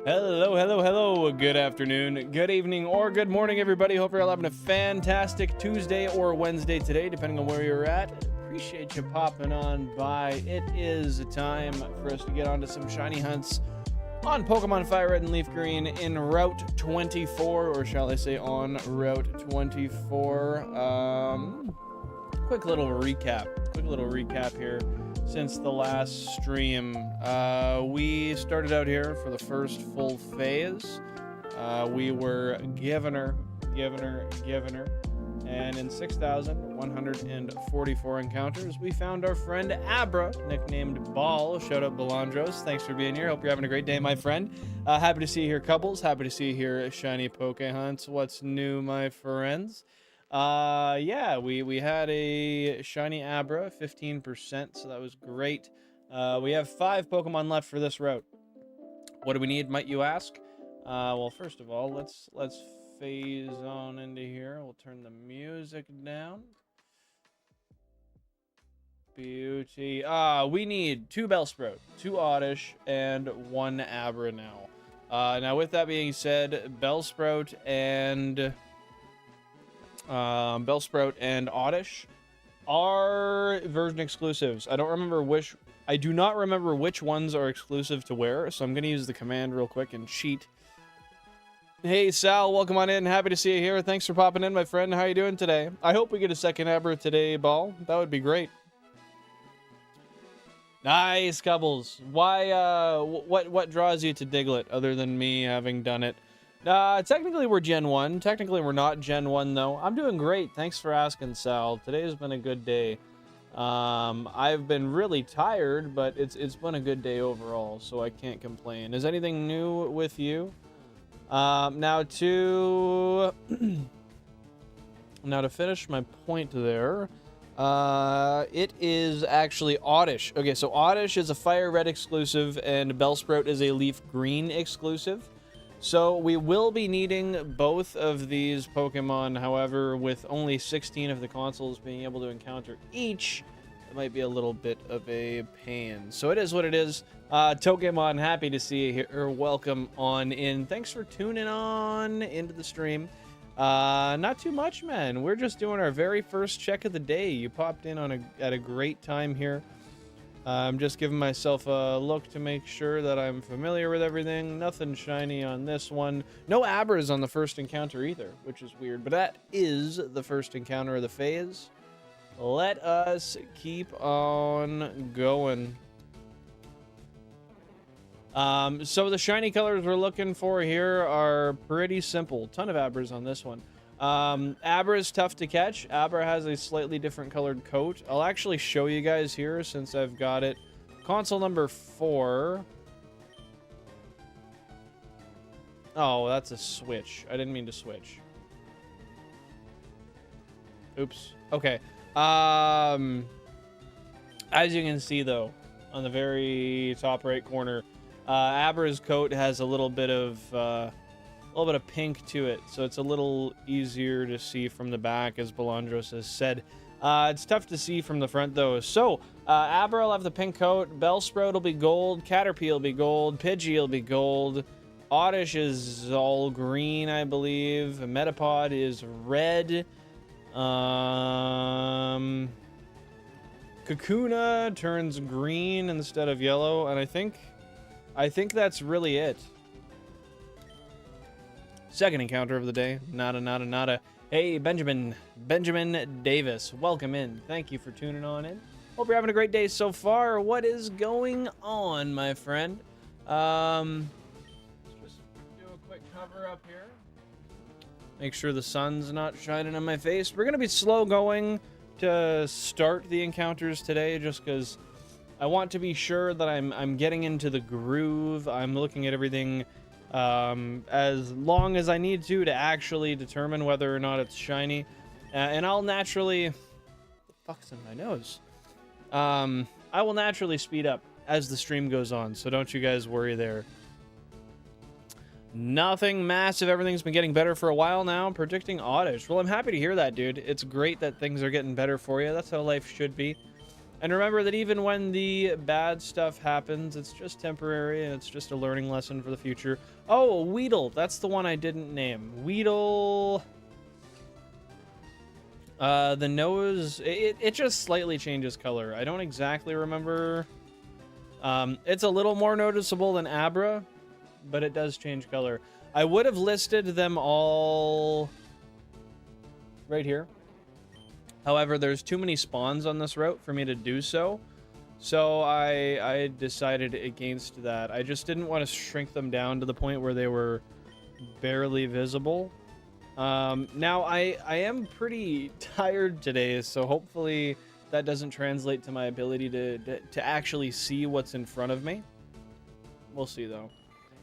Hello, hello, hello. Good afternoon, good evening, or good morning, everybody. Hope you're all having a fantastic Tuesday or Wednesday today, depending on where you're at. Appreciate you popping on by. It is time for us to get on to some shiny hunts on Pokemon Fire Red and Leaf Green in Route 24, or shall I say on Route 24. Quick little recap here. Since the last stream, we started out here for the first full phase. We were giving her, and in 6,144 encounters, we found our friend Abra, nicknamed Ball. Shout out Belandros. Thanks for being here. Hope you're having a great day, my friend. Happy to see you here, couples. Happy to see you here, shiny Poke Hunts. What's new, my friends? Yeah, we had a shiny Abra, 15%, so that was great. We have 5 Pokemon left for this route. What do we need, might you ask? Well, first of all, let's phase on into here. We'll turn the music down. Beauty. We need 2 Bellsprout, 2 Oddish, and 1 Abra now. Now with that being said, Bellsprout and Oddish are version exclusives. I do not remember which ones are exclusive to where, so I'm gonna use the command real quick and cheat. Hey Sal, welcome on in. Happy to see you here. Thanks for popping in, my friend. How you doing today? I hope we get a second Abra today, Ball. That would be great. Nice, couples. Why what draws you to Diglett other than me having done it? Technically we're Gen 1. Technically we're not Gen 1 though. I'm doing great. Thanks for asking, Sal. Today's been a good day. I've been really tired, but it's been a good day overall, so I can't complain. Is anything new with you? Now to finish my point there, it is actually Oddish. Okay, so Oddish is a Fire Red exclusive and Bellsprout is a Leaf Green exclusive. So we will be needing both of these Pokemon. However, with only 16 of the consoles being able to encounter each, it might be a little bit of a pain. So it is what it is. Tokemon, happy to see you here. Welcome on in. Thanks for tuning on into the stream. Not too much, man. We're just doing our very first check of the day. You popped in at a great time here. I'm just giving myself a look to make sure that I'm familiar with everything. Nothing shiny on this one. No Abras on the first encounter either, which is weird. But that is the first encounter of the phase. Let us keep on going. So the shiny colors we're looking for here are pretty simple. Ton of Abras on this one. Abra is tough to catch. Abra has a slightly different colored coat. I'll actually show you guys here since I've got it. Console number 4. Oh, that's a switch. I didn't mean to switch. Oops. Okay. As you can see though, on the very top right corner, Abra's coat has a little bit of pink to it, so it's a little easier to see from the back, as Belandros has said. It's tough to see from the front though. So Abra will have the pink coat, Bellsprout will be gold, Caterpie will be gold, Pidgey will be gold, Oddish is all green, I believe, Metapod is red, Kakuna turns green instead of yellow, and I think that's really it. Second encounter of the day. Nada. Hey, Benjamin Davis. Welcome in. Thank you for tuning on in. Hope you're having a great day so far. What is going on, my friend? Let's just do a quick cover up here. Make sure the sun's not shining on my face. We're going to be slow going to start the encounters today, just because I want to be sure that I'm getting into the groove. I'm looking at everything as long as I need to actually determine whether or not it's shiny, and I'll naturally, what the fuck's in my nose? I will naturally speed up as the stream goes on, so don't you guys worry there. Nothing massive. Everything's been getting better for a while now. Predicting Oddish. Well, I'm happy to hear that, dude. It's great that things are getting better for you. That's how life should be. And remember that even when the bad stuff happens, it's just temporary and it's just a learning lesson for the future. Oh, Weedle. That's the one I didn't name. Weedle. The nose, it just slightly changes color. I don't exactly remember. It's a little more noticeable than Abra, but it does change color. I would have listed them all right here. However, there's too many spawns on this route for me to do so. So I decided against that. I just didn't want to shrink them down to the point where they were barely visible. Now I am pretty tired today, so hopefully that doesn't translate to my ability to actually see what's in front of me. We'll see though.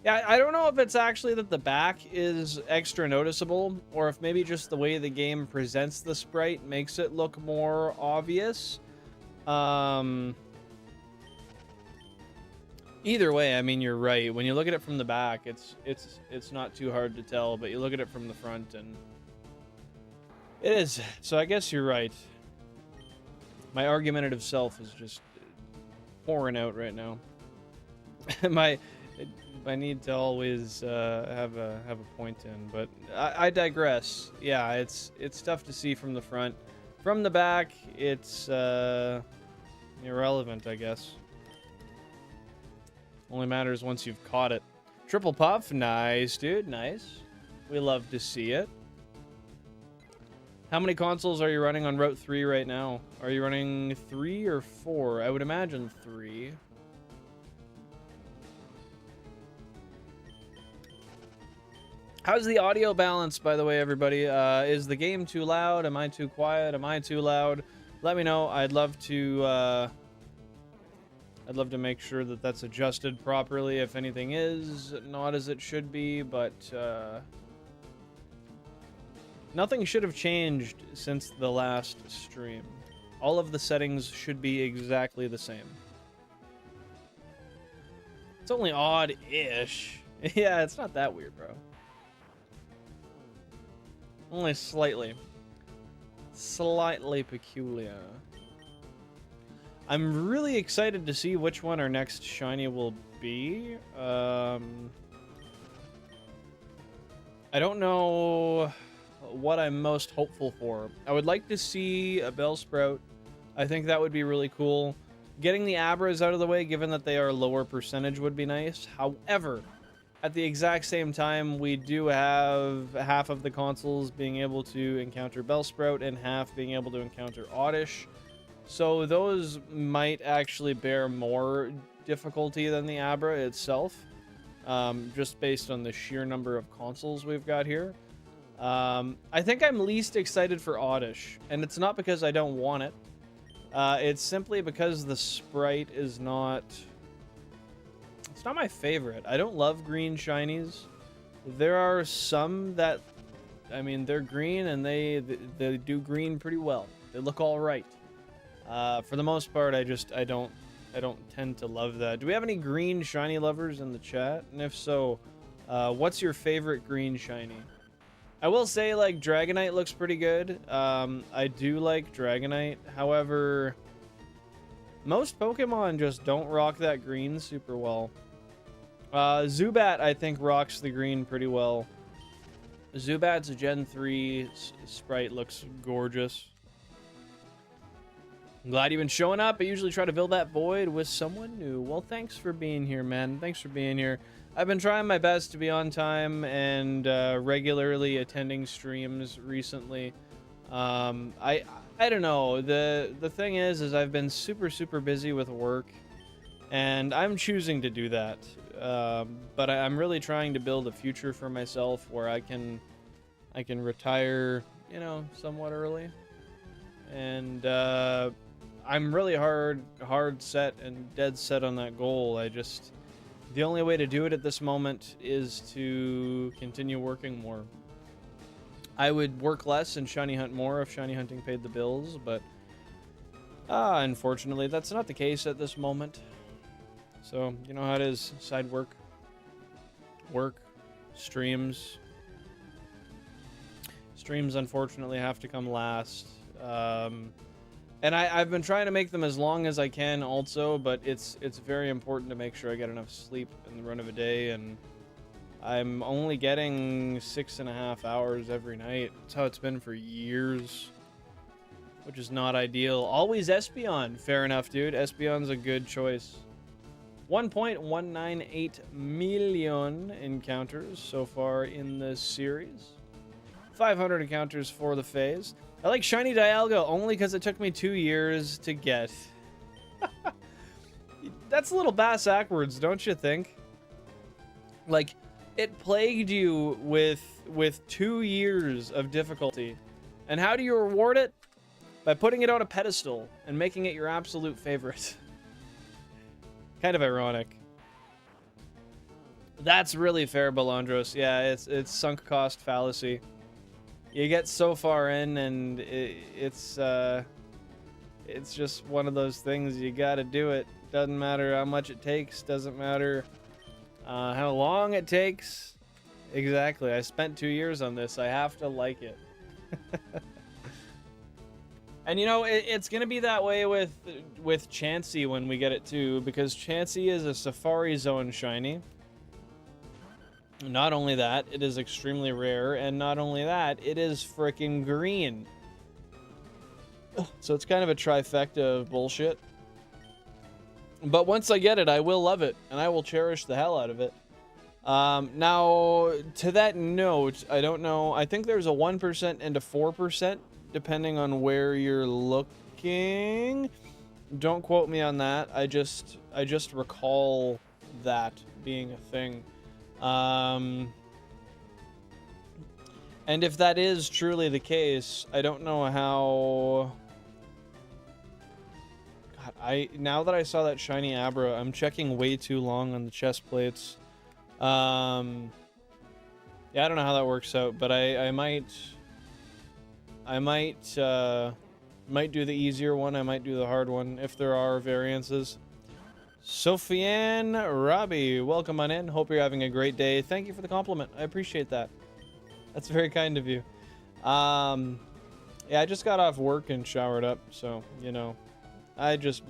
Yeah, I don't know if it's actually that the back is extra noticeable, or if maybe just the way the game presents the sprite makes it look more obvious. Either way, I mean, you're right. When you look at it from the back, it's not too hard to tell, but you look at it from the front and it is. So I guess you're right. My argumentative self is just pouring out right now. I need to always have a point in, but I digress. Yeah, it's tough to see from the front. From the back, it's irrelevant, I guess. Only matters once you've caught it. Triple puff, nice, dude, nice. We love to see it. How many consoles are you running on Route 3 right now? Are you running 3 or 4? I would imagine 3. How's the audio balance, by the way, everybody? Is the game too loud? Am I too quiet? Am I too loud? Let me know. I'd love to make sure that that's adjusted properly if anything is not as it should be, but nothing should have changed since the last stream. All of the settings should be exactly the same. It's only odd-ish. Yeah, it's not that weird, bro. Only slightly. Slightly peculiar. I'm really excited to see which one our next shiny will be. I don't know what I'm most hopeful for. I would like to see a Bellsprout. I think that would be really cool. Getting the Abras out of the way, given that they are lower percentage, would be nice. However, at the exact same time, we do have half of the consoles being able to encounter Bellsprout and half being able to encounter Oddish. So those might actually bear more difficulty than the Abra itself, just based on the sheer number of consoles we've got here. I think I'm least excited for Oddish, and it's not because I don't want it. It's simply because the sprite is not... It's not my favorite. I don't love green shinies. There are some that, I mean, they're green and they do green pretty well. They look all right. For the most part, I don't tend to love that. Do we have any green shiny lovers in the chat? And if so, what's your favorite green shiny? I will say, like, Dragonite looks pretty good. I do like Dragonite. However, most Pokemon just don't rock that green super well. Zubat, I think, rocks the green pretty well. Zubat's Gen 3 sprite looks gorgeous. I'm glad you've been showing up. I usually try to fill that void with someone new. Well, thanks for being here, man. Thanks for being here. I've been trying my best to be on time and regularly attending streams recently. I don't know. The thing is I've been super busy with work, and I'm choosing to do that. But I'm really trying to build a future for myself where I can retire, you know, somewhat early. And I'm really hard set and dead set on that goal. The only way to do it at this moment is to continue working more. I would work less and shiny hunt more if shiny hunting paid the bills, but unfortunately that's not the case at this moment. So, you know how it is. Side work, streams. Streams unfortunately have to come last. And I've been trying to make them as long as I can also, but it's very important to make sure I get enough sleep in the run of a day, and I'm only getting 6.5 hours every night. That's how it's been for years, which is not ideal. Always Espeon. Fair enough, dude. Espeon's a good choice. 1.198 million encounters so far in this series. 500 encounters for the phase. I like Shiny Dialga only because it took me 2 years to get. That's a little bass-ackwards, don't you think? Like, it plagued you with 2 years of difficulty. And how do you reward it? By putting it on a pedestal and making it your absolute favorite. Kind of ironic. That's really fair, Balandros. Yeah, it's sunk cost fallacy. You get so far in, and it's just one of those things. You gotta do it. Doesn't matter how much it takes. Doesn't matter how long it takes. Exactly. I spent 2 years on this. I have to like it. And you know, it's gonna be that way with Chansey when we get it too, because Chansey is a Safari Zone shiny. Not only that, it is extremely rare, and not only that, it is freaking green. So it's kind of a trifecta of bullshit. But once I get it, I will love it, and I will cherish the hell out of it. Now, to that note, I don't know. I think there's a 1% and a 4%, depending on where you're looking. Don't quote me on that. I just recall that being a thing. And if that is truly the case, I don't know how... God, now that I saw that shiny Abra, I'm checking way too long on the chest plates. Yeah, I don't know how that works out, but I might do the easier one. I might do the hard one if there are variances. Sofiane Robbie, welcome on in. Hope you're having a great day. Thank you for the compliment. I appreciate that. That's very kind of you. Yeah, I just got off work and showered up, so, you know, I just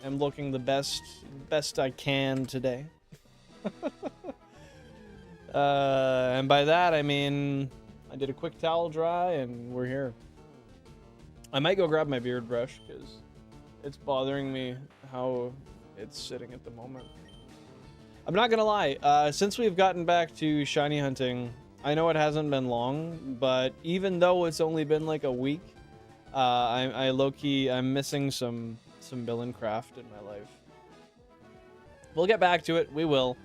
am looking the best I can today. And by that, I mean, I did a quick towel dry and we're here. I might go grab my beard brush because it's bothering me how it's sitting at the moment. I'm not gonna lie, since we've gotten back to shiny hunting, I know it hasn't been long, but even though it's only been like a week, I low-key, I'm missing some Billincraft in my life. We'll get back to it, we will.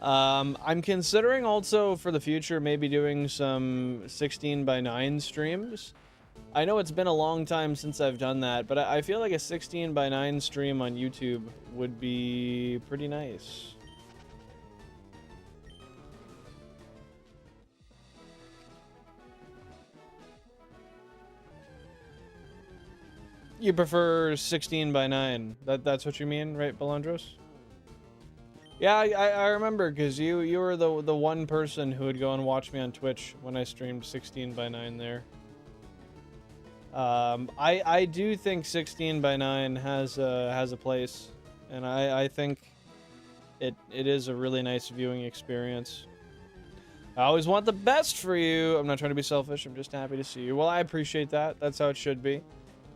I'm considering also for the future maybe doing some 16:9 streams. I know it's been a long time since I've done that, but I feel like a 16:9 stream on YouTube would be pretty nice. You prefer 16:9? That's what you mean, right, Balandros? Yeah, I remember, because you were the one person who would go and watch me on Twitch when I streamed 16:9 there. I do think 16:9 has a place, and I think it is a really nice viewing experience. I always want the best for you. I'm not trying to be selfish. I'm just happy to see you. Well, I appreciate that. That's how it should be.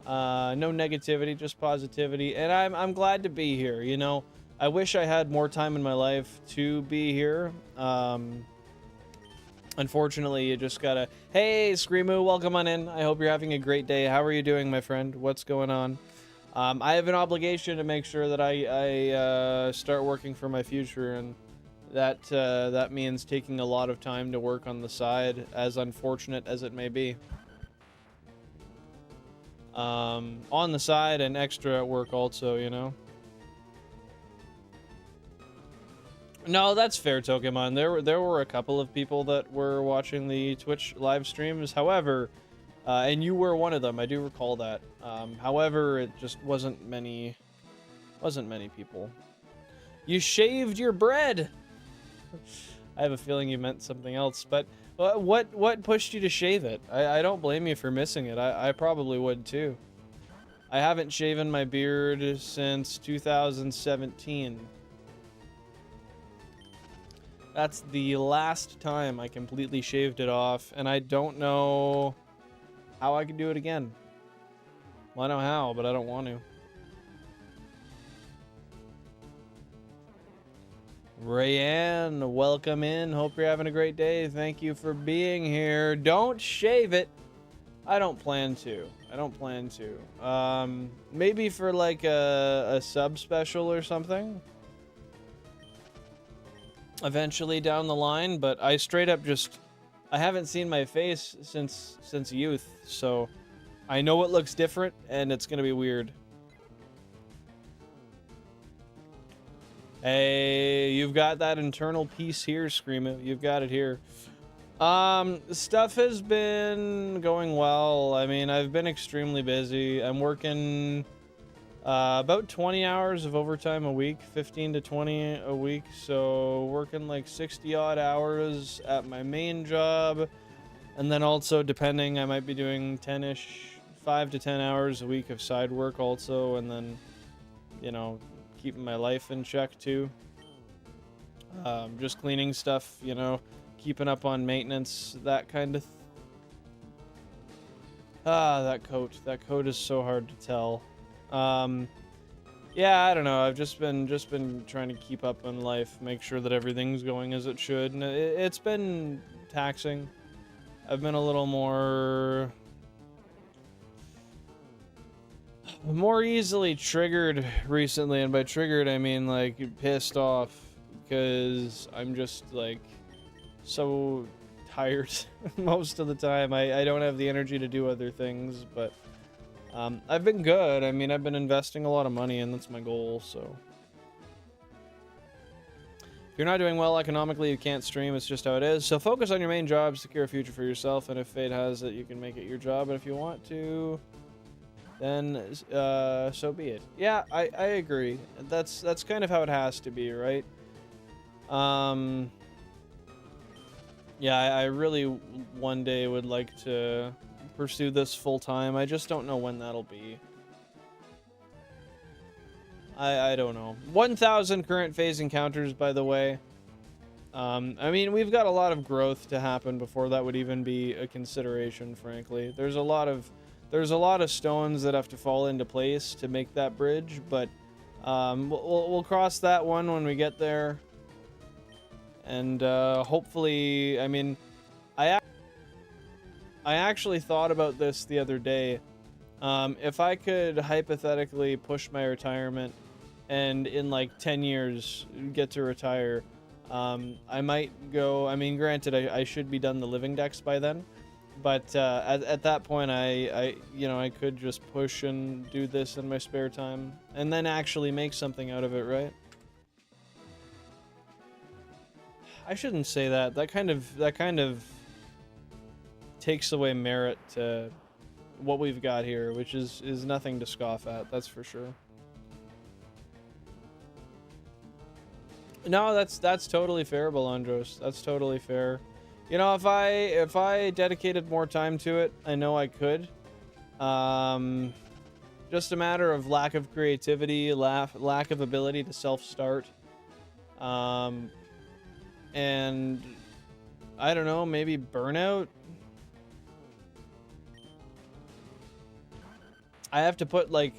No negativity, just positivity, and I'm glad to be here. You know, I wish I had more time in my life to be here. Unfortunately, you just gotta... Hey, Screamoo, welcome on in. I hope you're having a great day. How are you doing, my friend? What's going on? I have an obligation to make sure that I start working for my future, and that means taking a lot of time to work on the side, as unfortunate as it may be. On the side and extra at work also, you know? No, that's fair, Tokemon. There were a couple of people that were watching the Twitch live streams. However, and you were one of them. I do recall that. However, it just wasn't many people. You shaved your bread. I have a feeling you meant something else. But what pushed you to shave it? I don't blame you for missing it. I probably would too. I haven't shaven my beard since 2017. That's the last time I completely shaved it off, and I don't know how I can do it again. Well, I know how, but I don't want to. Rayanne, welcome in. Hope you're having a great day. Thank you for being here. Don't shave it. I don't plan to. I don't plan to. Maybe for like a sub special or something. Eventually down the line, but I straight up just... I haven't seen my face since youth, so I know it looks different, and it's gonna be weird. Hey, you've got that internal peace here, Screamo. You've got it here. Stuff has been going well. I mean, I've been extremely busy. I'm working about 20 hours of overtime a week, 15 to 20 a week. So working like 60 odd hours at my main job. And then also, depending, I might be doing 10-ish, 5 to 10 hours a week of side work also. And then, you know, keeping my life in check too. Just cleaning stuff, you know, keeping up on maintenance, that kind of that coat is so hard to tell. Yeah, I don't know, I've just been trying to keep up on life, make sure that everything's going as it should, and it's been taxing. I've been a little more easily triggered recently, and by triggered I mean like pissed off, because I'm just like so tired most of the time. I don't have the energy to do other things, but I've been good. I mean, I've been investing a lot of money, and that's my goal, so. If you're not doing well economically, you can't stream. It's just how it is. So focus on your main job, secure a future for yourself, and if fate has it, you can make it your job. And if you want to, then so be it. Yeah, I agree. That's kind of how it has to be, right? Yeah, I really one day would like to pursue this full time. I just don't know when that'll be. I don't know. 1,000 current phase encounters, by the way. I mean, we've got a lot of growth to happen before that would even be a consideration, frankly. There's a lot of stones that have to fall into place to make that bridge, but we'll cross that one when we get there. And hopefully, I mean, I actually thought about this the other day. If I could hypothetically push my retirement and in like 10 years get to retire, I might go, I mean, granted, I should be done the living decks by then, but at that point, you know, I could just push and do this in my spare time and then actually make something out of it, right? I shouldn't say that. That kind of takes away merit to what we've got here, which is nothing to scoff at, that's for sure. No, that's totally fair, Belandros. That's totally fair. You know, if I dedicated more time to it, I know I could. Just a matter of lack of creativity, lack of ability to self-start. And I don't know, maybe burnout. I have to put like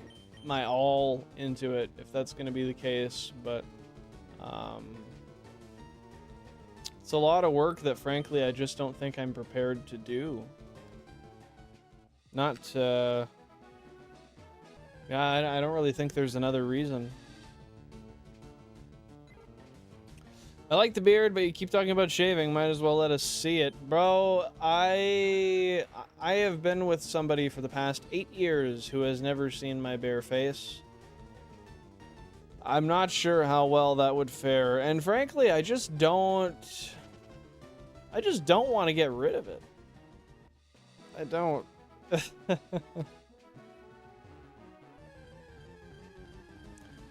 my all into it if that's going to be the case, but it's a lot of work that frankly I just don't think I'm prepared to do. Yeah, I don't really think there's another reason. I like the beard, but you keep talking about shaving. Might as well let us see it. Bro, I have been with somebody for the past 8 years who has never seen my bare face. I'm not sure how well that would fare. And frankly, I just don't want to get rid of it. I don't.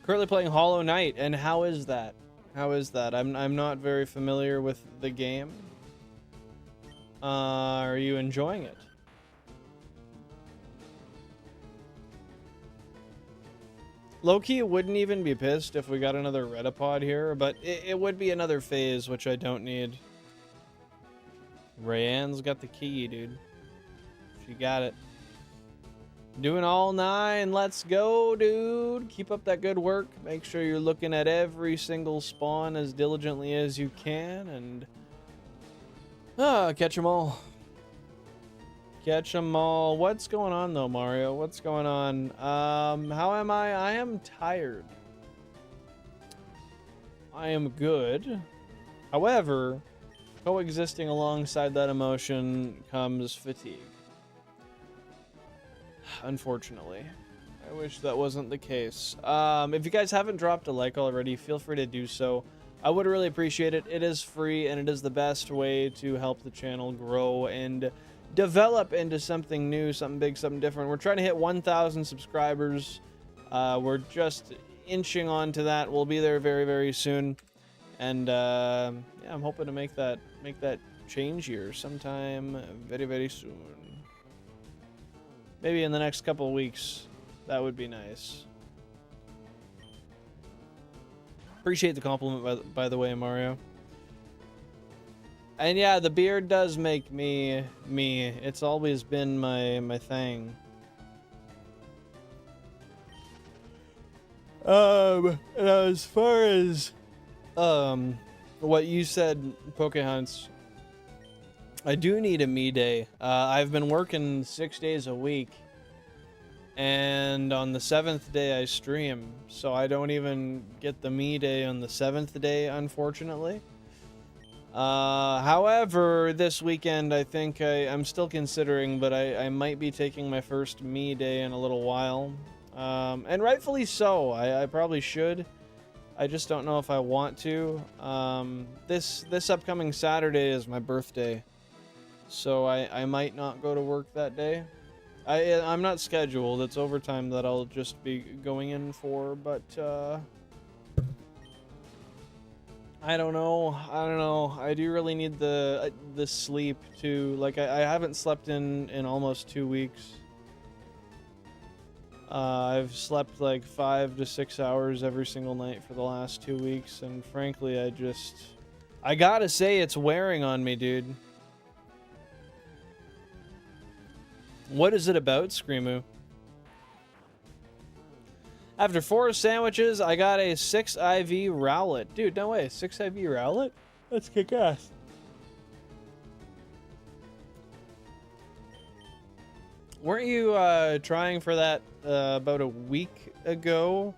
Currently playing Hollow Knight, and how is that? How is that? I'm not very familiar with the game. Are you enjoying it? Low-key wouldn't even be pissed if we got another Redipod here, but it would be another phase, which I don't need. Rayanne's got the key, dude. She got it. Doing all 9. Let's go, dude. Keep up that good work. Make sure you're looking at every single spawn as diligently as you can, and catch them all. Catch them all. What's going on, though, Mario? What's going on? How am I? I am tired. I am good. However, coexisting alongside that emotion comes fatigue. Unfortunately. I wish that wasn't the case. If you guys haven't dropped a like already, feel free to do so. I would really appreciate it. It is free, and it is the best way to help the channel grow and develop into something new, something big, something different. We're trying to hit 1,000 subscribers. We're just inching on to that. We'll be there very, very soon. And yeah, I'm hoping to make that change here sometime very, very soon. Maybe in the next couple of weeks. That would be nice. Appreciate the compliment, by the way, Mario. And yeah, the beard does make me me. It's always been my thing. And as far as what you said, Pokehunts, I do need a me day. I've been working 6 days a week, and on the 7th day I stream, so I don't even get the me day on the 7th day, unfortunately. However, this weekend I think I'm still considering, but I might be taking my first me day in a little while, and rightfully so. I probably should. I just don't know if I want to. This upcoming Saturday is my birthday, so I might not go to work that day. I'm not scheduled. It's overtime that I'll just be going in for, but I don't know. I do really need the sleep too. Like I haven't slept in almost 2 weeks. I've slept like 5 to 6 hours every single night for the last 2 weeks, and frankly, I gotta say it's wearing on me, dude. What is it about, Screamoo? After 4 sandwiches, I got a 6 IV Rowlet. Dude, no way. 6 IV Rowlet? That's kick ass. Weren't you trying for that about a week ago,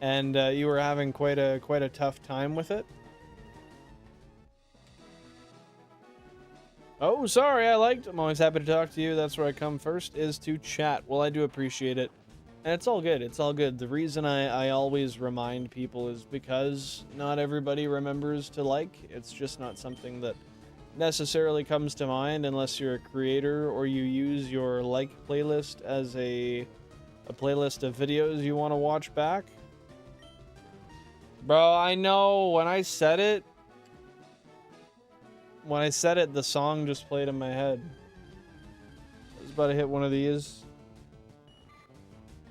and you were having quite a tough time with it? Oh, sorry, I'm always happy to talk to you. That's where I come first, is to chat. Well, I do appreciate it. And it's all good. It's all good. The reason I always remind people is because not everybody remembers to like. It's just not something that necessarily comes to mind unless you're a creator or you use your like playlist as a playlist of videos you want to watch back. Bro, I know when I said it, the song just played in my head. I was about to hit one of these.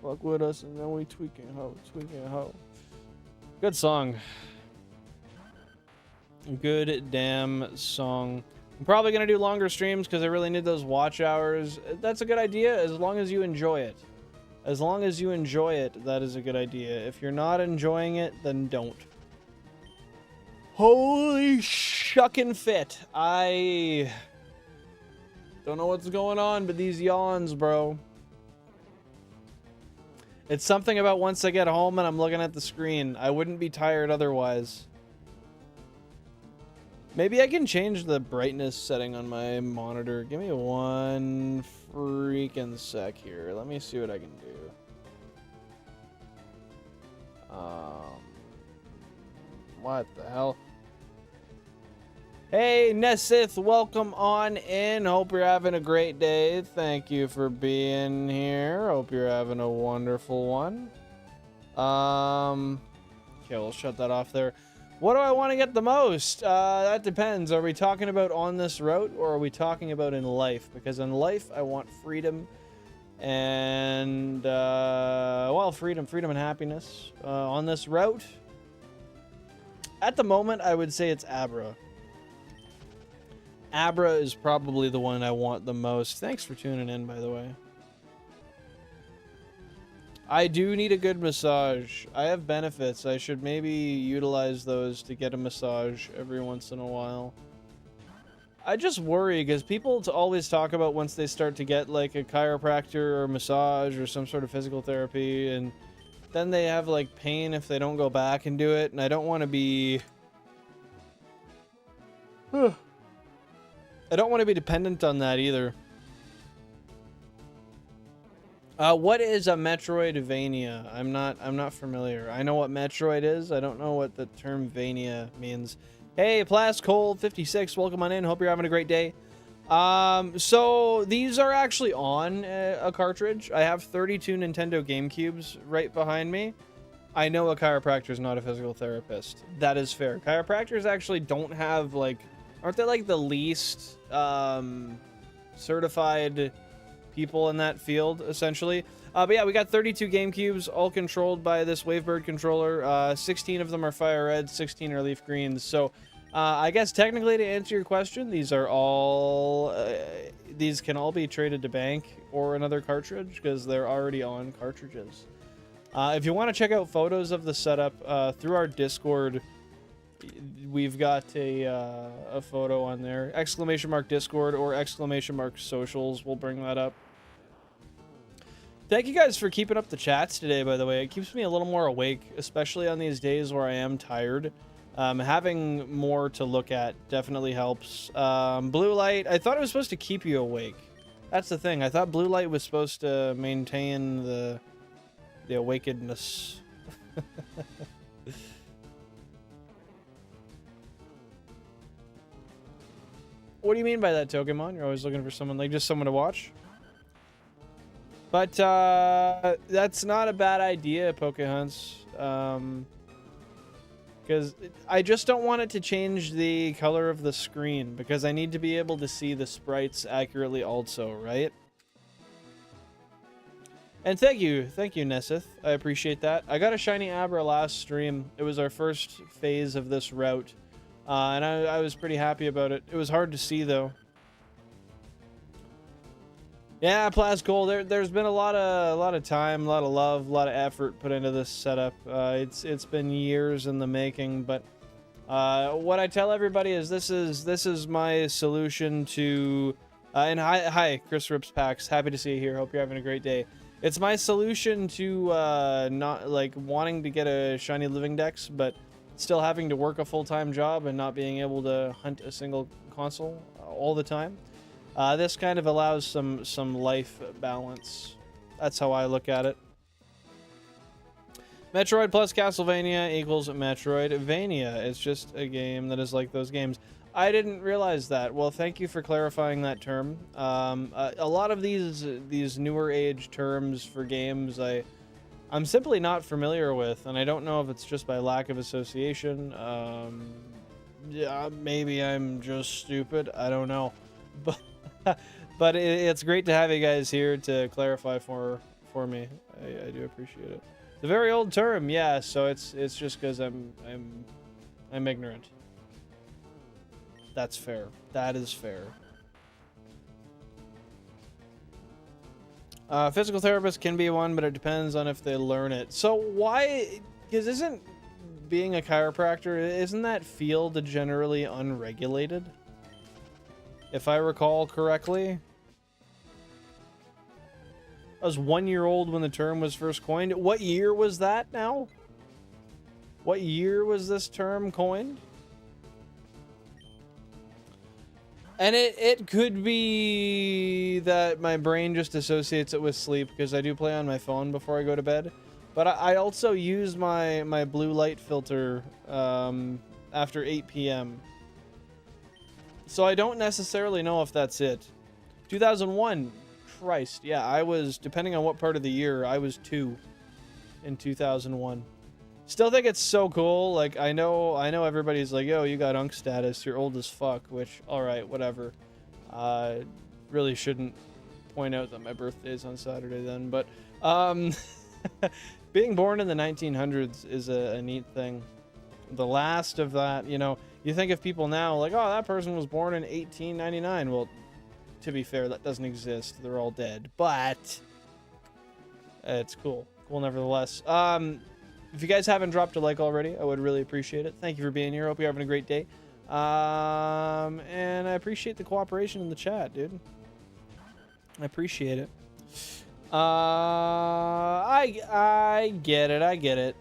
Fuck with us and then we tweaking ho. Good song. Good damn song. I'm probably gonna do longer streams because I really need those watch hours. That's a good idea as long as you enjoy it. As long as you enjoy it, that is a good idea. If you're not enjoying it, then don't. Holy shuckin' fit. I don't know what's going on, but these yawns, bro. It's something about once I get home and I'm looking at the screen. I wouldn't be tired otherwise. Maybe I can change the brightness setting on my monitor. Give me one freaking sec here. Let me see what I can do. What the hell? Hey, Nessith, welcome on in. Hope you're having a great day. Thank you for being here. Hope you're having a wonderful one. Okay, we'll shut that off there. What do I want to get the most? That depends. Are we talking about on this route, or are we talking about in life? Because in life, I want freedom. And, well, freedom and happiness. On this route, at the moment, I would say it's Abra. Abra is probably the one I want the most. Thanks for tuning in, by the way. I do need a good massage. I have benefits. I should maybe utilize those to get a massage every once in a while. I just worry because people always talk about once they start to get like a chiropractor or massage or some sort of physical therapy, and then they have like pain if they don't go back and do it, and I don't want to be... I don't want to be dependent on that either. What is a Metroidvania? I'm not familiar. I know what Metroid is. I don't know what the term Vania means. Hey, Plascole56, welcome on in. Hope you're having a great day. So these are actually on a cartridge. I have 32 Nintendo GameCubes right behind me. I know a chiropractor is not a physical therapist. That is fair. Chiropractors actually don't have like... Aren't they like the least certified people in that field, essentially? But yeah, we got 32 GameCubes, all controlled by this Wavebird controller. 16 of them are fire reds, 16 are leaf greens. So I guess technically, to answer your question, these are all... these can all be traded to bank or another cartridge because they're already on cartridges. If you want to check out photos of the setup through our Discord... We've got a photo on there. ! Discord or ! Socials. We'll bring that up. Thank you guys for keeping up the chats today, by the way. It keeps me a little more awake, especially on these days where I am tired. Having more to look at definitely helps. Blue light, I thought it was supposed to keep you awake. That's the thing. I thought blue light was supposed to maintain the awakenedness. What do you mean by that, Pokemon? You're always looking for someone, like just someone to watch? But that's not a bad idea, Pokehunts. Because I just don't want it to change the color of the screen, because I need to be able to see the sprites accurately also, right? And thank you, Nessith. I appreciate that. I got a shiny Abra last stream. It was our first phase of this route. And I was pretty happy about it. It was hard to see, though. Yeah, Plascole, there's been a lot of time, a lot of love, a lot of effort put into this setup. It's been years in the making, but what I tell everybody is this is my solution to and hi Chris Rips Pax, happy to see you here. Hope you're having a great day. It's my solution to not like wanting to get a shiny living dex, but still having to work a full-time job and not being able to hunt a single console all the time. This kind of allows some life balance. That's how I look at it. Metroid plus Castlevania equals Metroidvania. It's just a game that is like those games. I didn't realize that. Well, thank you for clarifying that term. A lot of these newer age terms for games I'm simply not familiar with, and I don't know if it's just by lack of association. Yeah, maybe I'm just stupid. I don't know, but it's great to have you guys here to clarify for me. I do appreciate it. It's a very old term, yeah. So it's just because I'm ignorant. That's fair. That is fair. Physical therapist can be one, but it depends on if they learn it. So why? Because isn't being a chiropractor, isn't that field generally unregulated? If I recall correctly. I was 1 year old when the term was first coined. What year was that now? What year was this term coined? And it could be that my brain just associates it with sleep because I do play on my phone before I go to bed. But I also use my blue light filter after 8 p.m. So I don't necessarily know if that's it. 2001, Christ, yeah, I was, depending on what part of the year, I was 2 in 2001. Still think it's so cool. Like, I know everybody's like, yo, you got unk status, you're old as fuck, which, alright, whatever. Really shouldn't point out that my birthday's on Saturday then, but being born in the 1900s is a neat thing. The last of that, you know, you think of people now like, oh, that person was born in 1899. Well, to be fair, that doesn't exist. They're all dead, but it's cool. Cool nevertheless. If you guys haven't dropped a like already, I would really appreciate it. Thank you for being here. Hope you're having a great day. And I appreciate the cooperation in the chat, dude. I appreciate it. I get it. I get it.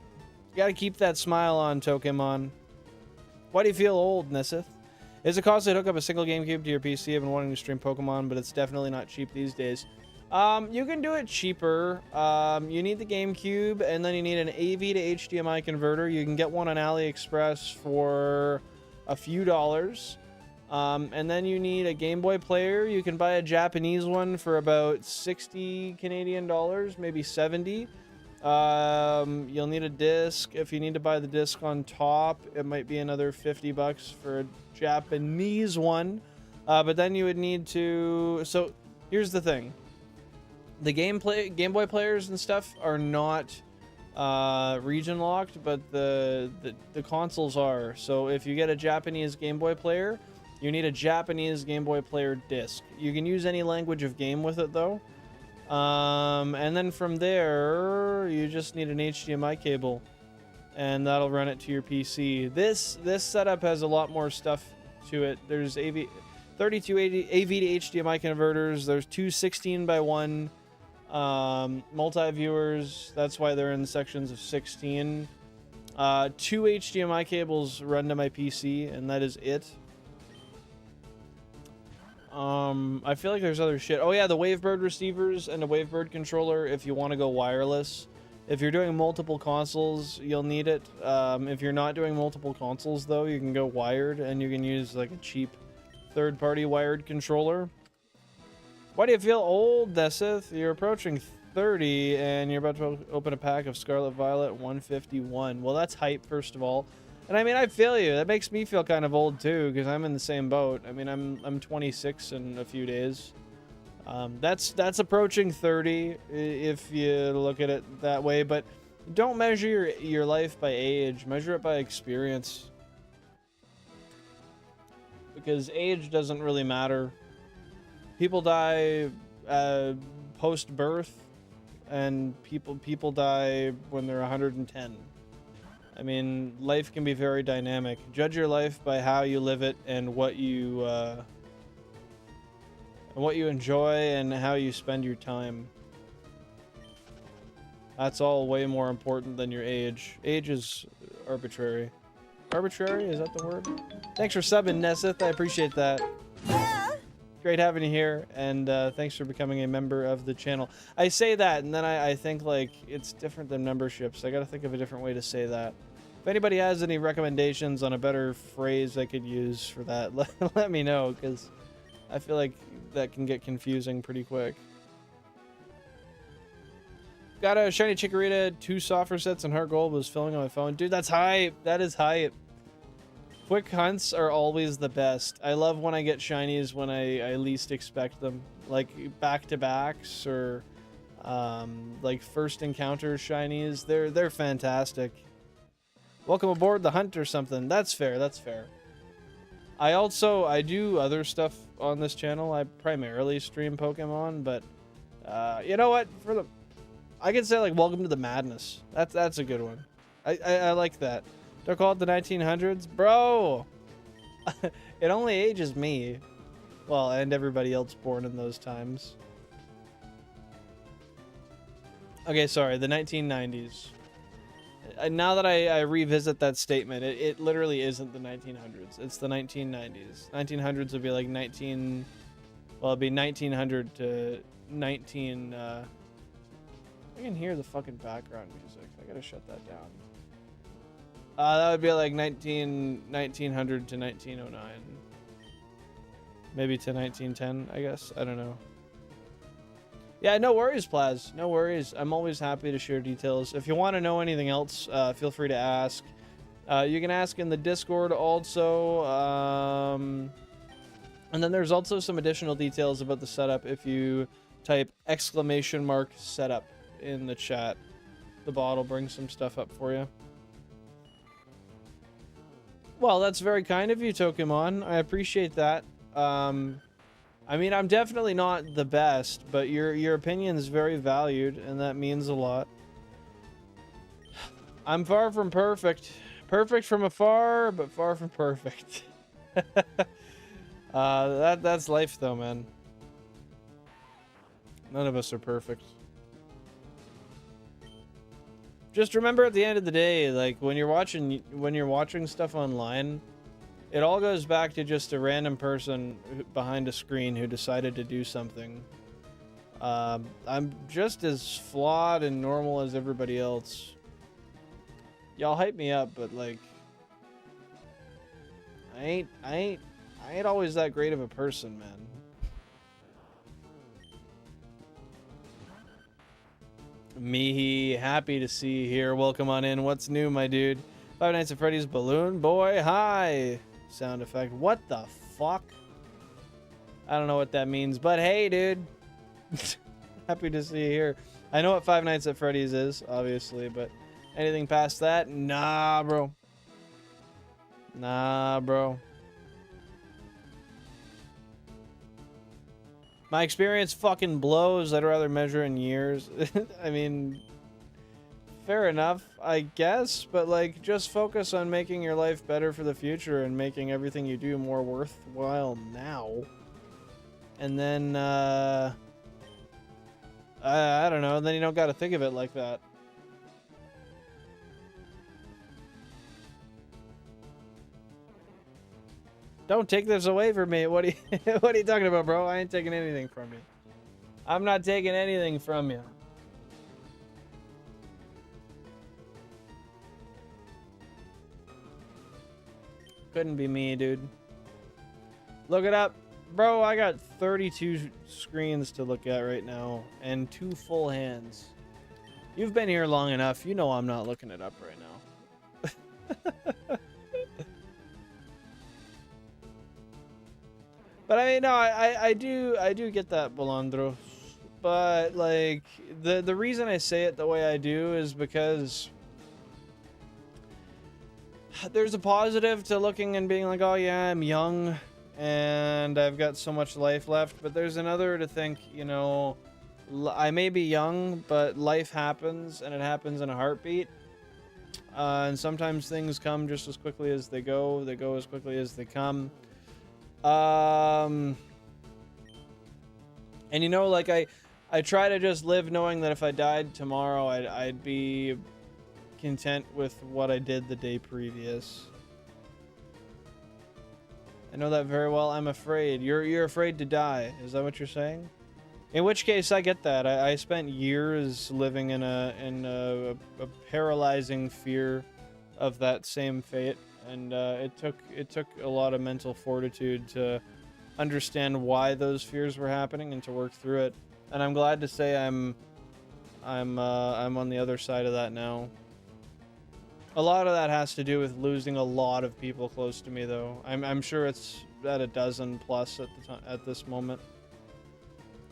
You gotta keep that smile on, Pokemon. Why do you feel old, Nessith? Is it costly to hook up a single GameCube to your PC? I've been wanting to stream Pokemon, but it's definitely not cheap these days. You can do it cheaper. You need the GameCube, and then you need an AV to HDMI converter. You can get one on AliExpress for a few dollars. And then you need a Game Boy player. You can buy a Japanese one for about 60 Canadian dollars, maybe 70. You'll need a disc. If you need to buy the disc on top, it might be another 50 bucks for a Japanese one. But then you would need to... So, here's the thing. The Game Boy players and stuff are not region locked, but the consoles are. So if you get a Japanese Game Boy player, you need a Japanese Game Boy player disc. You can use any language of game with it though. And then from there, you just need an HDMI cable, and that'll run it to your PC. This setup has a lot more stuff to it. There's 3280 AV to HDMI converters. There's two 16:1 multi-viewers. That's why they're in sections of 16. Two HDMI cables run to my PC, and that is it. I feel like there's other shit. Oh yeah, the Wavebird receivers and a Wavebird controller if you want to go wireless. If you're doing multiple consoles, you'll need it. If you're not doing multiple consoles though, you can go wired, and you can use like a cheap third-party wired controller. Why do you feel old, Nessith? You're approaching 30 and you're about to open a pack of Scarlet Violet 151. Well, that's hype, first of all. And I mean, I feel you. That makes me feel kind of old too, because I'm in the same boat. I mean, I'm 26 in a few days. That's approaching 30 if you look at it that way, but don't measure your life by age. Measure it by experience. Because age doesn't really matter. People die post-birth, and people die when they're 110. I mean, life can be very dynamic. Judge your life by how you live it and what you enjoy and how you spend your time. That's all way more important than your age. Age is arbitrary. Arbitrary? Is that the word? Thanks for subbing, Nessith. I appreciate that. Yeah. Great having you here, and thanks for becoming a member of the channel. I say that, and then I think, like, it's different than memberships. I gotta think of a different way to say that. If anybody has any recommendations on a better phrase I could use for that, let me know, because I feel like that can get confusing pretty quick. Got a Shiny Chikorita, 2 Softer sets, and Heart Gold was filling on my phone. Dude, that's hype. That is hype. Quick hunts are always the best. I love when I get shinies when I least expect them. Like back-to-backs or like first encounter shinies. They're fantastic. Welcome aboard the hunt or something. That's fair, that's fair. I do other stuff on this channel. I primarily stream Pokemon, but you know what? I could say like welcome to the madness. That's a good one. I like that. They're called the 1900s? Bro! It only ages me. Well, and everybody else born in those times. Okay, sorry, the 1990s. Now that I revisit that statement, it literally isn't the 1900s. It's the 1990s. 1900s would be like well, it'd be 1900 to 19... I can hear the fucking background music. I gotta shut that down. That would be like 1900 to 1909. Maybe to 1910, I guess. I don't know. Yeah, no worries, Plaz. No worries. I'm always happy to share details. If you want to know anything else, feel free to ask. You can ask in the Discord also. And then there's also some additional details about the setup if you type exclamation mark setup in the chat. The bot will bring some stuff up for you. Well, that's very kind of you, Tokemon. I appreciate that. I mean, I'm definitely not the best, but your opinion is very valued, and that means a lot. I'm far from perfect. Perfect from afar, but far from perfect. That's life, though, man. None of us are perfect. Just remember, at the end of the day, like when you're watching stuff online, it all goes back to just a random person behind a screen who decided to do something. I'm just as flawed and normal as everybody else. Y'all hype me up, but like, I ain't always that great of a person, man. Mihi, happy to see you here. Welcome on in. What's new, my dude? Five Nights at Freddy's Balloon Boy. Hi. Sound effect. What the fuck? I don't know what that means, but hey, dude. Happy to see you here. I know what Five Nights at Freddy's is, obviously, but anything past that? Nah, bro. Nah, bro. My experience fucking blows. I'd rather measure in years. I mean, fair enough, I guess, but like, just focus on making your life better for the future and making everything you do more worthwhile now. And then, I don't know, then you don't gotta think of it like that. Don't take this away from me. What are you, what are you talking about, bro? I ain't taking anything from you. I'm not taking anything from you. Couldn't be me, dude. Look it up. Bro, I got 32 screens to look at right now and 2 full hands. You've been here long enough. You know I'm not looking it up right now. But I mean, no, I do get that, Balandro. But like, the reason I say it the way I do is because there's a positive to looking and being like, oh yeah, I'm young and I've got so much life left. But there's another to think, you know, I may be young, but life happens, and it happens in a heartbeat. And sometimes things come just as quickly as they go as quickly as they come. And you know, like I try to just live knowing that if I died tomorrow, I'd be content with what I did the day previous. I know that very well. I'm afraid. You're afraid to die. Is that what you're saying? In which case, I get that. I spent years living in a paralyzing fear of that same fate. And it took a lot of mental fortitude to understand why those fears were happening and to work through it. And I'm glad to say I'm on the other side of that now. A lot of that has to do with losing a lot of people close to me, though. I'm sure it's at a dozen plus at this moment.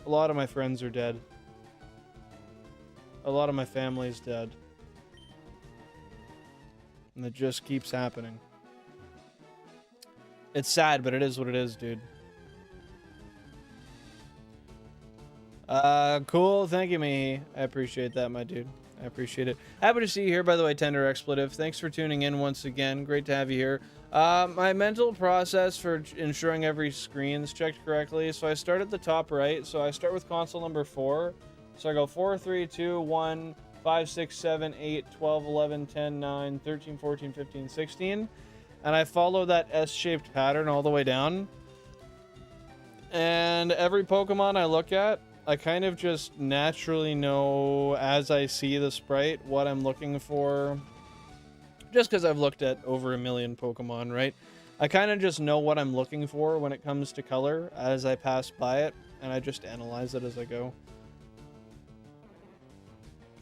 A lot of my friends are dead. A lot of my family's dead. And it just keeps happening. It's sad, but it is what it is, dude. Cool. Thank you, Mihi. I appreciate that, my dude. I appreciate it. Happy to see you here, by the way, Tender Expletive. Thanks for tuning in once again. Great to have you here. My mental process for ensuring every screen's checked correctly. So I start at the top right. So I start with console number 4. So I go 4, 3, 2, 1, 5, 6, 7, 8, 12, 11, 10, 9, 13, 14, 15, 16. And I follow that S-shaped pattern all the way down. And every Pokemon I look at, I kind of just naturally know as I see the sprite what I'm looking for. Just because I've looked at over 1 million Pokemon, right? I kind of just know what I'm looking for when it comes to color as I pass by it. And I just analyze it as I go.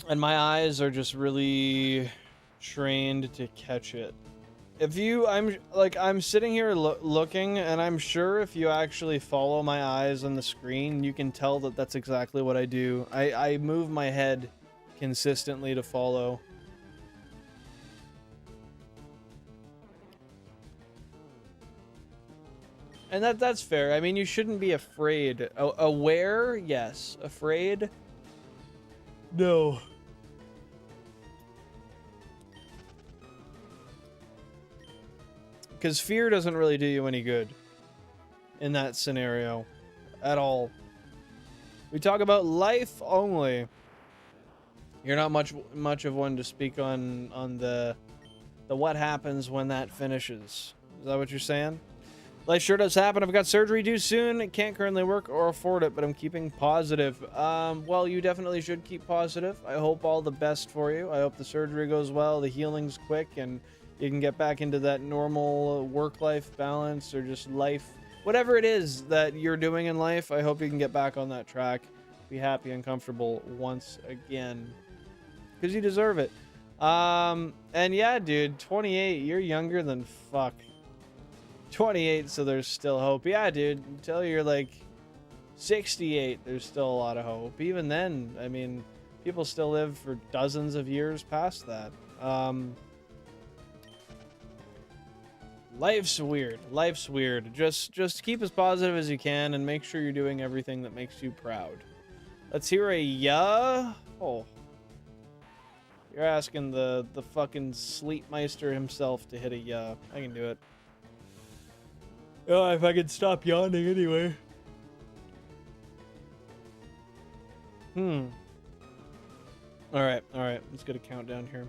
And my eyes are just really trained to catch it. If you, I'm sitting here looking, and I'm sure if you actually follow my eyes on the screen, you can tell that that's exactly what I do. I move my head consistently to follow. And that's fair. I mean, you shouldn't be afraid. Aware? Yes. Afraid? No. Because fear doesn't really do you any good in that scenario at all. We talk about life only. You're not much of one to speak on the what happens when that finishes. Is that what you're saying? Life sure does happen. I've got surgery due soon. Can't currently work or afford it, but I'm keeping positive. Well, you definitely should keep positive. I hope all the best for you. I hope the surgery goes well, the healing's quick, and you can get back into that normal work-life balance or just life. Whatever it is that you're doing in life, I hope you can get back on that track. Be happy and comfortable once again. Because you deserve it. And yeah, dude, 28, you're younger than fuck. 28, so there's still hope. Yeah, dude, until you're like 68, there's still a lot of hope. Even then, I mean, people still live for dozens of years past that. Life's weird. Life's weird. Just keep as positive as you can and make sure you're doing everything that makes you proud. Let's hear a yeah. Oh. You're asking the fucking Sleepmeister himself to hit a yeah. I can do it. Oh, if I could stop yawning anyway. Alright. Let's get a countdown here.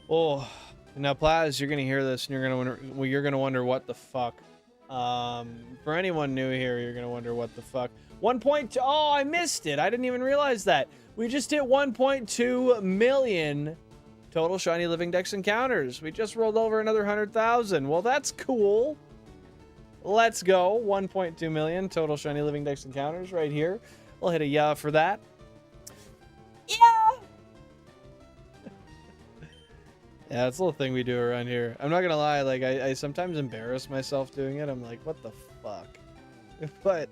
Oh. Now, Plaz, you're gonna hear this, and you're gonna wonder what the fuck. For anyone new here, you're gonna wonder what the fuck. 1.2. Oh, I missed it. I didn't even realize that. We just hit 1.2 million total Shiny Living Dex encounters. We just rolled over another 100,000. Well, that's cool. Let's go. 1.2 million total Shiny Living Dex encounters right here. We'll hit a yeah for that. Yeah. Yeah, it's a little thing we do around here. I'm not gonna lie, like, I sometimes embarrass myself doing it. I'm like, what the fuck? But,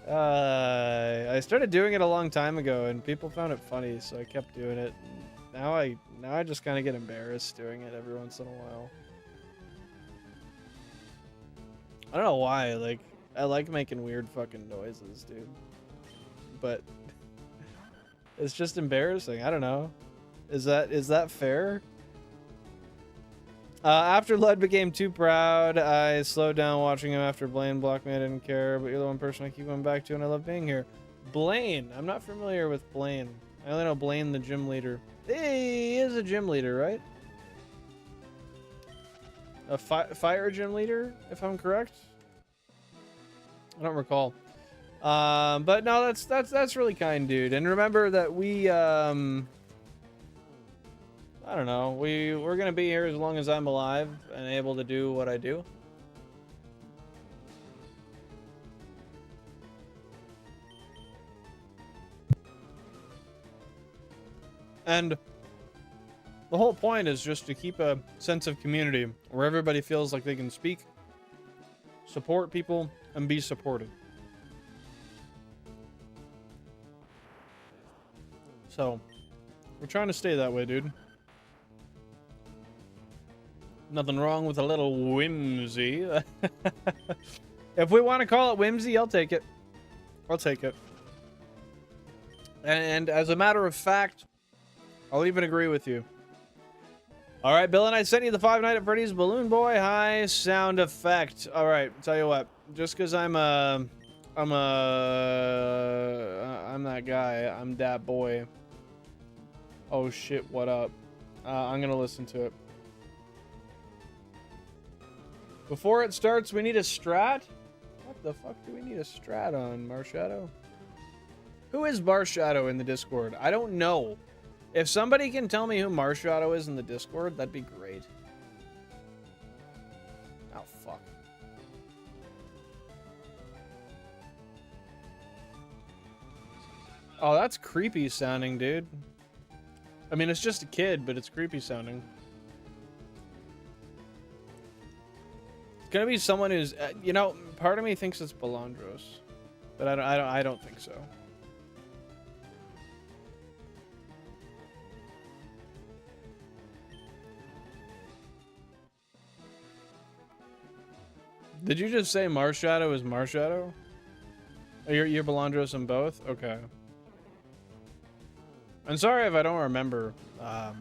I started doing it a long time ago, and people found it funny, so I kept doing it. Now I just kind of get embarrassed doing it every once in a while. I don't know why, like, I like making weird fucking noises, dude. But, it's just embarrassing. I don't know. Is that fair? After Lud became too proud, I slowed down watching him after Blaine blocked me. I didn't care, but you're the one person I keep going back to, and I love being here. Blaine. I'm not familiar with Blaine. I only know Blaine, the gym leader. He is a gym leader, right? A fire gym leader, if I'm correct. I don't recall. But no, that's really kind, dude. And remember that we I don't know. We're gonna be here as long as I'm alive and able to do what I do. And the whole point is just to keep a sense of community where everybody feels like they can speak, support people, and be supported. So, we're trying to stay that way, dude. Nothing wrong with a little whimsy. If we want to call it whimsy, I'll take it. I'll take it. And as a matter of fact, I'll even agree with you. All right, Bill and I sent you the Five Nights at Freddy's Balloon Boy high sound effect. All right, tell you what. Just because I'm that guy. I'm that boy. Oh shit! What up? I'm gonna listen to it. Before it starts, we need a strat? What the fuck do we need a strat on, Marshadow? Who is Marshadow in the Discord? I don't know. If somebody can tell me who Marshadow is in the Discord, that'd be great. Oh, fuck. Oh, that's creepy sounding, dude. I mean, it's just a kid, but it's creepy sounding. It's gonna be someone who's, you know, part of me thinks it's Balandros, but I don't think so. Did you just say Marshadow is Marshadow? Oh, you're Balandros in both? Okay. I'm sorry if I don't remember. I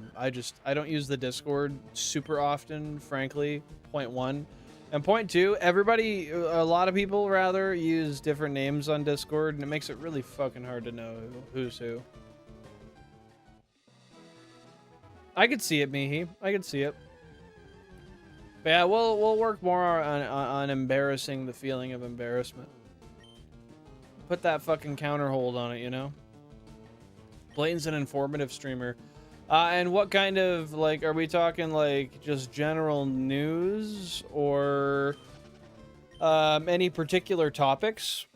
don't use the Discord super often, frankly. Point one. And point two, a lot of people rather use different names on Discord, and it makes it really fucking hard to know who's who. I could see it, Mihi. I could see it. But yeah, we'll work more on embarrassing the feeling of embarrassment. Put that fucking counter hold on it, you know? Bladen's an informative streamer. And what kind of, like, are we talking, like, just general news or any particular topics?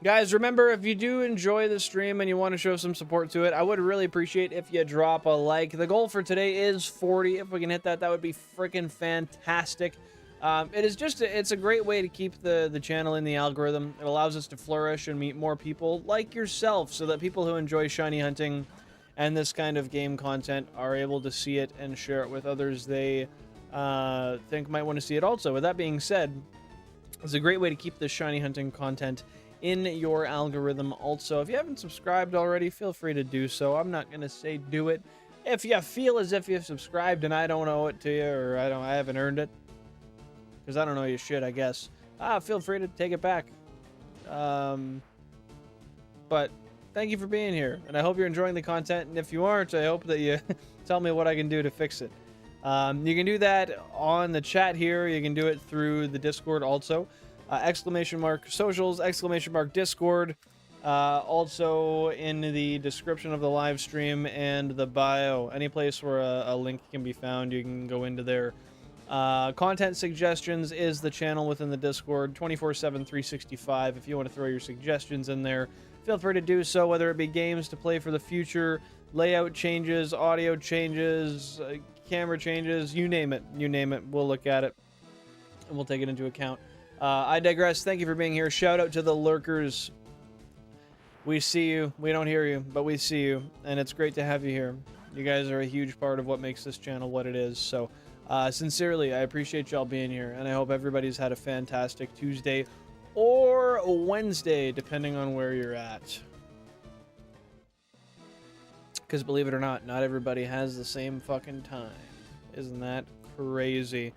Guys, remember, if you do enjoy the stream and you want to show some support to it, I would really appreciate if you drop a like. The goal for today is 40. If we can hit that, that would be freaking fantastic. It's a great way to keep the channel in the algorithm. It allows us to flourish and meet more people like yourself, so that people who enjoy shiny hunting and this kind of game content are able to see it and share it with others they think might want to see it also. With that being said, it's a great way to keep the shiny hunting content in your algorithm also. If you haven't subscribed already, feel free to do so. I'm not going to say do it. If you feel as if you've subscribed and I don't owe it to you, or I haven't earned it, because I don't know you should, I guess, feel free to take it back. But thank you for being here, and I hope you're enjoying the content, and if you aren't, I hope that you tell me what I can do to fix it. You can do that on the chat here. You can do it through the Discord also. !socials, !Discord. Also in the description of the live stream and the bio. Any place where a link can be found, you can go into there. Content suggestions is the channel within the Discord, 24/7, 365. If you want to throw your suggestions in there, feel free to do so, whether it be games to play for the future, layout changes, audio changes, camera changes, you name it, we'll look at it and we'll take it into account. I digress. Thank you for being here. Shout out to the lurkers. We see you. We don't hear you, but we see you, and it's great to have you here. You guys are a huge part of what makes this channel what it is, so sincerely, I appreciate y'all being here, and I hope everybody's had a fantastic Tuesday or Wednesday, depending on where you're at. Because believe it or not everybody has the same fucking time. Isn't that crazy?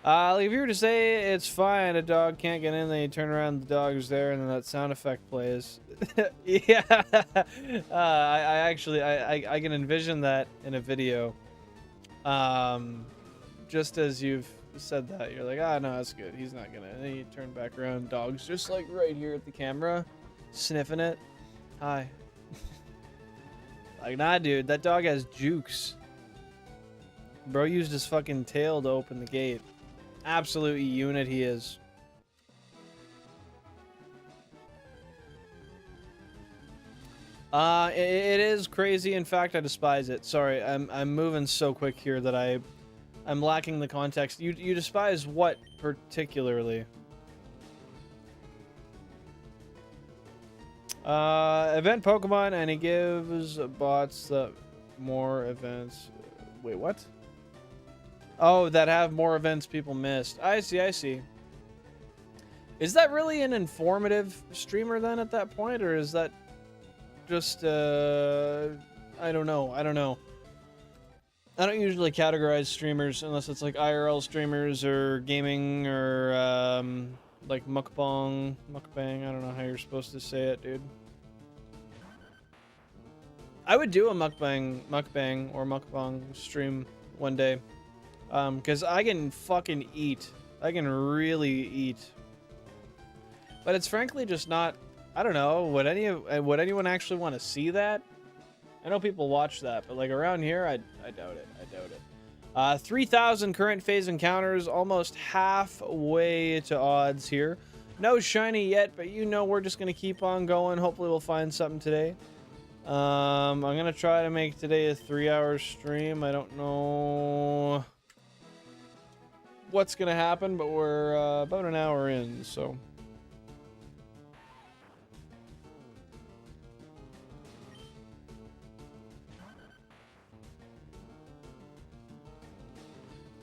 If you were to say it's fine, a dog can't get in, then you turn around, the dog's there, and then that sound effect plays. Yeah, I can envision that in a video. Just as you've said that, you're like, no, that's good. He's not gonna. And then you turn back around, dog's just like right here at the camera, sniffing it. Hi. Like, nah, dude, that dog has jukes. Bro used his fucking tail to open the gate. Absolute unit he is. It is crazy. In fact, I despise it. Sorry, I'm moving so quick here that I'm lacking the context. You despise what particularly? Event Pokemon, and he gives bots the more events. Wait, what? Oh, that have more events people missed. I see. Is that really an informative streamer then at that point, or is that just I don't know. I don't usually categorize streamers unless it's like IRL streamers or gaming or like mukbang. I don't know how you're supposed to say it, dude. I would do a mukbang or mukbang stream one day. Because I can fucking eat. I can really eat. But it's frankly just not, I don't know, would anyone actually want to see that? I know people watch that, but like around here, I doubt it. 3,000 current phase encounters, almost halfway to odds here. No shiny yet, but you know we're just going to keep on going. Hopefully we'll find something today. I'm going to try to make today a 3-hour stream. I don't know. what's gonna happen, but we're about an hour in, so.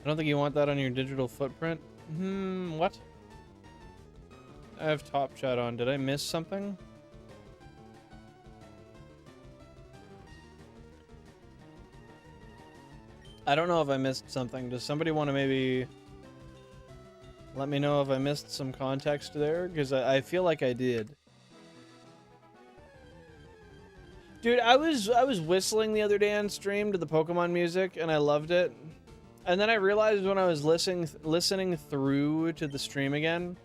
I don't think you want that on your digital footprint. What? I have top chat on. Did I miss something? I don't know if I missed something. Does somebody want to maybe let me know if I missed some context there? Because I feel like I did. Dude, I was whistling the other day on stream to the Pokemon music, and I loved it. And then I realized when I was listening through to the stream again,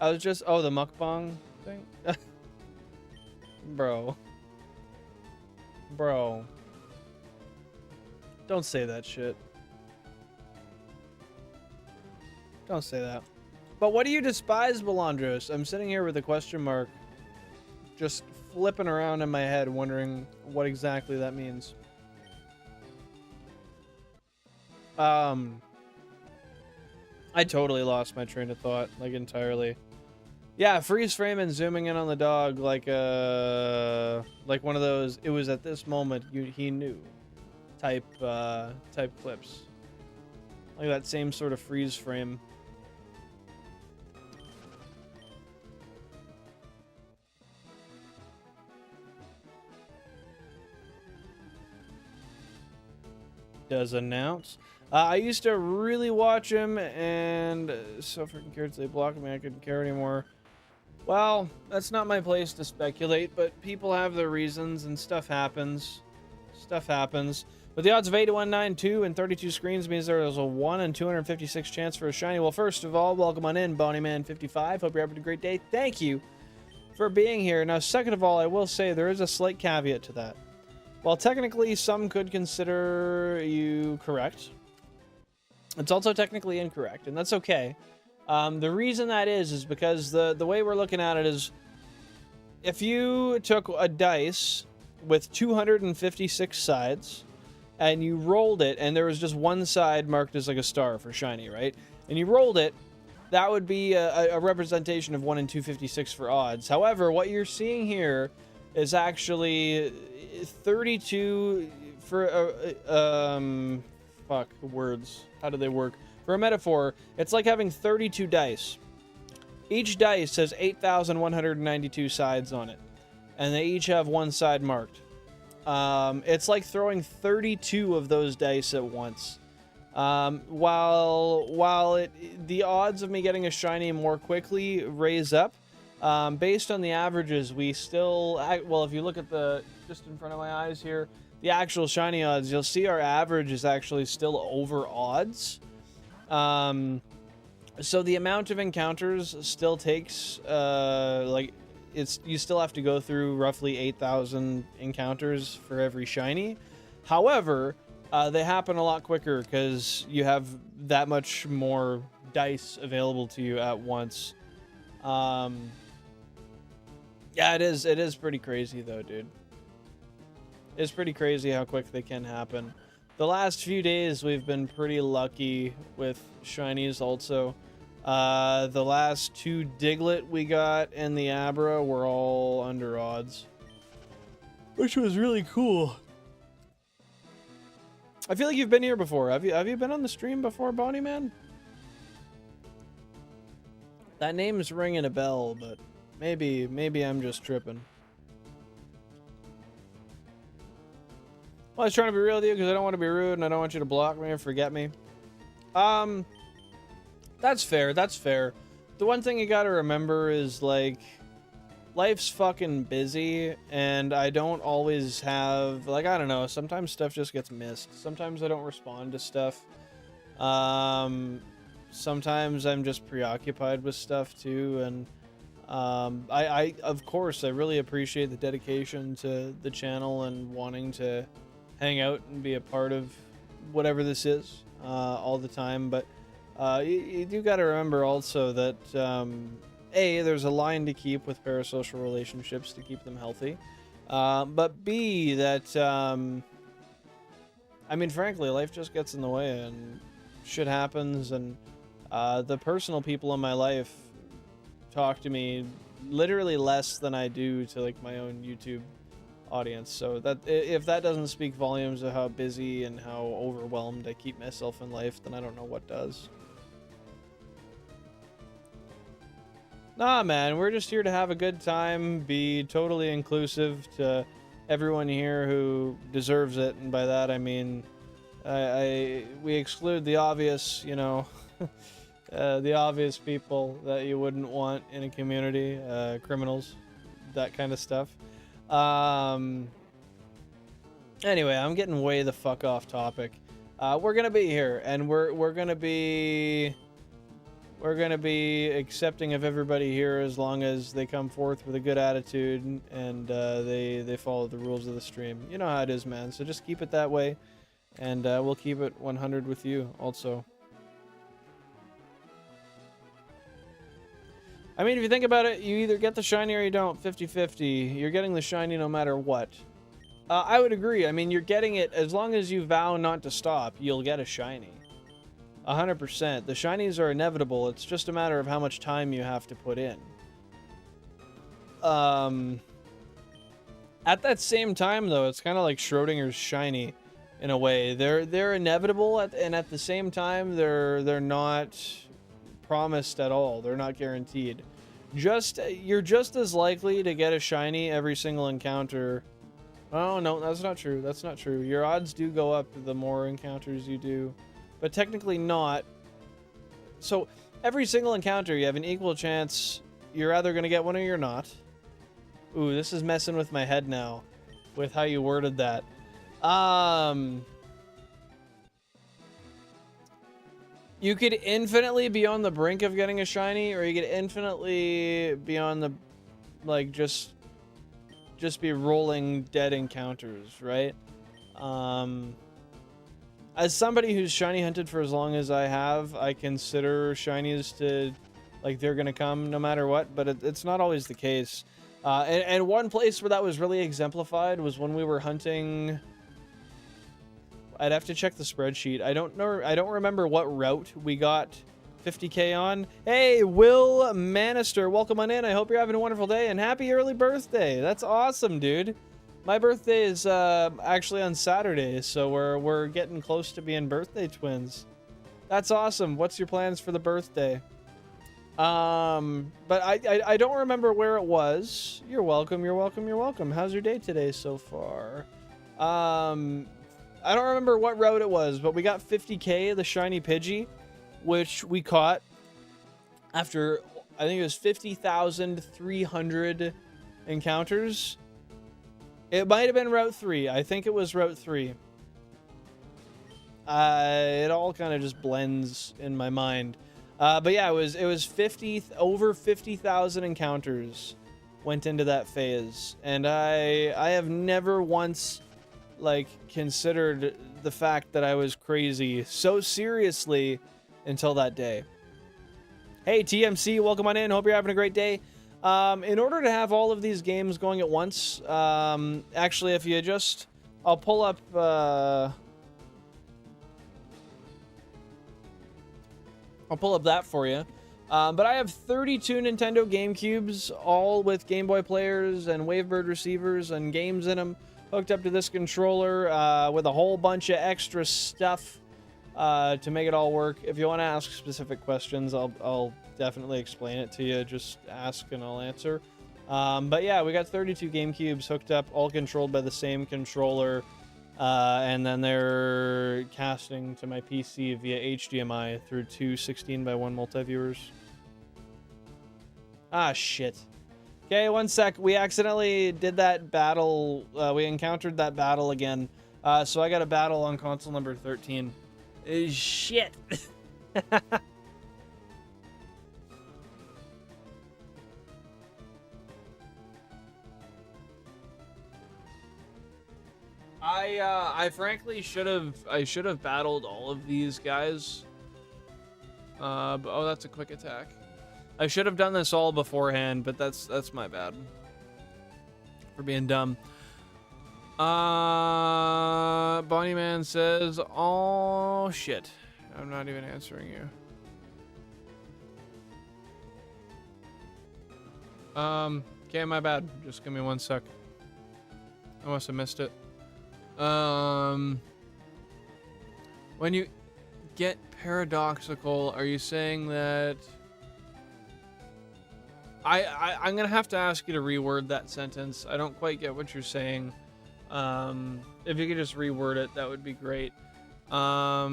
I was just, oh, the mukbang thing? Bro. Don't say that shit. Don't say that. But what do you despise, Belandros? I'm sitting here with a question mark, just flipping around in my head, wondering what exactly that means. I totally lost my train of thought, like, entirely. Yeah, freeze frame and zooming in on the dog like one of those, it was at this moment he knew type clips. Like that same sort of freeze frame. Does announce. I used to really watch him, and so freaking cared they blocked me. I couldn't care anymore. Well, that's not my place to speculate, but people have their reasons, and stuff happens. Stuff happens. But the odds of 8 to 192 and 32 screens means there is a 1 in 256 chance for a shiny. Well, first of all, welcome on in, Bonnieman55. Hope you're having a great day. Thank you for being here. Now, second of all, I will say there is a slight caveat to that. While technically some could consider you correct, it's also technically incorrect, and that's okay. The reason that is because the way we're looking at it is, if you took a dice with 256 sides and you rolled it, and there was just one side marked as like a star for shiny, right? And you rolled it, that would be a representation of 1 in 256 for odds. However, what you're seeing here is actually 32 for fuck words. How do they work? For a metaphor, it's like having 32 dice. Each dice has 8,192 sides on it, and they each have one side marked. It's like throwing 32 of those dice at once. While the odds of me getting a shiny more quickly raise up, based on the averages, we still, well, if you look at the, just in front of my eyes here, the actual shiny odds, you'll see our average is actually still over odds. So the amount of encounters still takes, you still have to go through roughly 8,000 encounters for every shiny. However, they happen a lot quicker because you have that much more dice available to you at once. Yeah, it is pretty crazy though, dude. It's pretty crazy how quick they can happen. The last few days we've been pretty lucky with shinies also. The last 2 Diglett we got and the Abra were all under odds, which was really cool. I feel like you've been here before. Have you been on the stream before, Bonnie Man? That name's ringing a bell, but maybe I'm just tripping. Well, I was trying to be real with you because I don't want to be rude and I don't want you to block me or forget me. That's fair. That's fair. The one thing you gotta remember is, like, life's fucking busy and I don't always have, like, I don't know, sometimes stuff just gets missed. Sometimes I don't respond to stuff. Sometimes I'm just preoccupied with stuff too, and I of course I really appreciate the dedication to the channel and wanting to hang out and be a part of whatever this is all the time, but you do got to remember also that A, there's a line to keep with parasocial relationships to keep them healthy, but B, that I mean, frankly, life just gets in the way and shit happens, and The personal people in my life talk to me literally less than I do to like my own YouTube audience. So that if that doesn't speak volumes of how busy and how overwhelmed I keep myself in life, then I don't know what does. Nah, man, we're just here to have a good time, be totally inclusive to everyone here who deserves it, and by that I mean we exclude the obvious, you know, the obvious people that you wouldn't want in a community, criminals, that kind of stuff. Anyway, I'm getting way the fuck off topic. We're gonna be here, and we're gonna be accepting of everybody here as long as they come forth with a good attitude and they follow the rules of the stream. You know how it is, man. So just keep it that way, and we'll keep it 100 with you also. I mean, if you think about it, you either get the shiny or you don't. 50-50. You're getting the shiny no matter what. I would agree. I mean, you're getting it as long as you vow not to stop. You'll get a shiny. 100%. The shinies are inevitable. It's just a matter of how much time you have to put in. At that same time, though, it's kind of like Schrodinger's shiny, in a way. They're inevitable, and at the same time, they're not promised at all. They're not guaranteed. You're just as likely to get a shiny every single encounter. Oh no, that's not true. That's not true. Your odds do go up the more encounters you do. But technically not. So every single encounter, you have an equal chance you're either going to get one or you're not. Ooh, this is messing with my head now with how you worded that. You could infinitely be on the brink of getting a shiny, or you could infinitely be on the, like, just be rolling dead encounters, right? As somebody who's shiny hunted for as long as I have, I consider shinies to, like, they're gonna come no matter what, but it's not always the case. And one place where that was really exemplified was when we were hunting. I'd have to check the spreadsheet. I don't know. I don't remember what route we got 50k on. Hey, Will Manister, welcome on in. I hope you're having a wonderful day and happy early birthday. That's awesome, dude. My birthday is actually on Saturday, so we're getting close to being birthday twins. That's awesome. What's your plans for the birthday? But I don't remember where it was. You're welcome. You're welcome. You're welcome. How's your day today so far? I don't remember what route it was, but we got 50k, the shiny Pidgey, which we caught after, I think it was 50,300 encounters. It might have been Route 3. I think it was Route 3. It all kind of just blends in my mind. But yeah, it was over 50,000 encounters went into that phase, and I have never once, like, considered the fact that I was crazy so seriously until that day. Hey, TMC, welcome on in. Hope you're having a great day. In order to have all of these games going at once, actually, if you just, I'll pull up, that for you. But I have 32 Nintendo GameCubes, all with Game Boy players and Wavebird receivers and games in them, hooked up to this controller with a whole bunch of extra stuff to make it all work. If you want to ask specific questions, I'll definitely explain it to you. Just ask and I'll answer. But yeah, we got 32 GameCubes hooked up, all controlled by the same controller. And then they're casting to my PC via HDMI through two 16:1 multi-viewers. Ah, shit. Okay, one sec. We accidentally did that battle. We encountered that battle again. So I got a battle on console number 13. Shit. I frankly should have battled all of these guys. But, oh, that's a quick attack. I should have done this all beforehand, but that's my bad for being dumb. Bonnie Man says, "Oh shit, I'm not even answering you." Okay, my bad. Just give me one sec. I must have missed it. When you get paradoxical, are you saying that... I'm gonna have to ask you to reword that sentence. I don't quite get what you're saying. If you could just reword it, that would be great. Are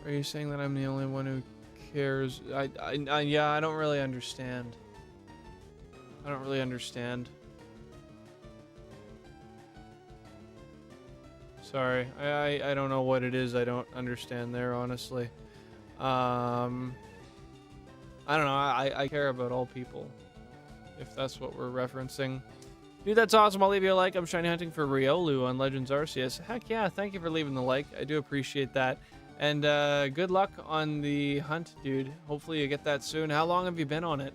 you saying that I'm the only one who cares? Yeah, I don't really understand. I don't really understand. Sorry, I don't know what it is I don't understand there, honestly. I don't know, I care about all people, if that's what we're referencing. Dude, that's awesome. I'll leave you a like. I'm shiny hunting for Riolu on Legends Arceus. Heck yeah, thank you for leaving the like. I do appreciate that. And good luck on the hunt, dude. Hopefully you get that soon. How long have you been on it?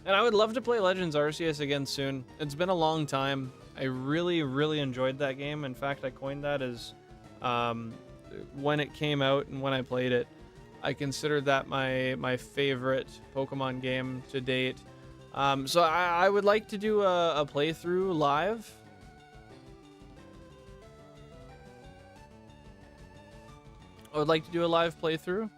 And I would love to play Legends Arceus again soon. It's been a long time. I really, really enjoyed that game. In fact, I coined that as when it came out and when I played it. I considered that my favorite Pokemon game to date. So I would like to do a playthrough live. I would like to do a live playthrough.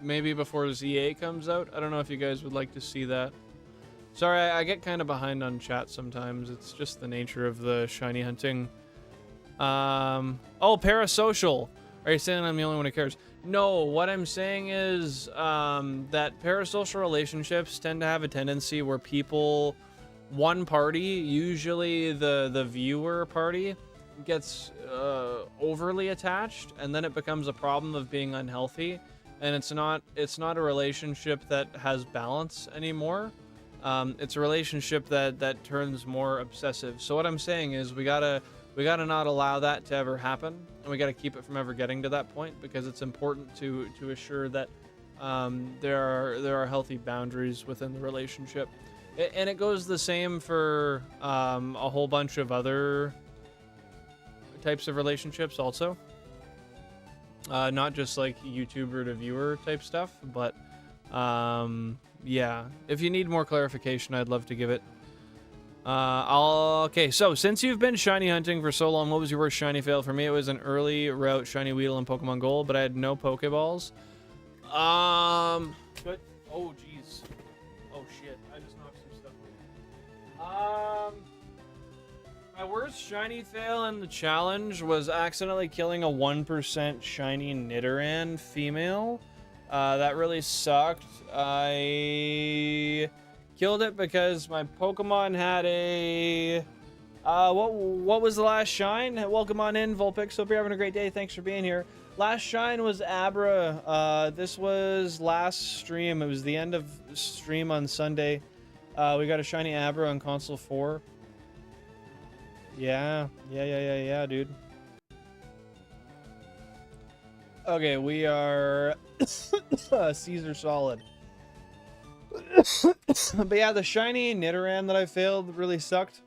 Maybe before ZA comes out. I don't know if you guys would like to see that. Sorry, I get kind of behind on chat sometimes. It's just the nature of the shiny hunting. Oh, parasocial. Are you saying I'm the only one who cares? No, what I'm saying is that parasocial relationships tend to have a tendency where people, one party, usually the viewer party, gets overly attached, and then it becomes a problem of being unhealthy, and it's not a relationship that has balance anymore. It's a relationship that turns more obsessive. So what I'm saying is we gotta not allow that to ever happen, and we gotta keep it from ever getting to that point, because it's important to assure that there are healthy boundaries within the relationship. And it goes the same for a whole bunch of other types of relationships also. Not just like YouTuber to viewer type stuff, but yeah. If you need more clarification, I'd love to give it. Okay, so since you've been shiny hunting for so long, what was your worst shiny fail? For me, it was an early route shiny Weedle in Pokemon Gold, but I had no Pokeballs. Good. Oh, jeez. Oh, shit. I just knocked some stuff over. My worst shiny fail in the challenge was accidentally killing a 1% shiny Nidoran female. That really sucked. I killed it because my Pokemon had a... what was the last shine? Welcome on in, Vulpix. Hope you're having a great day. Thanks for being here. Last shine was Abra. This was last stream. It was the end of stream on Sunday. We got a shiny Abra on console 4. Yeah, dude. Okay, we are Caesar solid. But yeah, the shiny Nidoran that I failed really sucked.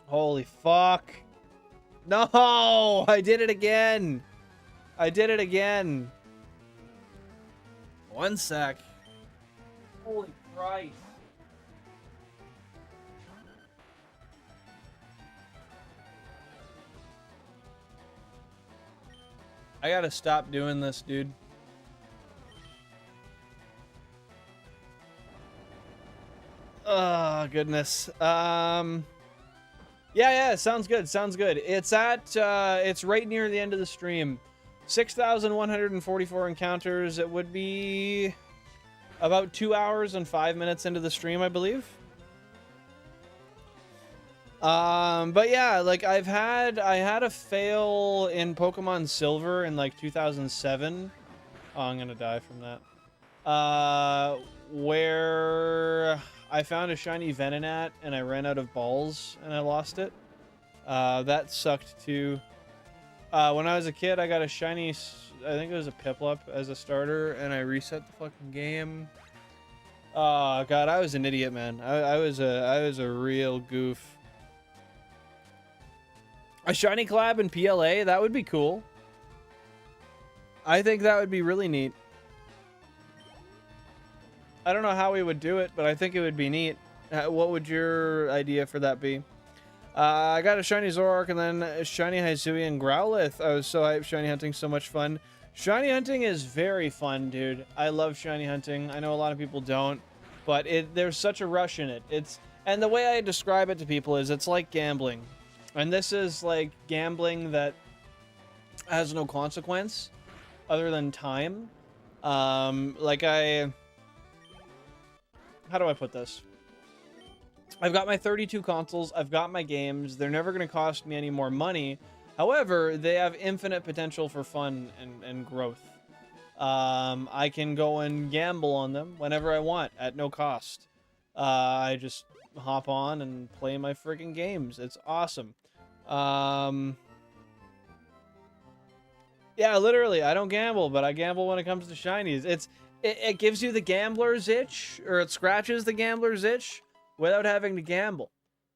Holy fuck. No! I did it again! I did it again! One sec. Holy Christ. I gotta stop doing this, dude. Oh, goodness. Yeah, sounds good, sounds good. It's it's right near the end of the stream. 6,144 encounters. It would be about 2 hours and 5 minutes into the stream, I believe. But yeah, like I had a fail in Pokemon Silver in like 2007. Oh, I'm gonna die from that. Where I found a shiny Venonat and I ran out of balls and I lost it. That sucked too. When I was a kid, I got a shiny, I think it was a Piplup as a starter, and I reset the fucking game. Oh god, I was an idiot, man. I was a real goof. A shiny collab in PLA, that would be cool. I think that would be really neat. I don't know how we would do it, but I think it would be neat. What would your idea for that be? I got a shiny Zoroark and then a shiny Hisui and Growlithe. I was so hyped. Shiny hunting's so much fun. Shiny hunting is very fun, dude. I love shiny hunting. I know a lot of people don't, but there's such a rush in it. And the way I describe it to people is it's like gambling. And this is like gambling that has no consequence other than time. How do I put this? I've got my 32 consoles. I've got my games. They're never going to cost me any more money. However, they have infinite potential for fun and growth. I can go and gamble on them whenever I want at no cost. I just hop on and play my freaking games. It's awesome. Yeah, literally, I don't gamble, but I gamble when it comes to shinies. It gives you the gambler's itch, or it scratches the gambler's itch without having to gamble.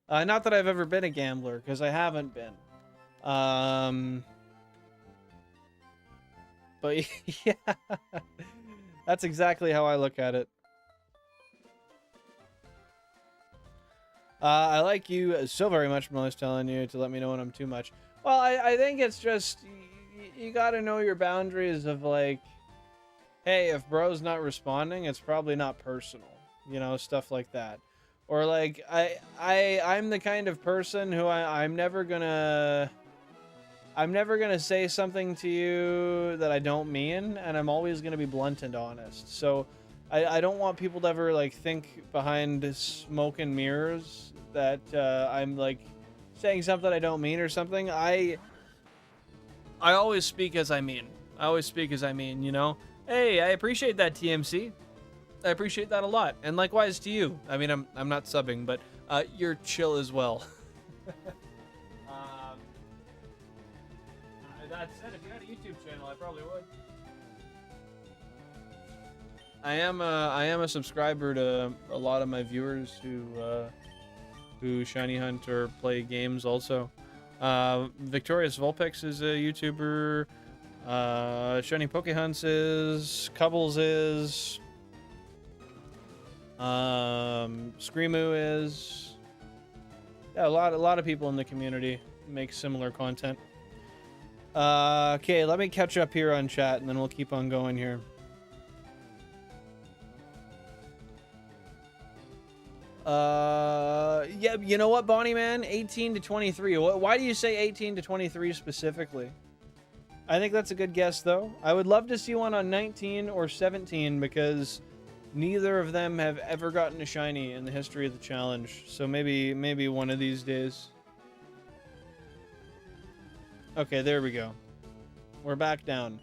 Not that I've ever been a gambler, because I haven't been. But yeah, that's exactly how I look at it. I like you so very much. Melissa's telling you to let me know when I'm too much. Well, I think it's just you got to know your boundaries of like, hey, if bro's not responding, it's probably not personal, you know, stuff like that. Or like I'm the kind of person who I'm never gonna say something to you that I don't mean, and I'm always gonna be blunt and honest. So I don't want people to ever like think behind smoke and mirrors that I'm like saying something I don't mean or something. I always speak as I mean. I always speak as I mean, you know? Hey, I appreciate that, TMC. I appreciate that a lot. And likewise to you. I mean, I'm not subbing, but you're chill as well. That said, if you had a YouTube channel, I probably would. I am a subscriber to a lot of my viewers who shiny hunt or play games also. Victorious Vulpix is a YouTuber. Shiny Pokehunts is. Cubbles is. Screamoo is. Yeah, a lot of people in the community make similar content. Okay, let me catch up here on chat, and then we'll keep on going here. Yeah, you know what, Bonnie Man? 18 to 23. Why do you say 18 to 23 specifically? I think that's a good guess, though. I would love to see one on 19 or 17, because neither of them have ever gotten a shiny in the history of the challenge. So maybe one of these days. Okay, there we go. We're back down.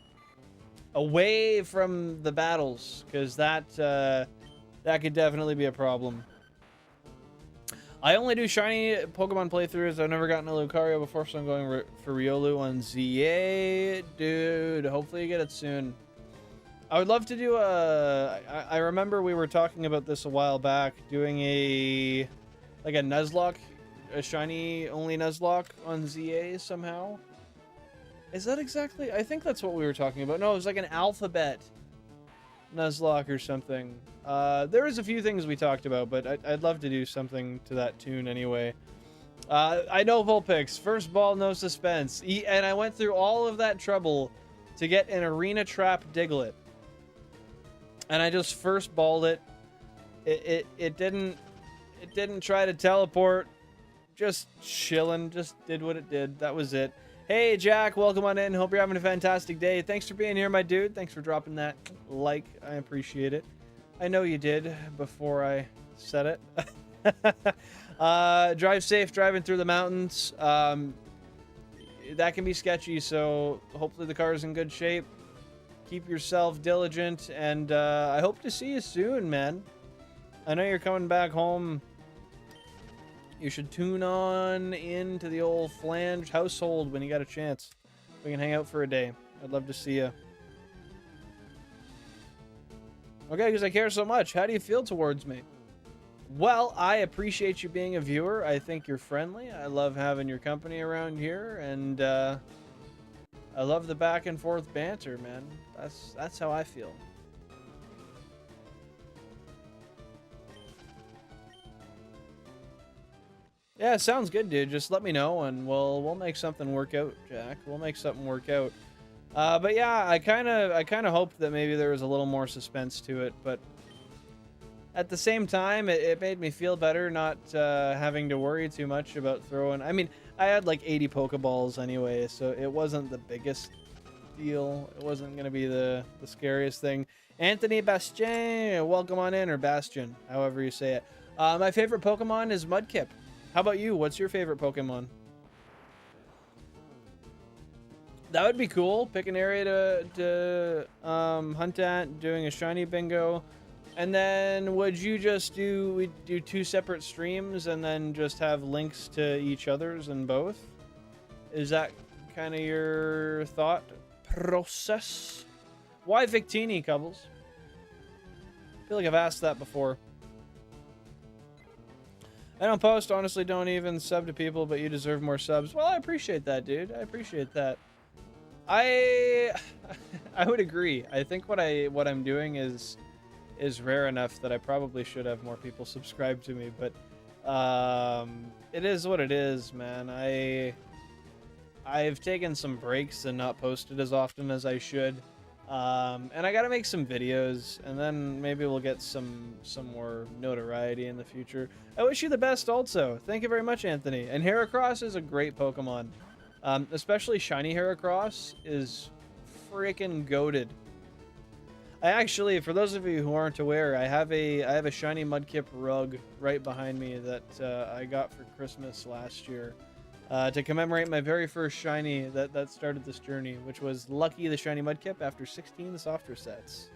Away from the battles, because that could definitely be a problem. I only do shiny Pokemon playthroughs. I've never gotten a Lucario before, so I'm going for Riolu on ZA. Dude, hopefully you get it soon. I would love to do I remember we were talking about this a while back, doing a Nuzlocke, a shiny only Nuzlocke on ZA somehow. Is that exactly? I think that's what we were talking about. No, it was like an alphabet Nuzlocke or something. There was a few things we talked about, but I'd love to do something to that tune anyway. I know Vulpix. First ball, no suspense. And I went through all of that trouble to get an arena trap Diglett. And I just first balled it. It didn't try to teleport. Just chilling. Just did what it did. That was it. Hey, Jack, welcome on in. Hope you're having a fantastic day. Thanks for being here, my dude. Thanks for dropping that like. I appreciate it. I know you did before I said it. Drive safe driving through the mountains. That can be sketchy, so hopefully the car is in good shape. Keep yourself diligent, and I hope to see you soon, man. I know you're coming back home. You should tune on into the old Flange household when you got a chance. We can hang out for a day. I'd love to see you. Okay, because I care so much. How do you feel towards me? Well, I appreciate you being a viewer. I think you're friendly. I love having your company around here, and I love the back and forth banter, man. That's how I feel. Yeah, sounds good, dude. Just let me know, and we'll make something work out, Jack. We'll make something work out. But yeah, I kind of hoped that maybe there was a little more suspense to it, but at the same time, it made me feel better not having to worry too much about throwing. I mean, I had like 80 Pokeballs anyway, so it wasn't the biggest deal. It wasn't gonna be the scariest thing. Anthony Bastien, welcome on in, or Bastion, however you say it. My favorite Pokemon is Mudkip. How about you? What's your favorite Pokemon? That would be cool. Pick an area to hunt at, doing a shiny bingo. And then would you just do 2 separate streams and then just have links to each other's in both? Is that kind of your thought process? Why Victini, Cubbles? I feel like I've asked that before. I don't post, honestly don't even sub to people, but you deserve more subs. Well, I appreciate that, dude. I appreciate that. I would agree. I think what I'm doing is rare enough that I probably should have more people subscribe to me, but it is what it is, man. I've taken some breaks and not posted as often as I should. And I gotta make some videos, and then maybe we'll get some more notoriety in the future. I wish you the best also. Thank you very much, Anthony. And Heracross is a great Pokemon. Especially Shiny Heracross is freaking goated. I actually, for those of you who aren't aware, I have a Shiny Mudkip rug right behind me that I got for Christmas last year. To commemorate my very first shiny that started this journey, which was Lucky the Shiny Mudkip after 16 soft resets.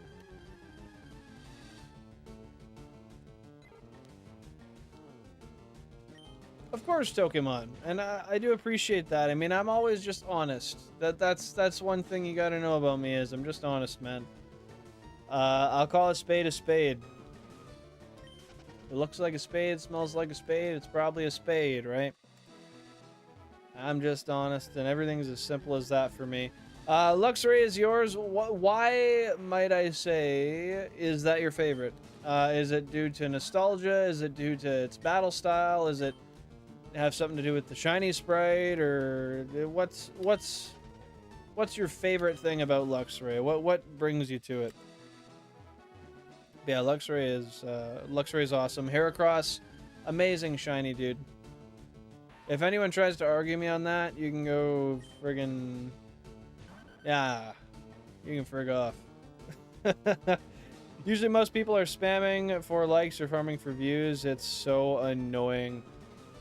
Of course, Tokemon, and I do appreciate that. I mean, I'm always just honest. That's one thing you gotta know about me is I'm just honest, man. I'll call a spade a spade. It looks like a spade, smells like a spade. It's probably a spade, right? I'm just honest, and everything's as simple as that for me. Luxray is yours. Why, might I say, is that your favorite? Is it due to nostalgia? Is it due to its battle style? Is it have something to do with the shiny sprite? Or what's your favorite thing about Luxray? What brings you to it? Yeah, Luxray is awesome. Heracross, amazing shiny, dude. If anyone tries to argue me on that, you can go friggin'... Yeah, you can frig off. Usually most people are spamming for likes or farming for views. It's so annoying.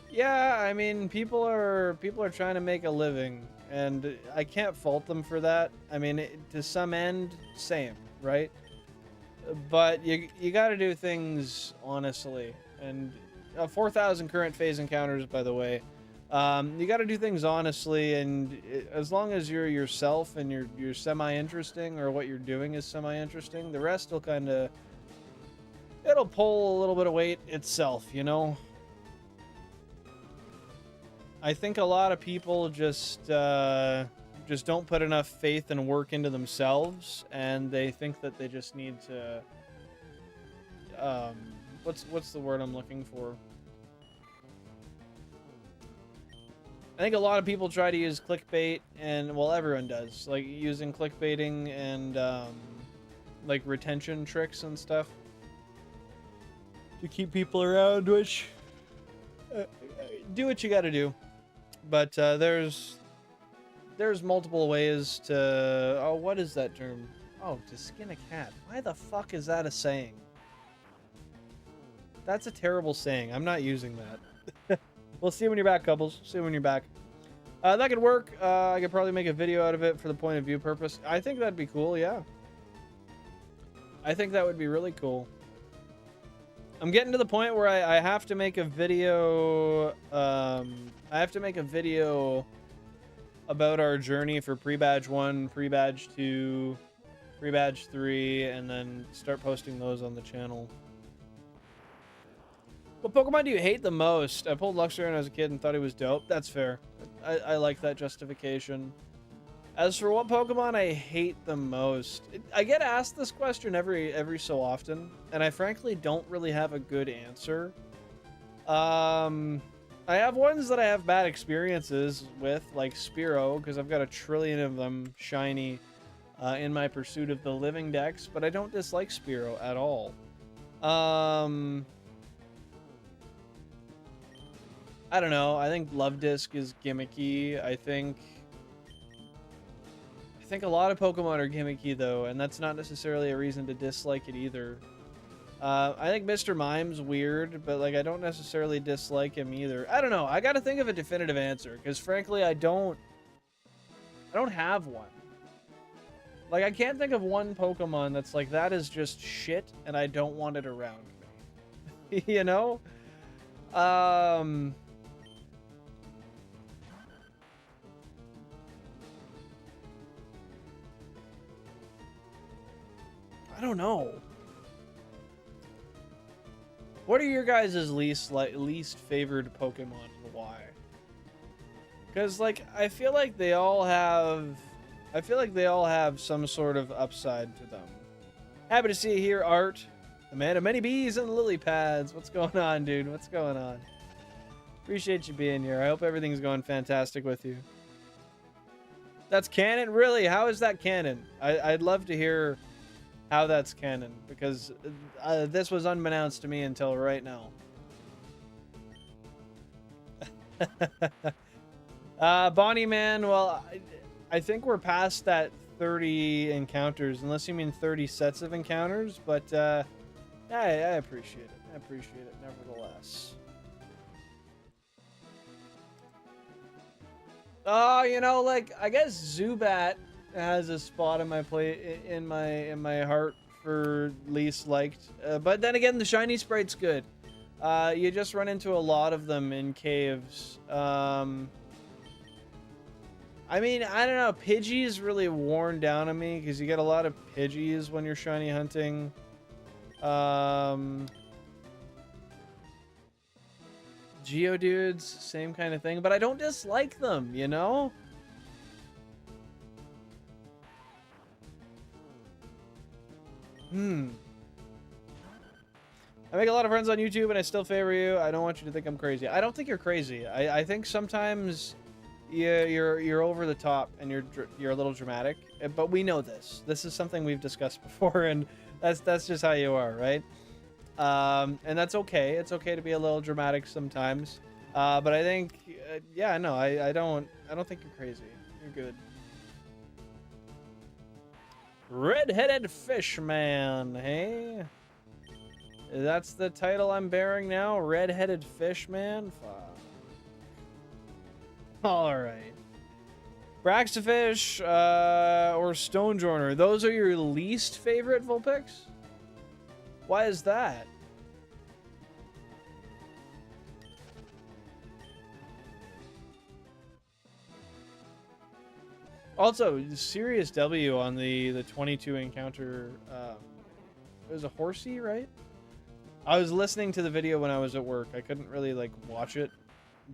Yeah, I mean, people are trying to make a living, and I can't fault them for that. I mean, to some end, same, right? But you got to do things honestly. And 4,000 current phase encounters, by the way. You got to do things honestly, and as long as you're yourself and you're semi-interesting, or what you're doing is semi-interesting, the rest will kind of, it'll pull a little bit of weight itself, you know? I think a lot of people just don't put enough faith and work into themselves, and they think that they just need to, what's the word I'm looking for? I think a lot of people try to use clickbait, and, well, everyone does, like using clickbaiting and like retention tricks and stuff to keep people around, which do what you gotta do. But there's multiple ways to, oh, what is that term? Oh, to skin a cat. Why the fuck is that a saying? That's a terrible saying. I'm not using that. We'll see when you're back, couples. See when you're back. That could work. I could probably make a video out of it for the point of view purpose. I think that'd be cool, yeah. I think that would be really cool. I'm getting to the point where I have to make a video. I have to make a video about our journey for pre-badge 1, pre-badge 2, pre-badge 3, and then start posting those on the channel. What Pokemon do you hate the most? I pulled Luxray when I was a kid and thought he was dope. That's fair. I like that justification. As for what Pokemon I hate the most, I get asked this question every so often, and I frankly don't really have a good answer. I I have ones that I have bad experiences with, like Spearow, because I've got a trillion of them shiny in my pursuit of the living dex, but I don't dislike Spearow at all. I don't know. I think Love Disc is gimmicky. I think a lot of Pokemon are gimmicky, though, and that's not necessarily a reason to dislike it either. I think Mr. Mime's weird, but, like, I don't necessarily dislike him either. I don't know. I gotta think of a definitive answer, because, frankly, I don't have one. Like, I can't think of one Pokemon that's like, that is just shit, and I don't want it around me. You know? I don't know. What are your guys' least favored Pokemon and why? Because, like, I feel like they all have some sort of upside to them. Happy to see you here, Art. The man of many bees and lily pads. What's going on, dude? What's going on? Appreciate you being here. I hope everything's going fantastic with you. That's canon? Really? How is that canon? I'd love to hear how that's canon, because this was unbeknownst to me until right now. Bonnie Man, well, I think we're past that 30 encounters, unless you mean 30 sets of encounters, but I appreciate it. I appreciate it nevertheless. Oh, you know, like, I guess Zubat has a spot in my in my heart for least liked. But then again, the shiny sprite's good. You just run into a lot of them in caves. I mean, I don't know. Pidgey's really worn down on me because you get a lot of Pidgeys when you're shiny hunting. Geodudes, same kind of thing, but I don't dislike them, you know? I make a lot of friends on YouTube and I still favor you. I don't want you to think I'm crazy. I don't think you're crazy. I think sometimes you're over the top and you're a little dramatic, but we know this. This is something we've discussed before, and that's just how you are, right? And that's okay. It's okay to be a little dramatic sometimes. But I think, yeah, no, I don't think you're crazy. You're good. Red-headed Fishman, hey? That's the title I'm bearing now? Red-headed Fishman? Fuck. Alright. Braxafish, or Stonejourner. Those are your least favorite Vulpix? Why is that? Also, serious W on the 22 encounter. It was a horsey, right? I was listening to the video when I was at work. I couldn't really, like, watch it,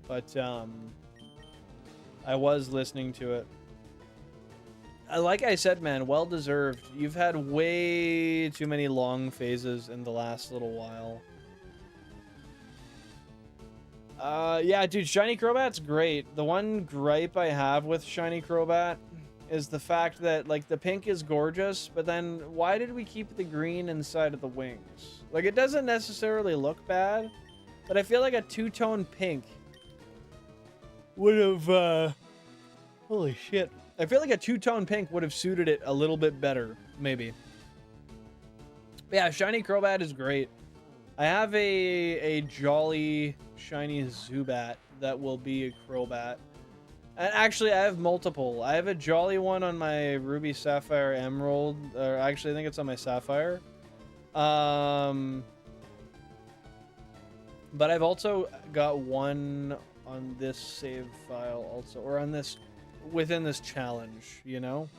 but I was listening to it. Like I said, man, well deserved. You've had way too many long phases in the last little while. Yeah, dude, Shiny Crobat's great. The one gripe I have with Shiny Crobat is the fact that, like, the pink is gorgeous, but then why did we keep the green inside of the wings? Like, it doesn't necessarily look bad, but I feel like a two-tone pink would have, holy shit. I feel like a two-tone pink would have suited it a little bit better, maybe. But yeah, Shiny Crobat is great. I have a jolly shiny Zubat that will be a Crobat. And actually, I have multiple. I have a jolly one on my Ruby, Sapphire, Emerald. Or actually, I think it's on my Sapphire. But I've also got one on this save file also. Or on this, within this challenge, you know?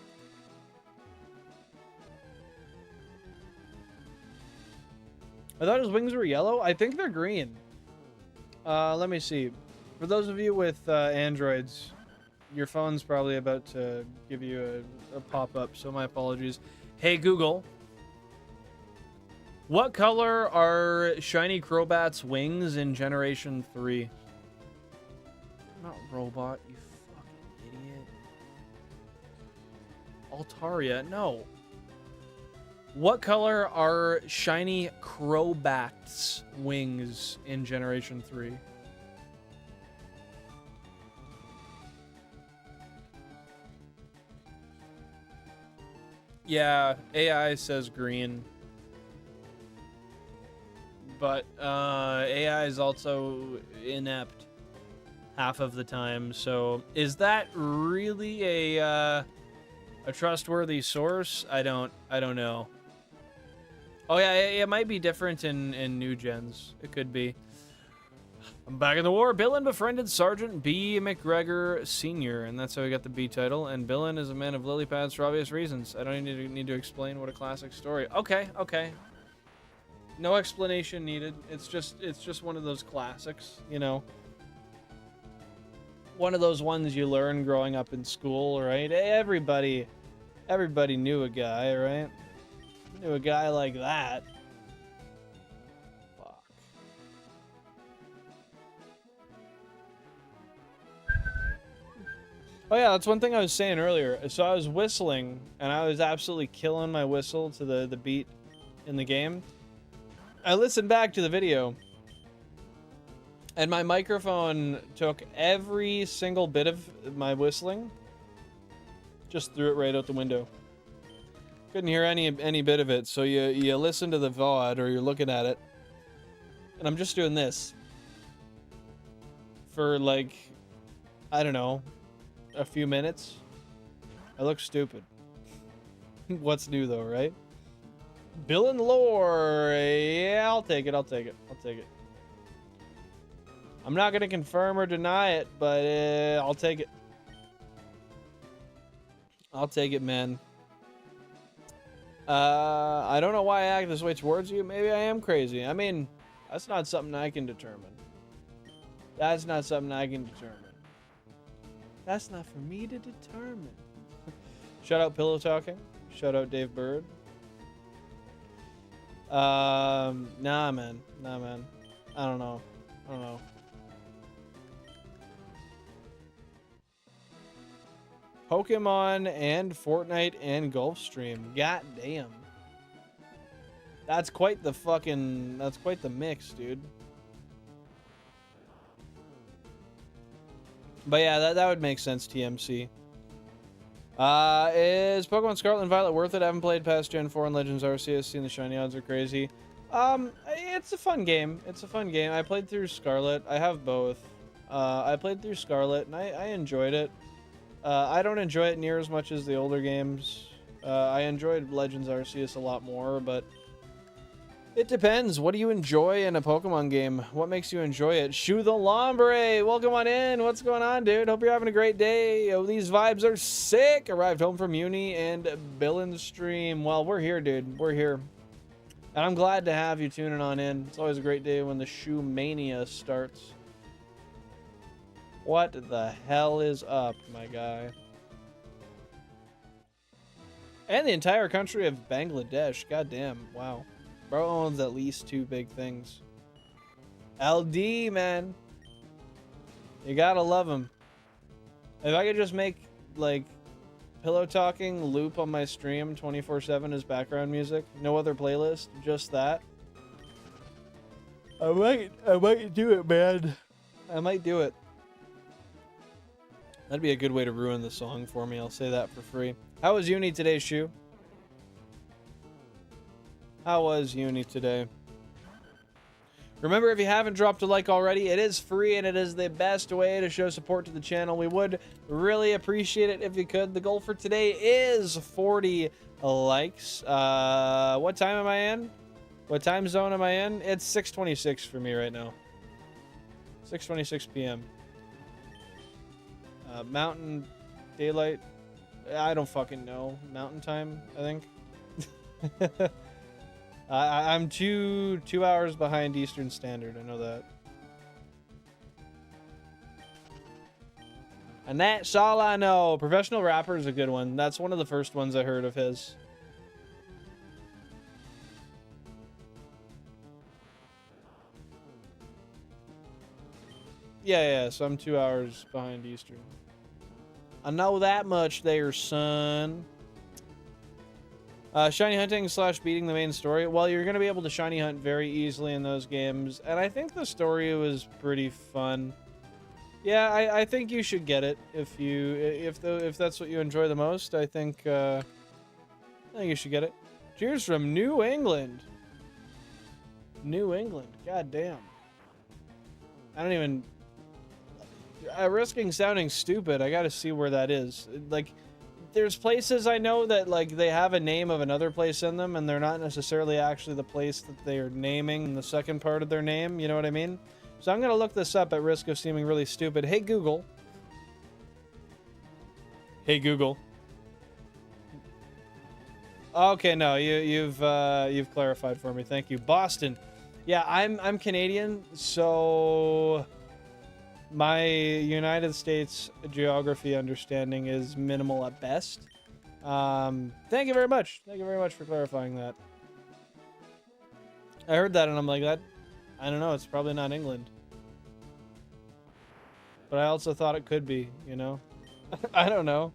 I thought his wings were yellow. I think they're green. Let me see. For those of you with Androids, your phone's probably about to give you a pop-up, so my apologies. Hey, Google. What color are Shiny Crobat's wings in Generation 3? Not robot, you fucking idiot. Altaria, no. What color are shiny Crobat's wings in Generation 3? Yeah, AI says green. But AI is also inept half of the time. So is that really a trustworthy source? I don't know. Oh yeah, it might be different in new gens. It could be. I'm back in the war. Billin befriended Sergeant B. McGregor Sr., and that's how he got the B title. And Billin is a man of lily pads for obvious reasons. I don't need to explain what a classic story. Okay. No explanation needed. It's just one of those classics, you know. One of those ones you learn growing up in school, right? Everybody knew a guy, right? Knew a guy like that. Fuck. Oh yeah, that's one thing I was saying earlier. So I was whistling, and I was absolutely killing my whistle to the beat in the game. I listened back to the video, and my microphone took every single bit of my whistling, just threw it right out the window. Couldn't hear any bit of it, so you listen to the VOD, or you're looking at it, and I'm just doing this for, like, I don't know, a few minutes. I look stupid. What's new though, right? Bill and lore. Yeah, I'll take it. I'm not gonna confirm or deny it, but I'll take it. I'll take it, man. I don't know why I act this way towards you. Maybe I am crazy. I mean, that's not something I can determine. That's not something I can determine. That's not for me to determine. Shout out Pillow Talking. Shout out Dave Bird. Nah, man. I don't know. Pokemon and Fortnite and Gulfstream. God damn. That's quite the mix, dude. But yeah, that would make sense, TMC. Is Pokemon Scarlet and Violet worth it? I haven't played past Gen 4 and Legends Arceus. Seen the shiny odds are crazy. It's a fun game. I played through Scarlet. I have both. I played through Scarlet, and I enjoyed it. I don't enjoy it near as much as the older games. I enjoyed Legends Arceus a lot more, but it depends. What do you enjoy in a Pokemon game? What makes you enjoy it? Shu the Lombre, welcome on in. What's going on, dude? Hope you're having a great day. Oh, these vibes are sick. Arrived home from uni and Billin's stream. Well, we're here, dude. We're here. And I'm glad to have you tuning on in. It's always a great day when the Shu Mania starts. What the hell is up, my guy? And the entire country of Bangladesh. Goddamn. Wow. Bro owns at least 2 big things. LD, man. You gotta love him. If I could just make, like, Pillow Talking loop on my stream 24/7 as background music, no other playlist, just that, I might do it, man. I might do it. That'd be a good way to ruin the song for me. I'll say that for free. How was uni today, Shu? How was uni today? Remember, if you haven't dropped a like already, it is free and it is the best way to show support to the channel. We would really appreciate it if you could. The goal for today is 40 likes. What time am I in? What time zone am I in? It's 6:26 for me right now. 6:26 p.m. Mountain Daylight. I don't fucking know. Mountain time, I think. I'm two hours behind Eastern Standard. I know that. And that's all I know. Professional Rapper is a good one. That's one of the first ones I heard of his. Yeah, so I'm 2 hours behind Eastern. I know that much there, son. Shiny hunting / beating the main story. Well, you're going to be able to shiny hunt very easily in those games, and I think the story was pretty fun. Yeah, I think you should get it if that's what you enjoy the most. I think you should get it. Cheers from New England. New England. God damn. I don't even. Risking sounding stupid, I gotta see where that is. Like, there's places I know that, like, they have a name of another place in them, and they're not necessarily actually the place that they are naming in the second part of their name, you know what I mean? So I'm gonna look this up at risk of seeming really stupid. Hey, Google. Hey, Google. Okay, no, you've clarified for me. Thank you. Boston. Yeah, I'm Canadian, so my United States geography understanding is minimal at best. Thank you very much. Thank you very much for clarifying that. I heard that and I'm like, that, I don't know, it's probably not England. But I also thought it could be, you know? I don't know.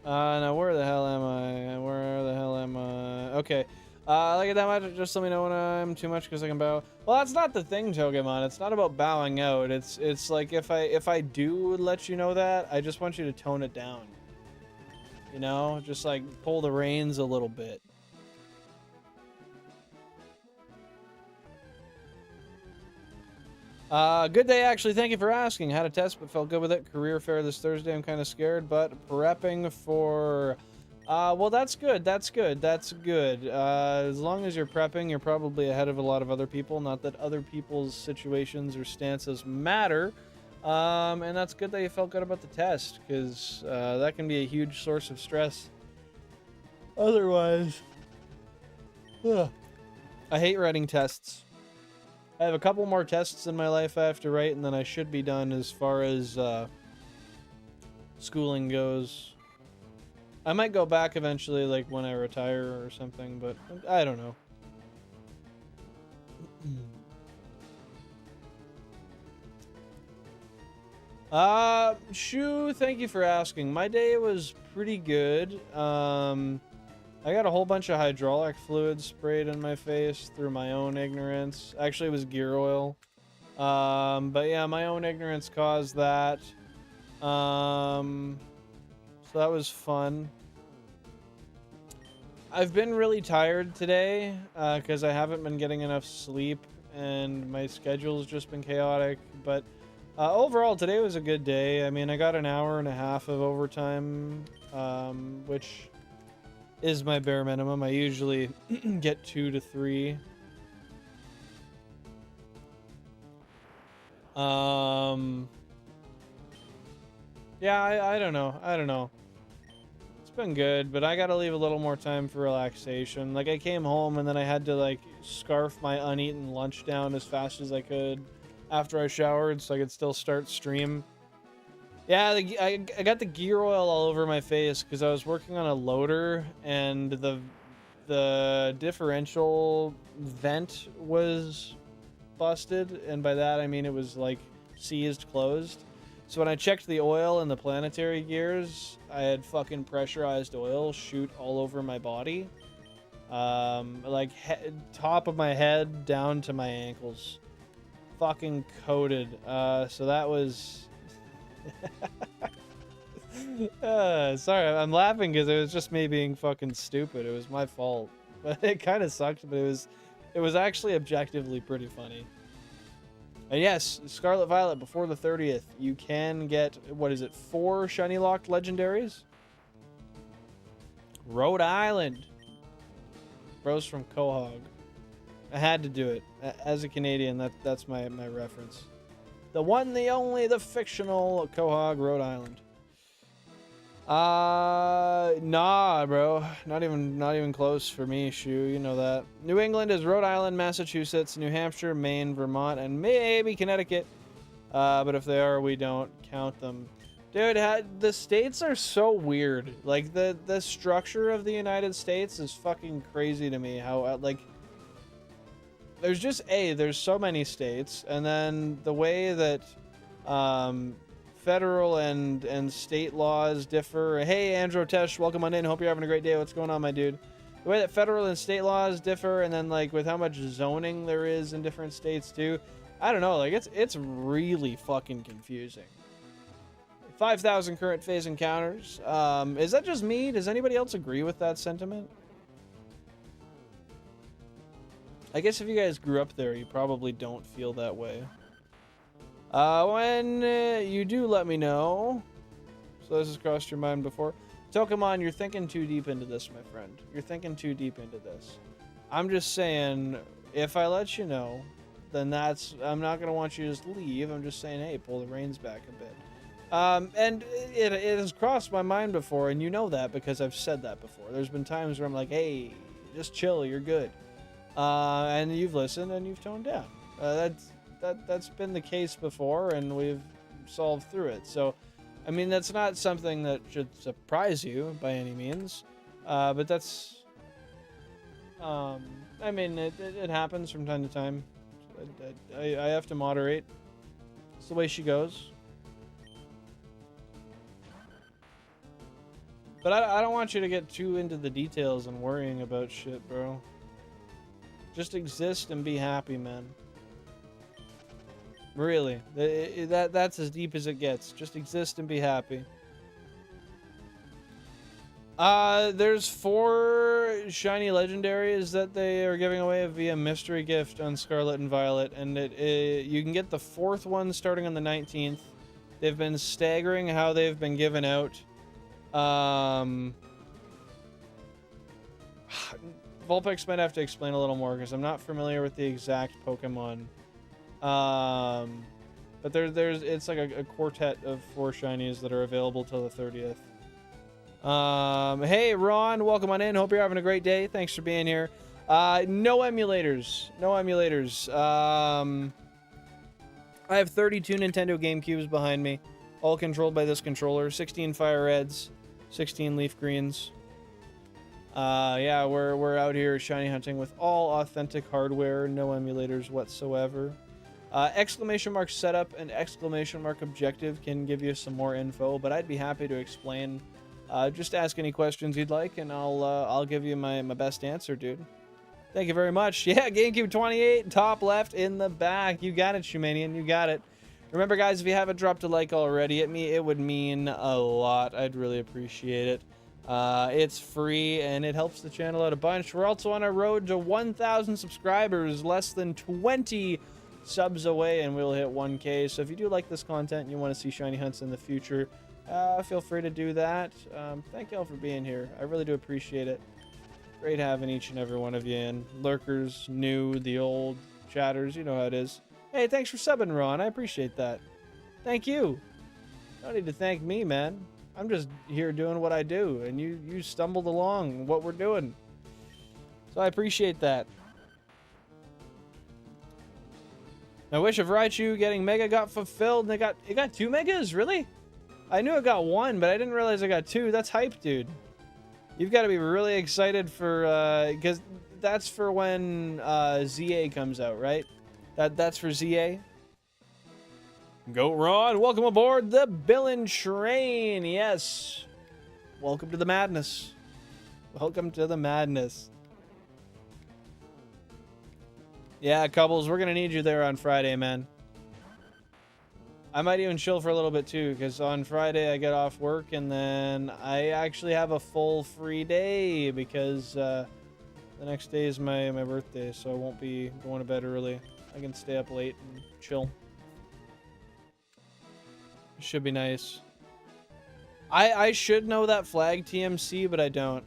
Now where the hell am I? Where the hell am I? Okay. Like it that much, just let me know when I'm too much because I can bow. Well, that's not the thing, Togemon. It's not about bowing out. It's like if I do let you know that, I just want you to tone it down. You know, just like pull the reins a little bit. Good day, actually. Thank you for asking. Had a test, but felt good with it. Career fair this Thursday. I'm kind of scared, but prepping for... well, that's good. That's good. That's good. As long as you're prepping, you're probably ahead of a lot of other people. Not that other people's situations or stances matter. And that's good that you felt good about the test, because that can be a huge source of stress. Otherwise... Ugh. I hate writing tests. I have a couple more tests in my life I have to write, and then I should be done as far as schooling goes. I might go back eventually, like when I retire or something, but I don't know. Shu, thank you for asking. My day was pretty good. I got a whole bunch of hydraulic fluid sprayed in my face through my own ignorance. Actually, it was gear oil. But yeah, my own ignorance caused that. So that was fun. I've been really tired today because I haven't been getting enough sleep and my schedule's just been chaotic. But overall, today was a good day. I mean, I got an hour and a half of overtime, which is my bare minimum. I usually get 2 to 3. Yeah, I don't know. I don't know. It's been good, but I gotta leave a little more time for relaxation. Like, I came home and then I had to, like, scarf my uneaten lunch down as fast as I could after I showered so I could still start stream. Yeah, I got the gear oil all over my face because I was working on a loader and the differential vent was busted, and by that I mean it was like seized closed. So when I checked the oil in the planetary gears, I had fucking pressurized oil shoot all over my body. Like top of my head down to my ankles. Fucking coated. So that was... sorry, I'm laughing because it was just me being fucking stupid. It was my fault. But it kind of sucked, but it was actually objectively pretty funny. And yes, Scarlet Violet, before the 30th, you can get, what is it, 4 shiny locked legendaries? Rhode Island. Bros from Quahog. I had to do it. As a Canadian, that's my reference. The one, the only, the fictional Quahog, Rhode Island. Nah, bro. Not even close for me, Shu. You know that. New England is Rhode Island, Massachusetts, New Hampshire, Maine, Vermont, and maybe Connecticut. But if they are, we don't count them. Dude, the states are so weird. Like, the structure of the United States is fucking crazy to me. How, like... there's just there's so many states, and then the way that federal and state laws differ. Hey, Andrew Tesh, welcome on in. Hope you're having a great day. What's going on, my dude? The way that federal and state laws differ, and then like with how much zoning there is in different states too. I don't know. Like it's really fucking confusing. 5,000 current phase encounters. Is that just me? Does anybody else agree with that sentiment? I guess if you guys grew up there, you probably don't feel that way. When you do, let me know. So this has crossed your mind before. Pokemon, you're thinking too deep into this, my friend. You're thinking too deep into this. I'm just saying, if I let you know, then I'm not going to want you to just leave. I'm just saying, hey, pull the reins back a bit. And it has crossed my mind before, and you know that because I've said that before. There's been times where I'm like, hey, just chill, you're good. And you've listened and you've toned down. That's been the case before, and we've solved through it. So, I mean, that's not something that should surprise you by any means. But that's, I mean, it happens from time to time. I have to moderate. It's the way she goes. But I don't want you to get too into the details and worrying about shit, bro. Just exist and be happy, man. Really. That's as deep as it gets. Just exist and be happy. There's 4 shiny legendaries that they are giving away via mystery gift on Scarlet and Violet, and you can get the 4th one starting on the 19th. They've been staggering how they've been given out. Vulpix might have to explain a little more because I'm not familiar with the exact Pokemon. But it's like a quartet of 4 shinies that are available till the 30th. Hey Ron, welcome on in. Hope you're having a great day. Thanks for being here. No emulators. No emulators. I have 32 Nintendo GameCubes behind me, all controlled by this controller. 16 Fire Reds, 16 Leaf Greens. Yeah, we're out here shiny hunting with all authentic hardware, no emulators whatsoever. Exclamation mark setup and exclamation mark objective can give you some more info, but I'd be happy to explain. Just ask any questions you'd like, and I'll give you my best answer, dude. Thank you very much. Yeah, GameCube 28, top left in the back. You got it, Shumanian. You got it. Remember, guys, if you haven't dropped a like already, it would mean a lot. I'd really appreciate it. It's free, and it helps the channel out a bunch. We're also on our road to 1,000 subscribers, less than 20 subs away, and we'll hit 1K. So if you do like this content and you want to see shiny hunts in the future, feel free to do that. Thank y'all for being here. I really do appreciate it. Great having each and every one of you in. Lurkers, new, the old, chatters, you know how it is. Hey, thanks for subbing, Ron. I appreciate that. Thank you. No need to thank me, man. I'm just here doing what I do, and you stumbled along what we're doing. So I appreciate that. My wish of Raichu getting Mega got fulfilled, and it got 2 Megas? Really? I knew it got 1, but I didn't realize I got 2. That's hype, dude. You've got to be really excited for, because that's for when ZA comes out, right? That's for ZA? Go Ron, welcome aboard the Billin train. Yes. Welcome to the madness. Welcome to the madness. Yeah, Cubbles, we're going to need you there on Friday, man. I might even chill for a little bit too, because on Friday I get off work and then I actually have a full free day because the next day is my birthday, so I won't be going to bed early. I can stay up late and chill. Should be nice. I should know that flag TMC, but I don't.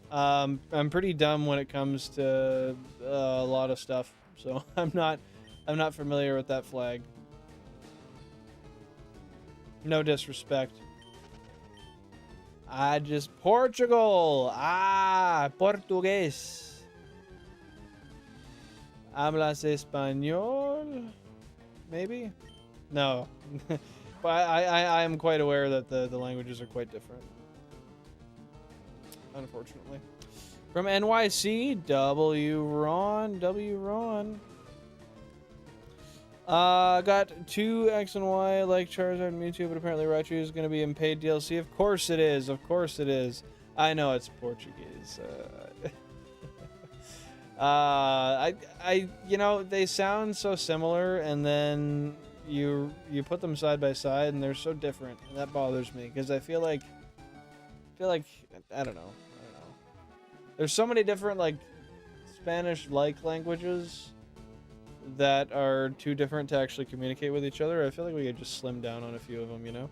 I'm pretty dumb when it comes to a lot of stuff, so I'm not familiar with that flag. No disrespect. Portugal. Portugués. Hablas español? Maybe? No. But I am quite aware that the languages are quite different. Unfortunately. From NYC, W Ron. Got 2 X and Y like Charizard and Mewtwo, but apparently Raichu is going to be in paid DLC. Of course it is. Of course it is. I know it's Portuguese. You know, they sound so similar, and then you put them side by side, and they're so different, and that bothers me because I feel like I don't know. There's so many different like Spanish-like languages that are too different to actually communicate with each other. I feel like we could just slim down on a few of them, you know?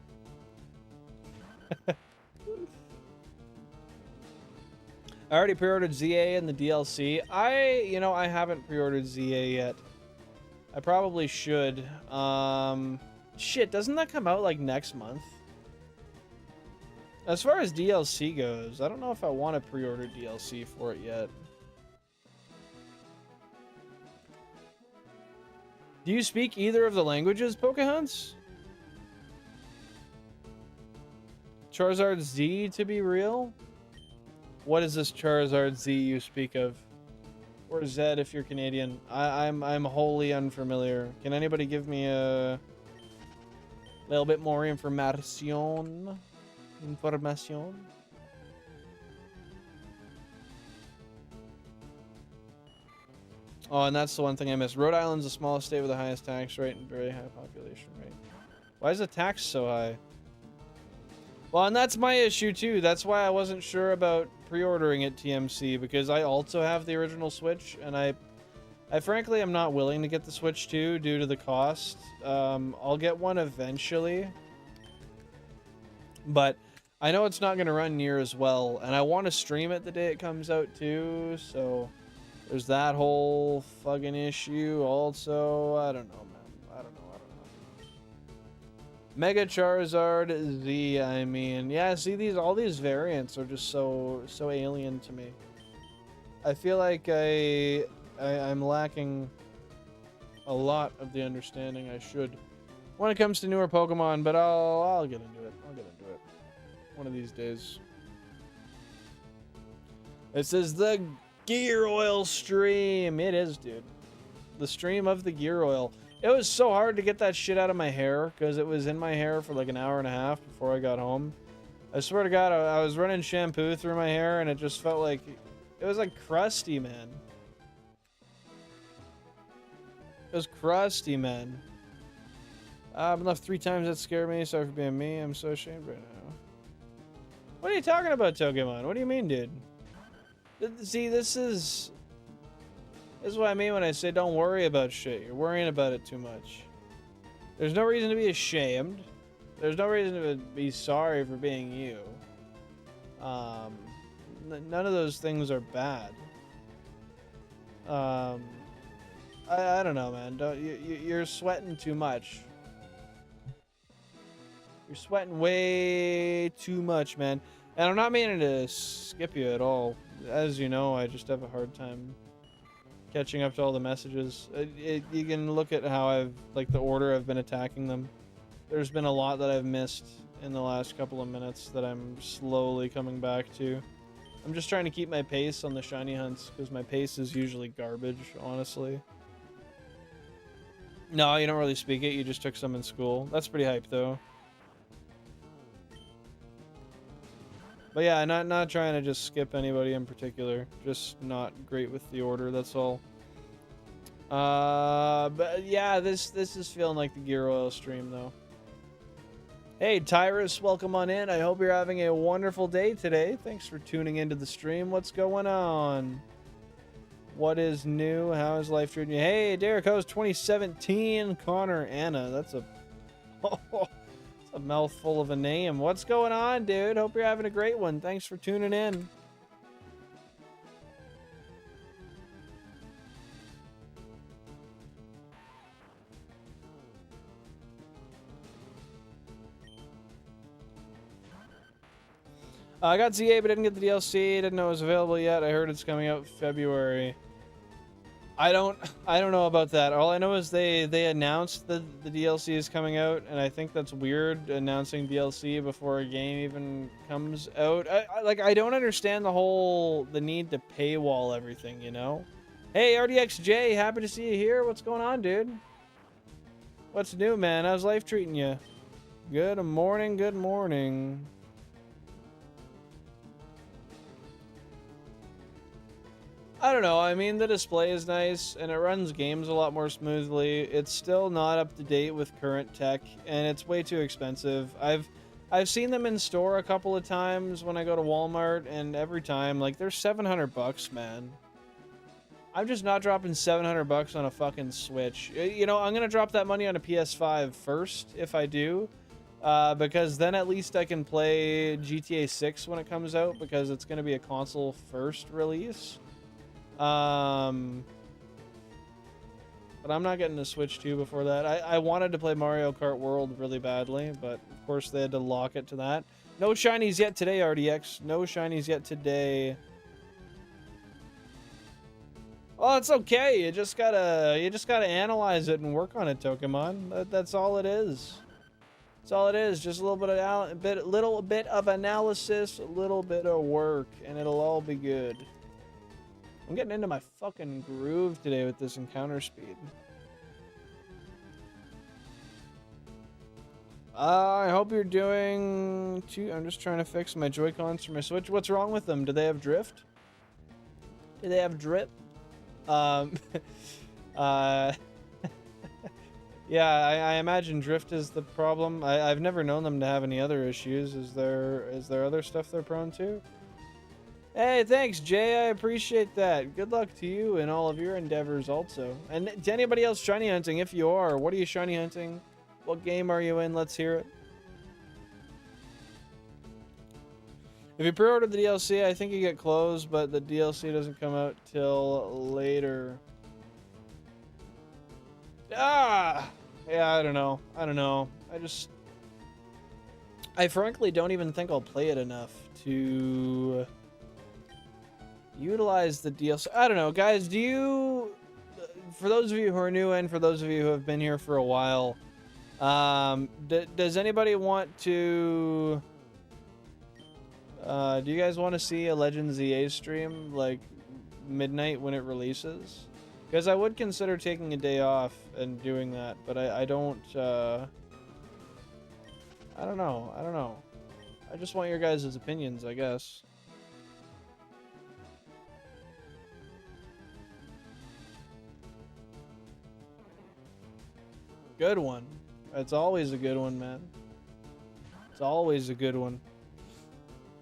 I already pre-ordered ZA and the DLC. I haven't pre-ordered ZA yet. I probably should. Shit, doesn't that come out like next month? As far as DLC goes, I don't know if I want to pre-order DLC for it yet. Do you speak either of the languages, Pokehunts? Charizard Z to be real? What is this Charizard Z you speak of? Or Zed if you're Canadian. I'm wholly unfamiliar. Can anybody give me a little bit more information? Oh, and that's the one thing I missed. Rhode Island's the smallest state with the highest tax rate and very high population rate. Why is the tax so high? Well, and that's my issue too. That's why I wasn't sure about pre-ordering it TMC, because I also have the original Switch, and I frankly am not willing to get the Switch 2 due to the cost. I'll get one eventually, but I know it's not going to run near as well, and I want to stream it the day it comes out too, so there's that whole fucking issue also. I don't know, man. I don't know. Mega Charizard Z, I mean, yeah, see, all these variants are just so alien to me. I feel like I'm lacking a lot of the understanding I should when it comes to newer Pokemon, but I'll get into it. One of these days. This is the Gear Oil stream. It is, dude. The stream of the Gear Oil. It was so hard to get that shit out of my hair because it was in my hair for like an hour and a half before I got home. I swear to God, I was running shampoo through my hair and it just felt like it was like crusty, man. It was crusty, man. I've been left 3 times. That scared me. Sorry for being me. I'm so ashamed right now. What are you talking about, Tokemon? What do you mean, dude? See, this is what I mean when I say don't worry about shit. You're worrying about it too much. There's no reason to be ashamed. There's no reason to be sorry for being you. None of those things are bad. I don't know, man. You're sweating too much. You're sweating way too much, man. And I'm not meaning to skip you at all. As you know, I just have a hard time catching up to all the messages. You can look at how the order I've been attacking them. There's been a lot that I've missed in the last couple of minutes that I'm slowly coming back to. I'm just trying to keep my pace on the shiny hunts because my pace is usually garbage, honestly. No, you don't really speak it. You just took some in school. That's pretty hype, though. But yeah, not trying to just skip anybody in particular. Just not great with the order, that's all. But yeah, this is feeling like the Gear Oil stream, though. Hey, Tyrus, welcome on in. I hope you're having a wonderful day today. Thanks for tuning into the stream. What's going on? What is new? How is life treating you? Hey, Derek Ho's 2017. Connor, Anna. That's a mouthful of a name. What's going on, dude? Hope you're having a great one. Thanks for tuning in. I got ZA, but didn't get the DLC. Didn't know it was available yet. I heard it's coming out February. I don't know about that. All I know is they announced the DLC is coming out, and I think that's weird, announcing DLC before a game even comes out. I don't understand the need to paywall everything, you know? Hey RDXJ, happy to see you here. What's going on, dude? What's new, man? How's life treating you? Good morning, good morning. I don't know. I mean, the display is nice and it runs games a lot more smoothly. It's still not up to date with current tech and it's way too expensive. I've seen them in store a couple of times when I go to Walmart, and every time like they're $700, man. I'm just not dropping $700 on a fucking Switch. You know, I'm going to drop that money on a PS5 first if I do. Because then at least I can play GTA 6 when it comes out, because it's going to be a console first release. But I'm not getting a Switch 2 before that. I wanted to play Mario Kart World really badly, but of course they had to lock it to that. No shinies yet today, RDX. No shinies yet today. Well, it's okay. You just gotta analyze it and work on it, Pokemon. That's all it is. That's all it is. Just a little bit of analysis, a little bit of work, and it'll all be good. I'm getting into my fucking groove today with this encounter speed. I hope you're doing too. I'm just trying to fix my Joy-Cons for my Switch. What's wrong with them? Do they have drift? Do they have drip? Yeah, I imagine drift is the problem. I've never known them to have any other issues. Is there other stuff they're prone to? Hey, thanks, Jay. I appreciate that. Good luck to you and all of your endeavors also. And to anybody else shiny hunting, if you are, what are you shiny hunting? What game are you in? Let's hear it. If you pre-ordered the DLC, I think you get closed, but the DLC doesn't come out till later. Ah! Yeah, I don't know. I frankly don't even think I'll play it enough to utilize the DLC. I don't know, guys, for those of you who are new and for those of you who have been here for a while, does anybody want to... do you guys want to see a Legends EA stream, like, midnight when it releases? Because I would consider taking a day off and doing that, but I don't know. I just want your guys' opinions, I guess. Good one. It's always a good one, man. It's always a good one.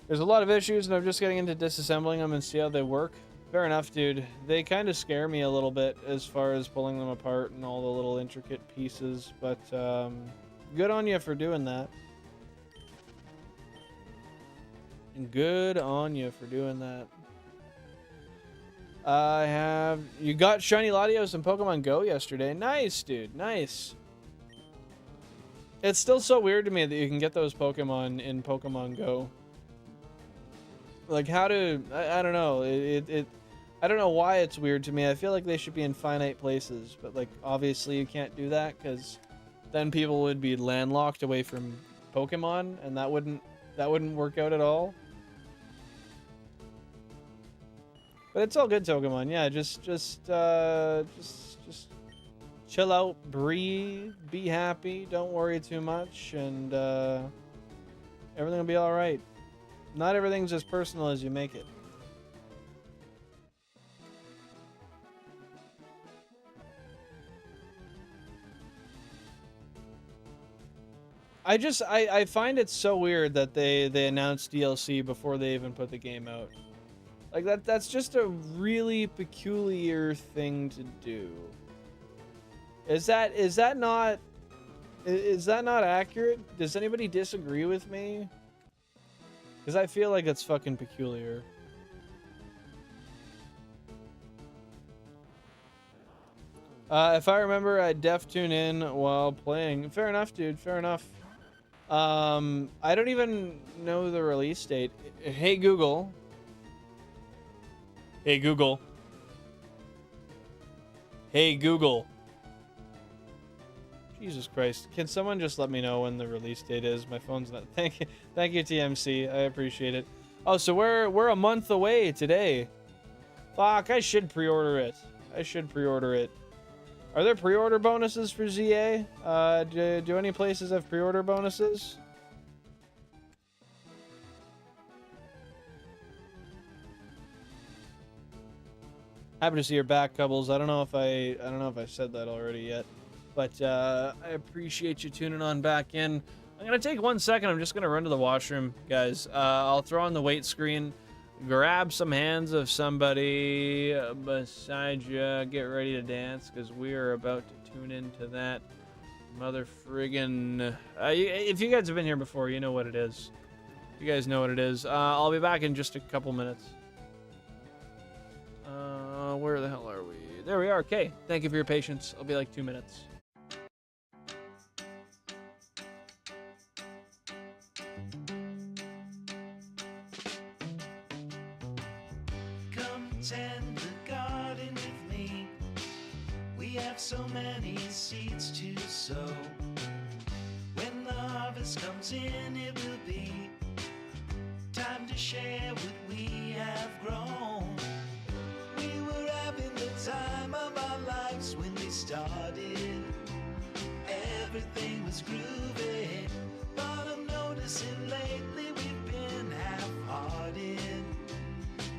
There's a lot of issues, and I'm just getting into disassembling them and see how they work. Fair enough, dude. They kind of scare me a little bit as far as pulling them apart and all the little intricate pieces, but good on you for doing that. And good on you for doing that. You got Shiny Latios in Pokemon Go yesterday. Nice, dude. Nice. It's still so weird to me that you can get those Pokemon in Pokemon Go. Like, how to... I don't know. I don't know why it's weird to me. I feel like they should be in finite places, but, like, obviously you can't do that, because then people would be landlocked away from Pokemon, and that wouldn't work out at all. But it's all good, Pokemon. Yeah, just chill out, breathe, be happy, don't worry too much, and everything will be all right. Not everything's as personal as you make it. I find it so weird that they announced DLC before they even put the game out. Like, that's just a really peculiar thing to do. Is that not accurate? Does anybody disagree with me? Because I feel like it's fucking peculiar. If I remember, I def tune in while playing. Fair enough, dude. Fair enough. I don't even know the release date. Hey, Google. Hey, Google. Hey, Google. Jesus Christ. Can someone just let me know when the release date is? My phone's not... Thank you, TMC. I appreciate it. Oh, so we're a month away today. Fuck, I should pre-order it. Are there pre-order bonuses for ZA? Do any places have pre-order bonuses? Happy to see you're back, Cubbles. I don't know if I said that already yet, but I appreciate you tuning on back in. I'm gonna take 1 second. I'm just gonna run to the washroom, guys. I'll throw on the wait screen, grab some hands of somebody beside you, get ready to dance, because we are about to tune into that mother friggin'. If you guys have been here before, you know what it is. You guys know what it is. I'll be back in just a couple minutes. Where the hell are we? There we are. Okay. Thank you for your patience. I'll be like 2 minutes. Come tend the garden with me. We have so many seeds to sow. When the harvest comes in, it will be time to share what we have grown. We were having the time of our lives when we started. Everything was groovy, but I'm noticing lately we've been half-hearted.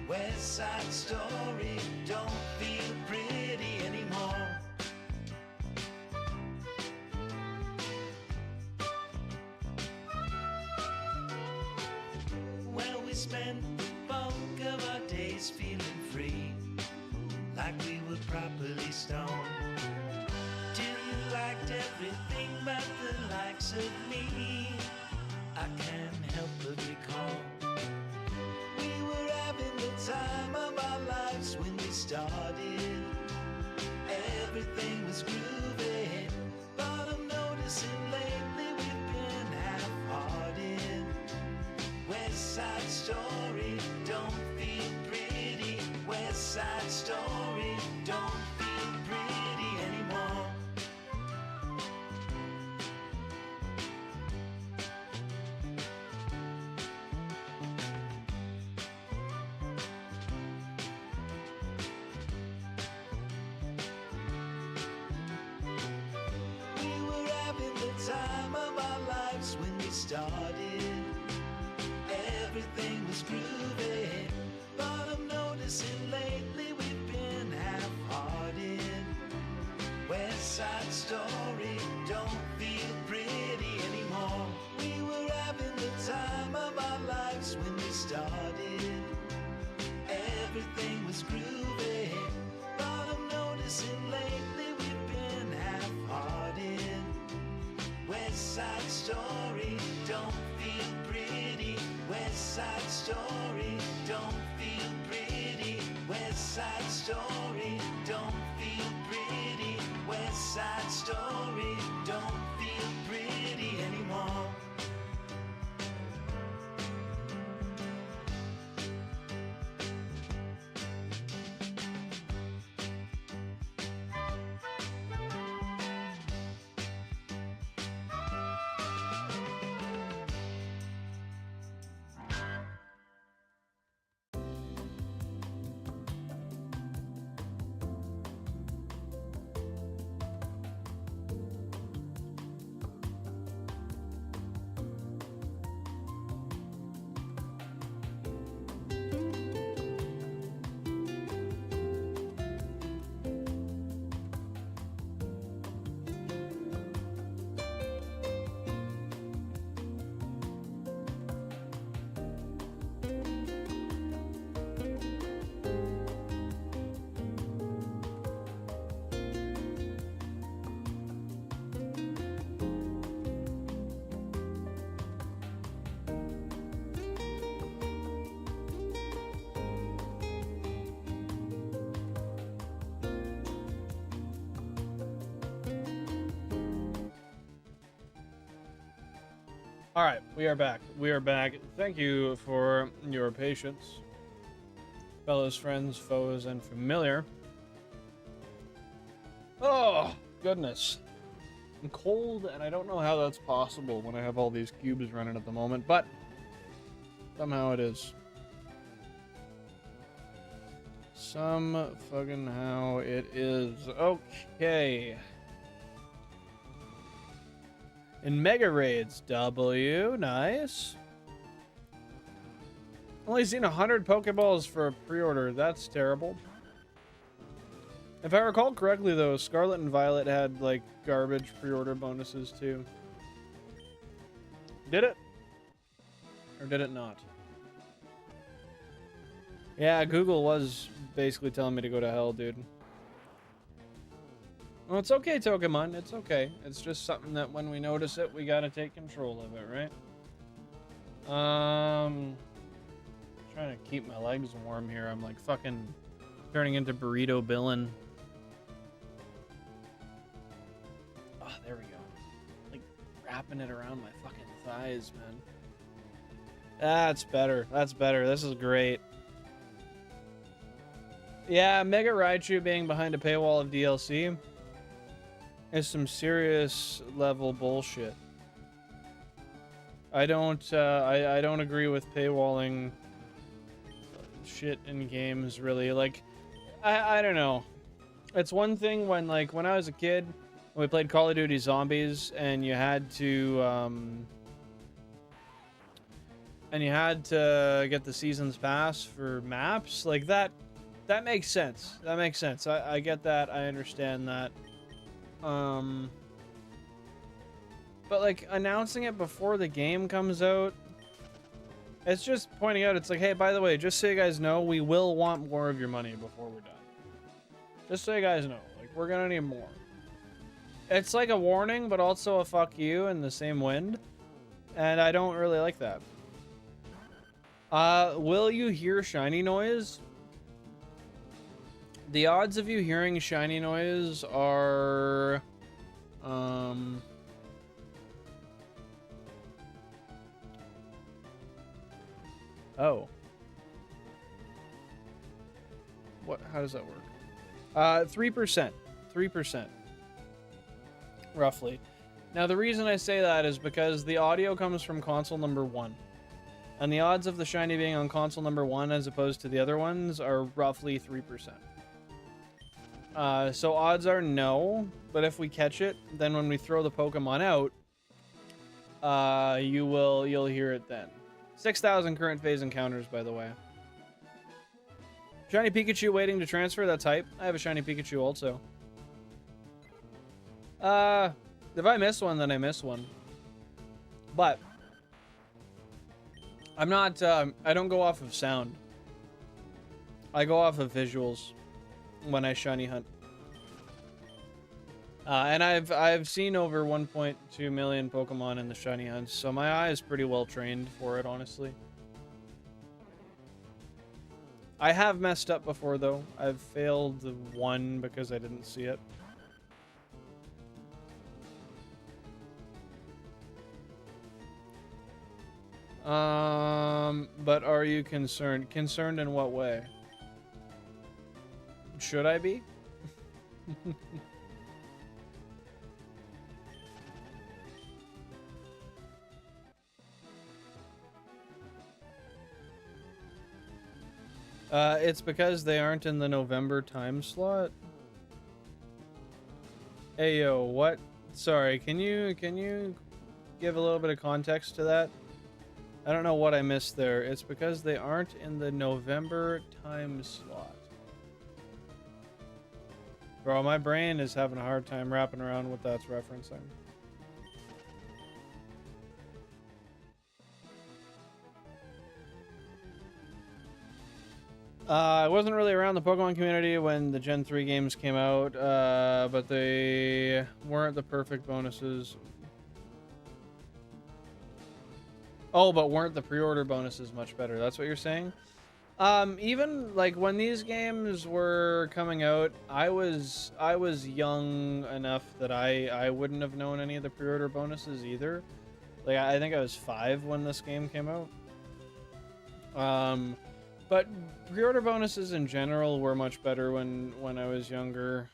West Side Story don't feel pretty anymore. Well, we spent the bulk of our days feeling free, like we were properly stoned. Till you liked everything but the likes of me, I can't help but recall. We were having the time of our lives when we started. Everything was groovy, but I'm noticing lately we've been half-hearted. West Side Story don't feel pretty. West Side Story don't feel pretty anymore. We were having the time of our lives when we started. Everything was groovy, but I'm noticing lately we've been half-hearted. West Side Story don't feel pretty anymore. We were having the time of our lives when we started. Everything was groovy, but I'm noticing lately we've been half-hearted. West Side Story don't feel pretty. West Side Story don't feel pretty. West Side Story don't feel pretty. West Side Story don't feel pretty anymore. All right, we are back. We are back. Thank you for your patience, fellows, friends, foes, and familiar. Oh, goodness. I'm cold, and I don't know how that's possible when I have all these cubes running at the moment, but somehow it is. Some fucking how it is. Okay. In Mega Raids, W. Nice. Only seen 100 Pokeballs for a pre-order. That's terrible. If I recall correctly, though, Scarlet and Violet had, like, garbage pre-order bonuses, too. Did it? Or did it not? Yeah, Google was basically telling me to go to hell, dude. Well, it's okay, Pokemon. It's okay. It's just something that when we notice it, we gotta take control of it, right? Trying to keep my legs warm here. I'm like fucking turning into Burrito Billin. Oh, there we go. Like wrapping it around my fucking thighs, man. That's better. That's better. This is great. Yeah, Mega Raichu being behind a paywall of DLC is some serious level bullshit. I don't agree with paywalling shit in games, really. Like, I don't know. It's one thing when, like, when I was a kid, when we played Call of Duty Zombies, and you had to get the Seasons Pass for maps, like, that makes sense. That makes sense. I get that. I understand that. But, like, announcing it before the game comes out, it's just pointing out, it's like, hey, by the way, just so you guys know, we will want more of your money before we're done. Just so you guys know. Like, we're gonna need more. It's like a warning, but also a fuck you in the same wind. And I don't really like that. Will you hear shiny noise? The odds of you hearing shiny noise are... Oh. What? How does that work? 3%. 3%. Roughly. Now, the reason I say that is because the audio comes from console number 1. And the odds of the shiny being on console number 1 as opposed to the other ones are roughly 3%. So odds are no, but if we catch it, then when we throw the Pokemon out, you'll hear it then. 6,000 current phase encounters, by the way. Shiny Pikachu waiting to transfer, that's hype. I have a Shiny Pikachu also. If I miss one, then I miss one. But I'm not, I don't go off of sound. I go off of visuals when I shiny hunt. And I've seen over 1.2 million Pokemon in the shiny hunts, so my eye is pretty well trained for it, honestly. I have messed up before, though. I've failed one because I didn't see it. But are you concerned? Concerned in what way? Should I be? It's because they aren't in the November time slot. Ayo, what? Sorry, can you give a little bit of context to that? I don't know what I missed there. It's because they aren't in the November time slot. Bro, my brain is having a hard time wrapping around what that's referencing. I wasn't really around the Pokemon community when the Gen 3 games came out, but they weren't the perfect bonuses. Oh, but weren't the pre-order bonuses much better? That's what you're saying? Even like when these games were coming out, I was young enough that I wouldn't have known any of the pre-order bonuses either. Like I think I was 5 when this game came out. But pre-order bonuses in general were much better when I was younger.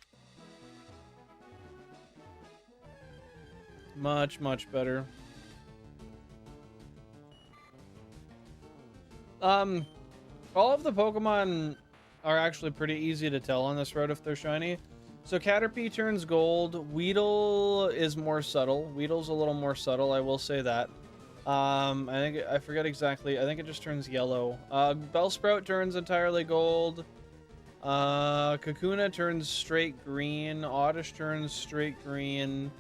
Much, much better. All of the Pokemon are actually pretty easy to tell on this route if they're shiny. So Caterpie turns gold. Weedle is more subtle. Weedle's a little more subtle, I will say that. I forget exactly. I think it just turns yellow. Bellsprout turns entirely gold. Kakuna turns straight green. Oddish turns straight green.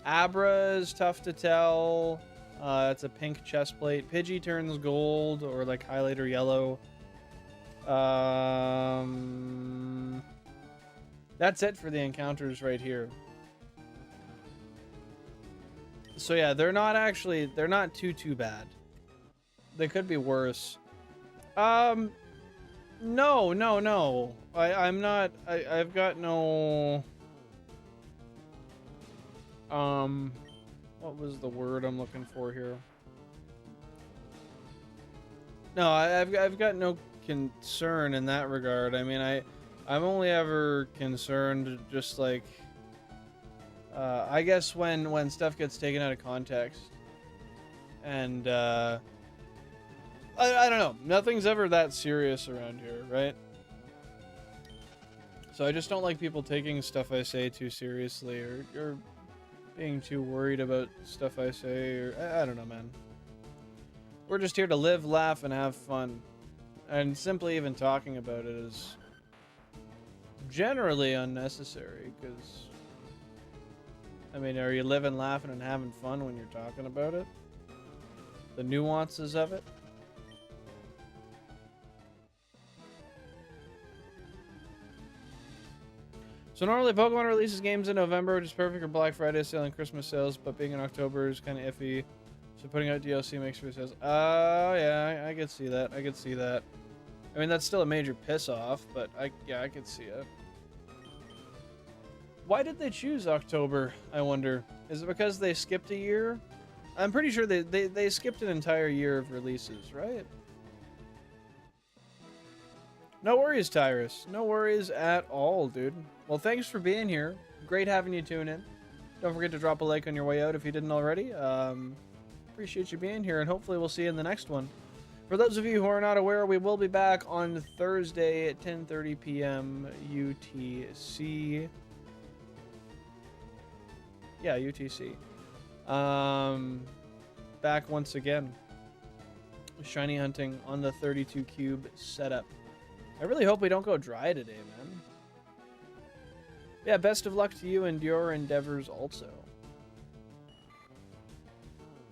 Abra is tough to tell. It's a pink chest plate. Pidgey turns gold or like highlighter yellow. That's it for the encounters right here. So yeah, they're not too bad. They could be worse. No. I'm not, I've got no, what was the word I'm looking for here? No, I've got no concern in that regard. I mean, I'm only ever concerned just like, I guess when stuff gets taken out of context. And, I don't know. Nothing's ever that serious around here, right? So I just don't like people taking stuff I say too seriously or being too worried about stuff I say, or I don't know, man. We're just here to live, laugh, and have fun. And simply even talking about it is generally unnecessary, because, I mean, are you living, laughing, and having fun when you're talking about it? The nuances of it? So normally Pokemon releases games in November, which is perfect for Black Friday sale and Christmas sales, but being in October is kind of iffy. So putting out DLC makes for sales. Oh, yeah, I could see that. I could see that. I mean, that's still a major piss off, but yeah, I could see it. Why did they choose October, I wonder? Is it because they skipped a year? I'm pretty sure they skipped an entire year of releases, right? No worries, Tyrus. No worries at all, dude. Well, thanks for being here. Great having you tune in. Don't forget to drop a like on your way out if you didn't already. Appreciate you being here, and hopefully we'll see you in the next one. For those of you who are not aware, we will be back on Thursday at 10:30 p.m. UTC. Yeah, UTC. Back once again. Shiny hunting on the 32 cube setup. I really hope we don't go dry today, man. Yeah, best of luck to you and your endeavors also.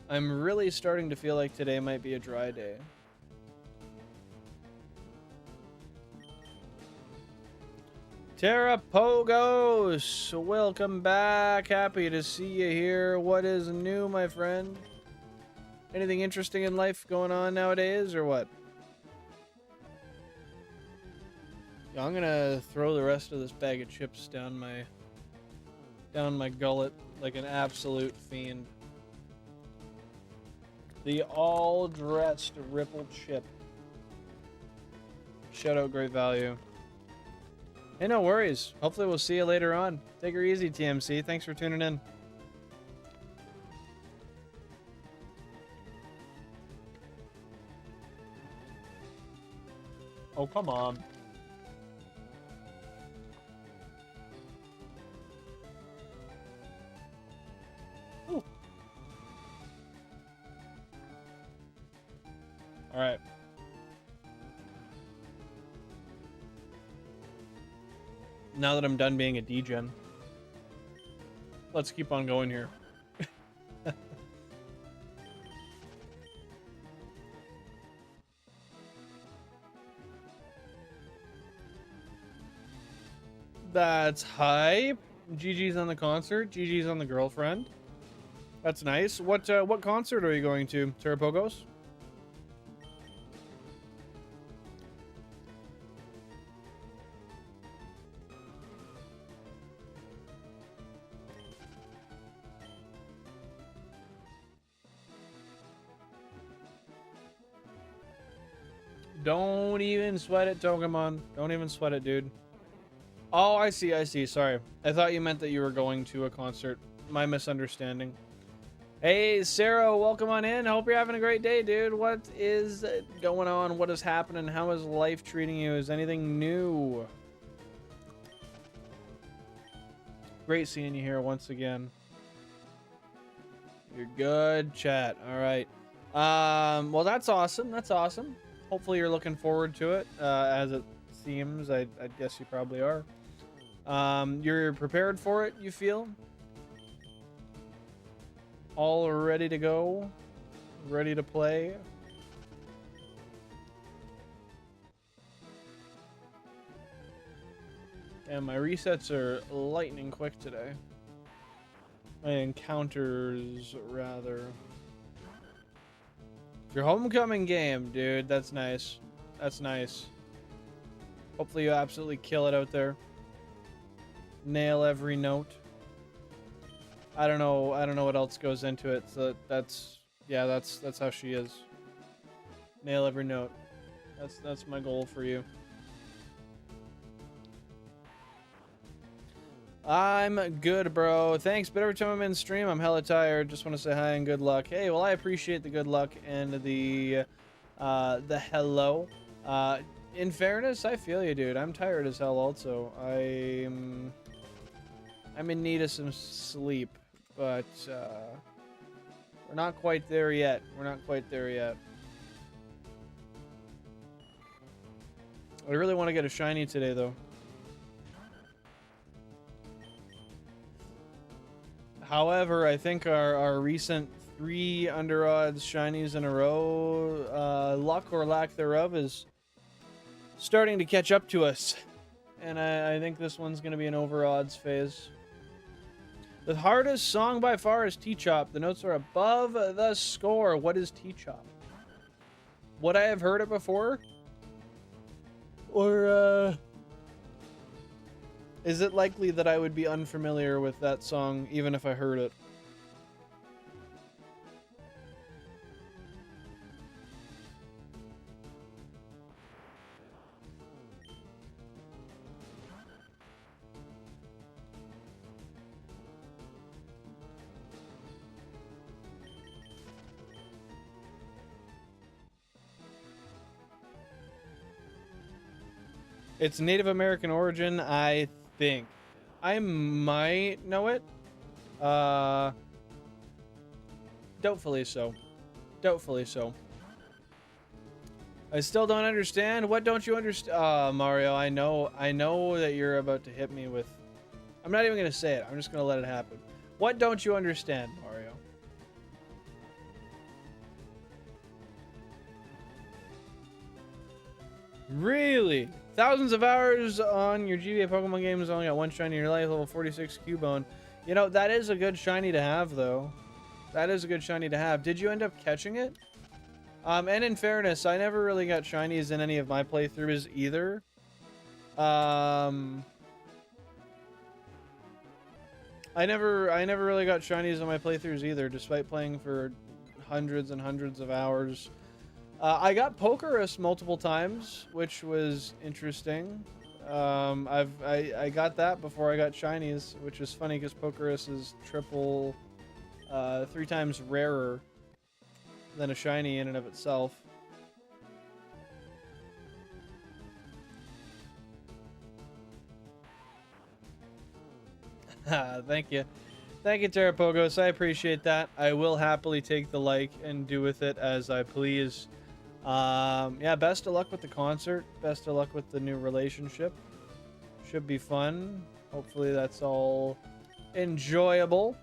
I'm really starting to feel like today might be a dry day. Terra Pogos, welcome back. Happy to see you here. What is new, my friend? Anything interesting in life going on nowadays, or what? Yeah, I'm gonna throw the rest of this bag of chips down my gullet like an absolute fiend. The all-dressed Ripple chip. Shout out, great value. Hey, no worries. Hopefully we'll see you later on. Take her easy, TMC. Thanks for tuning in. Oh, come on. Ooh. All right. Now that I'm done being a degen, let's keep on going here. That's hype. GG's on the concert. GG's on the girlfriend. That's nice. What concert are you going to, Terrapogos? Don't even sweat it, Togemon. Don't even sweat it, dude. Oh, I see. Sorry. I thought you meant that you were going to a concert. My misunderstanding. Hey, Sarah, welcome on in. Hope you're having a great day, dude. What is going on? What is happening? How is life treating you? Is anything new? Great seeing you here once again. You're good, chat. All right. Well, that's awesome. That's awesome. Hopefully you're looking forward to it, as it seems. I guess you probably are. You're prepared for it, you feel? All ready to go? Ready to play? And my resets are lightning quick today. My encounters, rather. Your homecoming game, dude. That's nice. That's nice. Hopefully you absolutely kill it out there. Nail every note. I don't know what else goes into it. So that's how she is. Nail every note. That's my goal for you. I'm good, bro. Thanks, but every time I'm in stream, I'm hella tired. Just want to say hi and good luck. Hey, well, I appreciate the good luck and the hello. In fairness, I feel you, dude. I'm tired as hell also. I'm in need of some sleep, but we're not quite there yet. We're not quite there yet. I really want to get a shiny today, though. However, I think our recent 3 under odds shinies in a row, luck or lack thereof, is starting to catch up to us. And I think this one's going to be an over odds phase. The hardest song by far is T-Chop. The notes are above the score. What is T-Chop? Would I have heard it before? Or, is it likely that I would be unfamiliar with that song even if I heard it? It's Native American origin, I think. I might know it. Doubtfully so. Doubtfully so. I still don't understand. What don't you understand? Mario, I know that you're about to hit me with... I'm not even going to say it. I'm just going to let it happen. What don't you understand, Mario? Really? Thousands of hours on your GBA Pokemon games, only got 1 shiny in your life, level 46 Cubone. You know, that is a good shiny to have, though. That is a good shiny to have. Did you end up catching it? And in fairness, I never really got shinies in any of my playthroughs either. I never really got shinies in my playthroughs either, despite playing for hundreds and hundreds of hours. I got Pokerus multiple times, which was interesting. I got that before I got shinies, which is funny because Pokerus is triple, 3 times rarer than a shiny in and of itself. Thank you. Thank you, Terrapogos. I appreciate that. I will happily take the like and do with it as I please. Yeah, best of luck with the concert. Best of luck with the new relationship. Should be fun. Hopefully that's all enjoyable.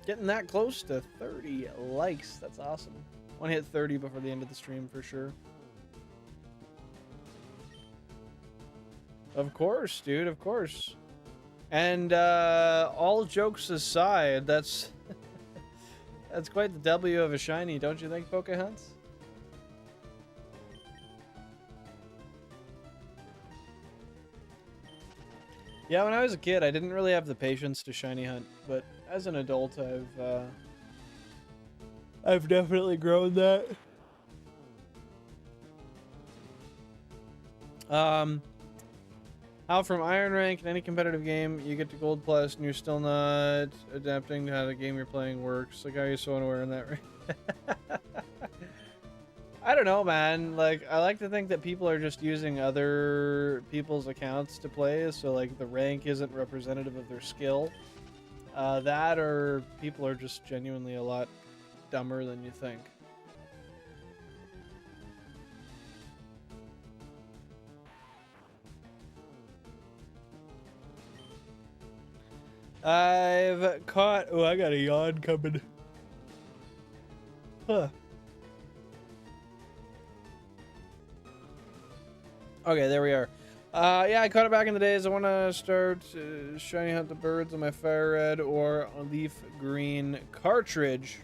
Getting that close to 30 likes. That's awesome. Want to hit 30 before the end of the stream for sure. Of course, dude. Of course. And all jokes aside, that's that's quite the W of a shiny, don't you think, Pokehunts? Yeah, when I was a kid, I didn't really have the patience to shiny hunt, but as an adult, I've definitely grown that. How from Iron Rank in any competitive game you get to Gold Plus and you're still not adapting to how the game you're playing works? Like, how are you so unaware in that right? I don't know, man. Like, I like to think that people are just using other people's accounts to play, so like the rank isn't representative of their skill. That or people are just genuinely a lot dumber than you think. I've caught... Oh, I got a yawn coming. Huh. Okay, there we are. Yeah, I caught it back in the days. I want to start shiny hunt the birds on my fire red or a leaf green cartridge.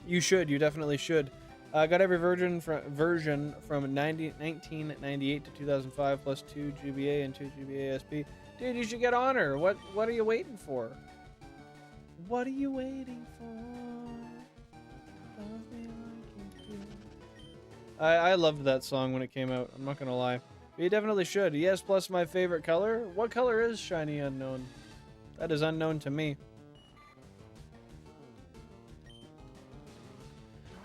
You should. You definitely should. I got every version from 1998 to 2005 plus 2 GBA and 2 GBA SP. Dude, you should get Honor. What are you waiting for? What are you waiting for? I loved that song when it came out. I'm not gonna lie. But you definitely should. Yes, plus my favorite color. What color is Shiny Unknown? That is unknown to me.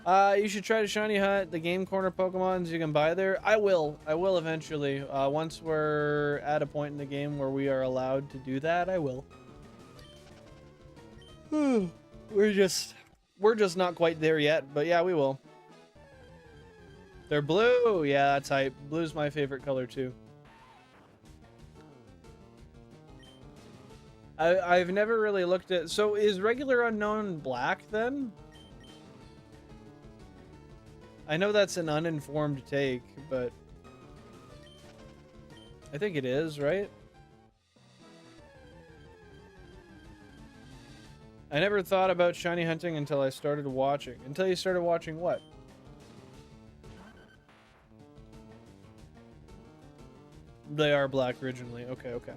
You should try to shiny hunt the Game Corner Pokemons you can buy there. I will eventually. Once we're at a point in the game where we are allowed to do that, I will. We're just not quite there yet, but yeah, we will. They're blue. Yeah, that's hype. Blue's my favorite color too. I've never really looked at... So is regular unknown black then? I know that's an uninformed take, but I think it is, right? I never thought about shiny hunting until I started watching. Until you started watching what? They are black originally. Okay, okay.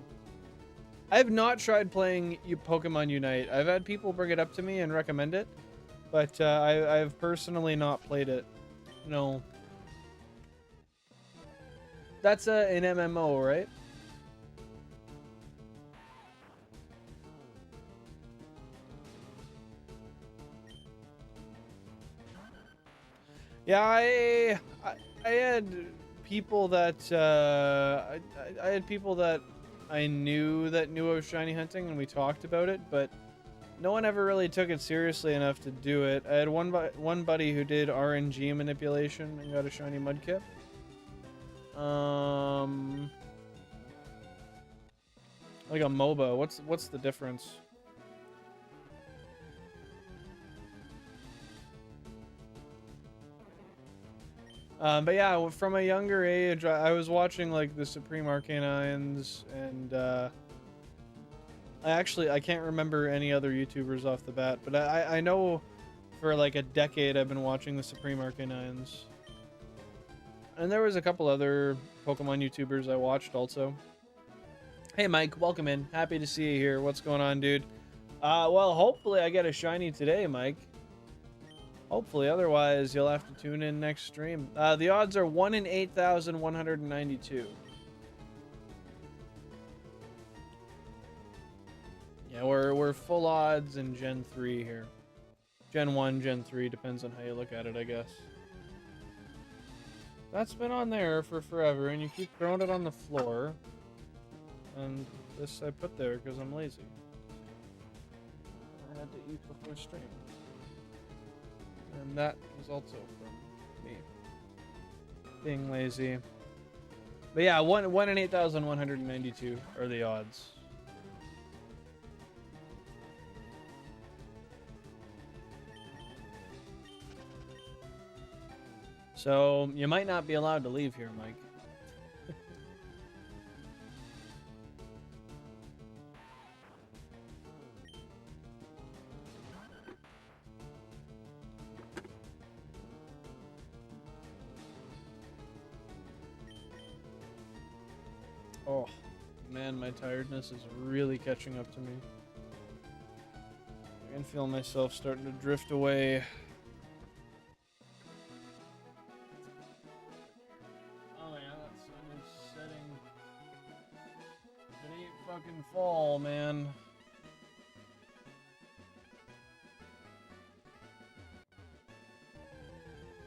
I have not tried playing Pokemon Unite. I've had people bring it up to me and recommend it, but I've personally not played it. No. That's an MMO, right? Yeah, I had people that I had people that I knew that knew of shiny hunting, and we talked about it, but no one ever really took it seriously enough to do it. I had one buddy who did RNG manipulation and got a shiny Mudkip. Like a MOBA. What's the difference? But yeah, from a younger age, I was watching like the Supreme Arcanines, and I can't remember any other YouTubers off the bat, but I know for like a decade I've been watching the Supreme Arcanines. And there was a couple other Pokemon YouTubers I watched also. Hey Mike, welcome in. Happy to see you here. What's going on, dude? Well, hopefully I get a shiny today, Mike. Hopefully, otherwise you'll have to tune in next stream. The odds are 1 in 8,192. Yeah, we're full odds in Gen 3 here. Gen 1, Gen 3, depends on how you look at it, I guess. That's been on there for forever, and you keep throwing it on the floor. And this I put there because I'm lazy. I had to eat before stream. And that was also from me being lazy. But yeah, 1 in 8,192 are the odds. So you might not be allowed to leave here, Mike. Oh, man, my tiredness is really catching up to me. I can feel myself starting to drift away. Oh yeah, that sun is setting fucking fall, man.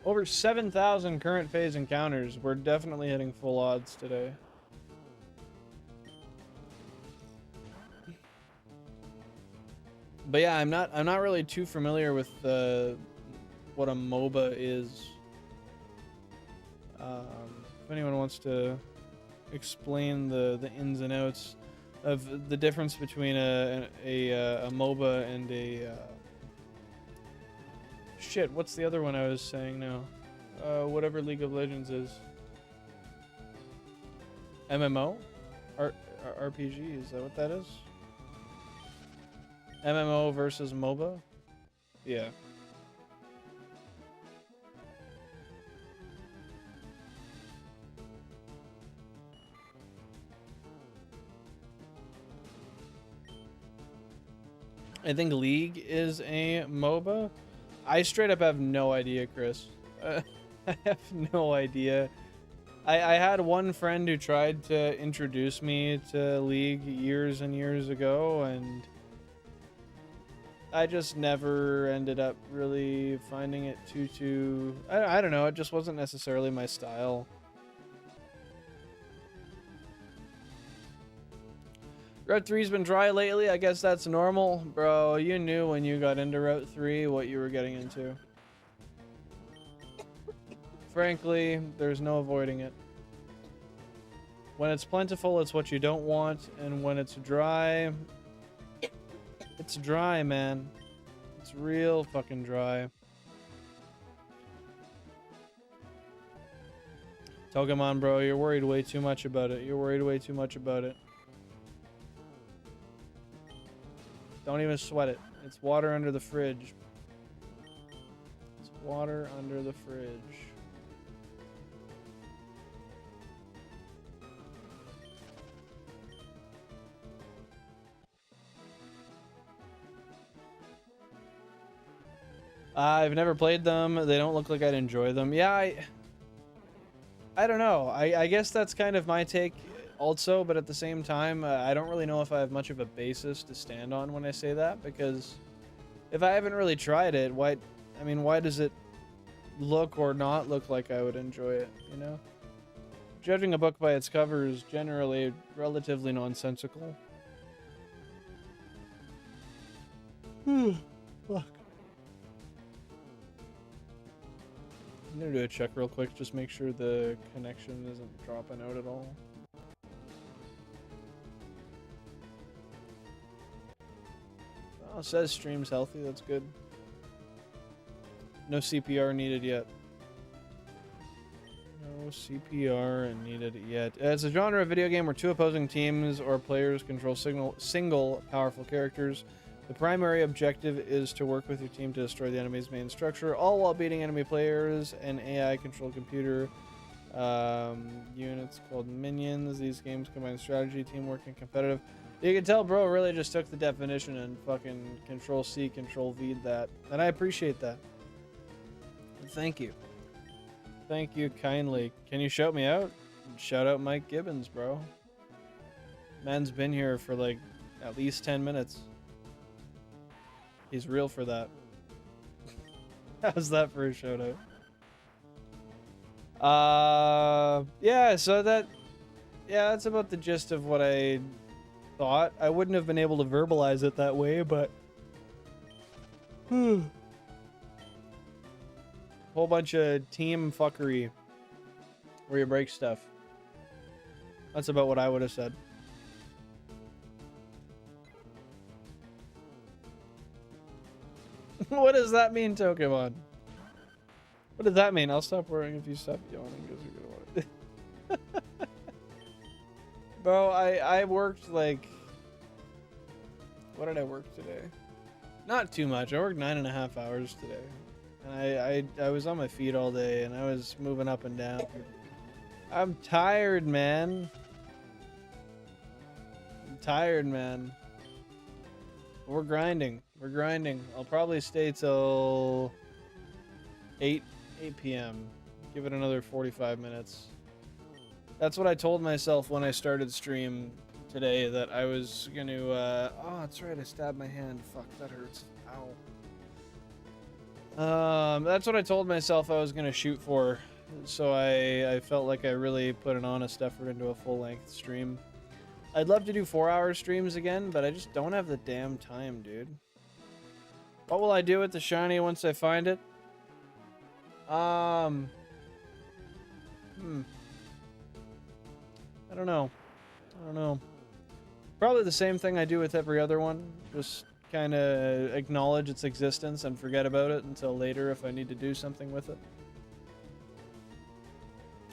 Over 7,000 current phase encounters. We're definitely hitting full odds today. But yeah, I'm not really too familiar with what a MOBA is. If anyone wants to explain the ins and outs of the difference between a MOBA and a shit, what's the other one I was saying now? Whatever League of Legends is. MMO? RPG, is that what that is? MMO versus MOBA? Yeah. I think League is a MOBA. I straight up have no idea, Chris. I have no idea. I had one friend who tried to introduce me to League years and years ago, and I just never ended up really finding it too... I don't know, it just wasn't necessarily my style. Route 3's been dry lately. I guess that's normal. Bro, you knew when you got into Route 3 what you were getting into. Frankly, there's no avoiding it. When it's plentiful, it's what you don't want. And when it's dry, it's dry, man. It's real fucking dry. Pokemon, bro, you're worried way too much about it. You're worried way too much about it. Don't even sweat it. It's water under the fridge. It's water under the fridge. I've never played them. They don't look like I'd enjoy them. Yeah, I don't know. I guess that's kind of my take also, but at the same time, I don't really know if I have much of a basis to stand on when I say that, because if I haven't really tried it, why does it look or not look like I would enjoy it, you know? Judging a book by its cover is generally relatively nonsensical. Fuck. I'm gonna do a check real quick, just make sure the connection isn't dropping out at all. Oh, it says stream's healthy, that's good. No CPR needed yet. No CPR needed yet. It's a genre of video game where two opposing teams or players control single powerful characters. The primary objective is to work with your team to destroy the enemy's main structure, all while beating enemy players and AI-controlled computer units called minions. These games combine strategy, teamwork, and competitive. You can tell bro really just took the definition and fucking Control-C, Control-V'd that. And I appreciate that. Thank you. Thank you kindly. Can you shout me out? Shout out Mike Gibbons, bro. Man's been here for like at least 10 minutes. He's real for that. How's that for a shout out? Yeah, so that's about the gist of what I thought. I wouldn't have been able to verbalize it that way, but whole bunch of team fuckery where you break stuff. That's about what I would have said. What does that mean, Pokemon? What does that mean? I'll stop worrying if you stop yawning because you're gonna want it. Bro, I worked like... What did I work today? Not too much. I worked 9.5 hours today. And I was on my feet all day and I was moving up and down. I'm tired, man. I'm tired, man. We're grinding. We're grinding. I'll probably stay till 8 p.m. Give it another 45 minutes. That's what I told myself when I started stream today that I was going to, oh, that's right, I stabbed my hand. Fuck, that hurts. Ow. That's what I told myself I was going to shoot for. So I felt like I really put an honest effort into a full-length stream. I'd love to do 4-hour streams again, but I just don't have the damn time, dude. What will I do with the shiny once I find it? I don't know. Probably the same thing I do with every other one. Just kind of acknowledge its existence and forget about it until later if I need to do something with it.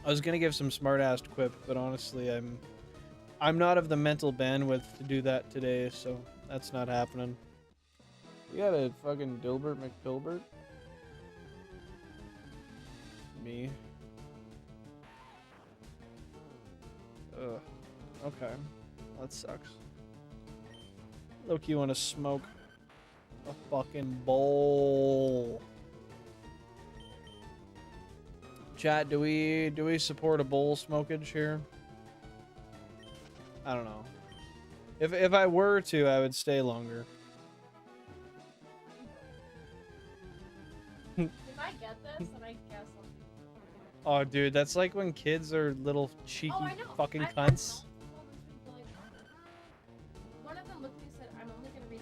I was gonna give some smart-assed quip, but honestly, I'm not of the mental bandwidth to do that today, so that's not happening. You got a fucking Dilbert McDilbert? Me. Ugh. Okay. That sucks. Look, you want to smoke a fucking bowl. Chat, do we support a bowl smokage here? I don't know. If I were to, I would stay longer. If I get this, then I guess I'll Oh, dude, that's like when kids are little cheeky I know. fucking I've cunts. One of them looked at me and said, I'm only gonna read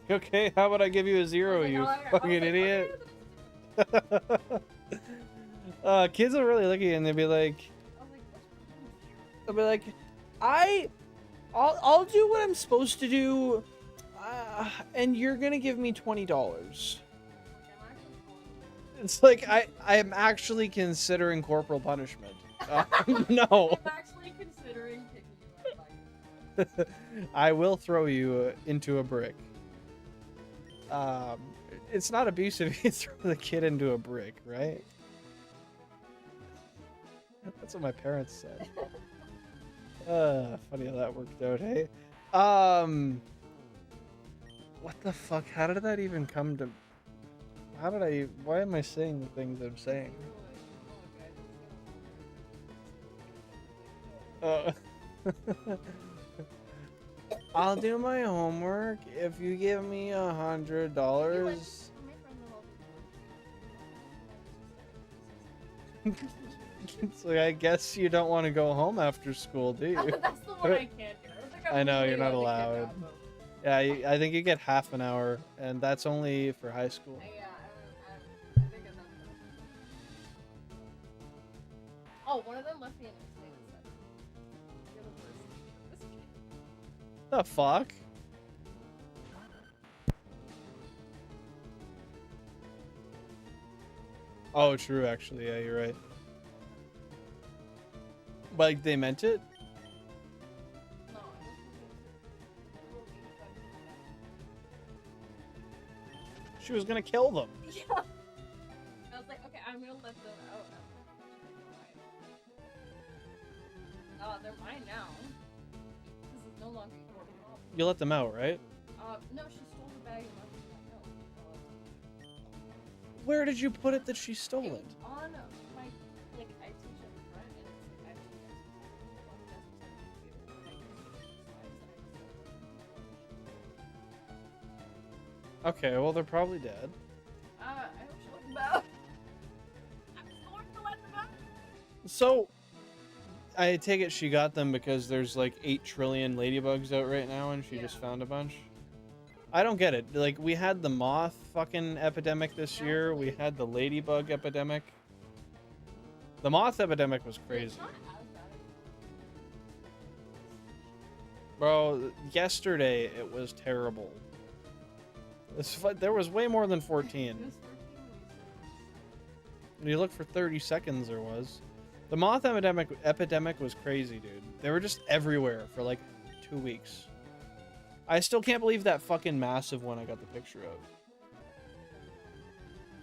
the Okay, how about I give you a 0, like, you oh, okay. fucking I was like, idiot? okay, Kids will really look at you and they'll be like, I was like, what's they'll be like, I'll do what I'm supposed to do, and you're gonna give me $20. It's like I am actually considering corporal punishment. No, I'm actually considering picking you up. I will throw you into a brick. It's not abusive if you throw the kid into a brick, right? That's what my parents said. Funny how that worked out, hey? What the fuck? How did that even come to... Why am I saying the things I'm saying? I'll do my homework if you give me $100. So I guess you don't want to go home after school, do you? That's the one I can't do. I know, you're not allowed. Yeah, I think you get half an hour, and that's only for high school. Yeah, I think I'm not. Oh, one of them left me in a state that said, "You're the worst." This kid. The fuck? Oh, true, actually. Yeah, you're right. Like, they meant it? No, She was gonna kill them. yeah. I was like, okay, I'm gonna let them out. Oh, they're mine now. This is no longer your problem. You let them out, right? No, she stole the bag and left me my milk. Where did you put it that she stole it? It's on my, like, I teach at the front, and it's like, Okay, well, they're probably dead. I hope she let them out. I'm going to let them out. So, I take it she got them because there's like 8 trillion ladybugs out right now and she just found a bunch? I don't get it. Like, we had the moth fucking epidemic this year. We had the ladybug epidemic. The moth epidemic was crazy. It's not as bad as Bro, yesterday it was terrible. There was way more than 14. When you look for 30 seconds, there was. The moth epidemic was crazy, dude. They were just everywhere for like 2 weeks. I still can't believe that fucking massive one I got the picture of.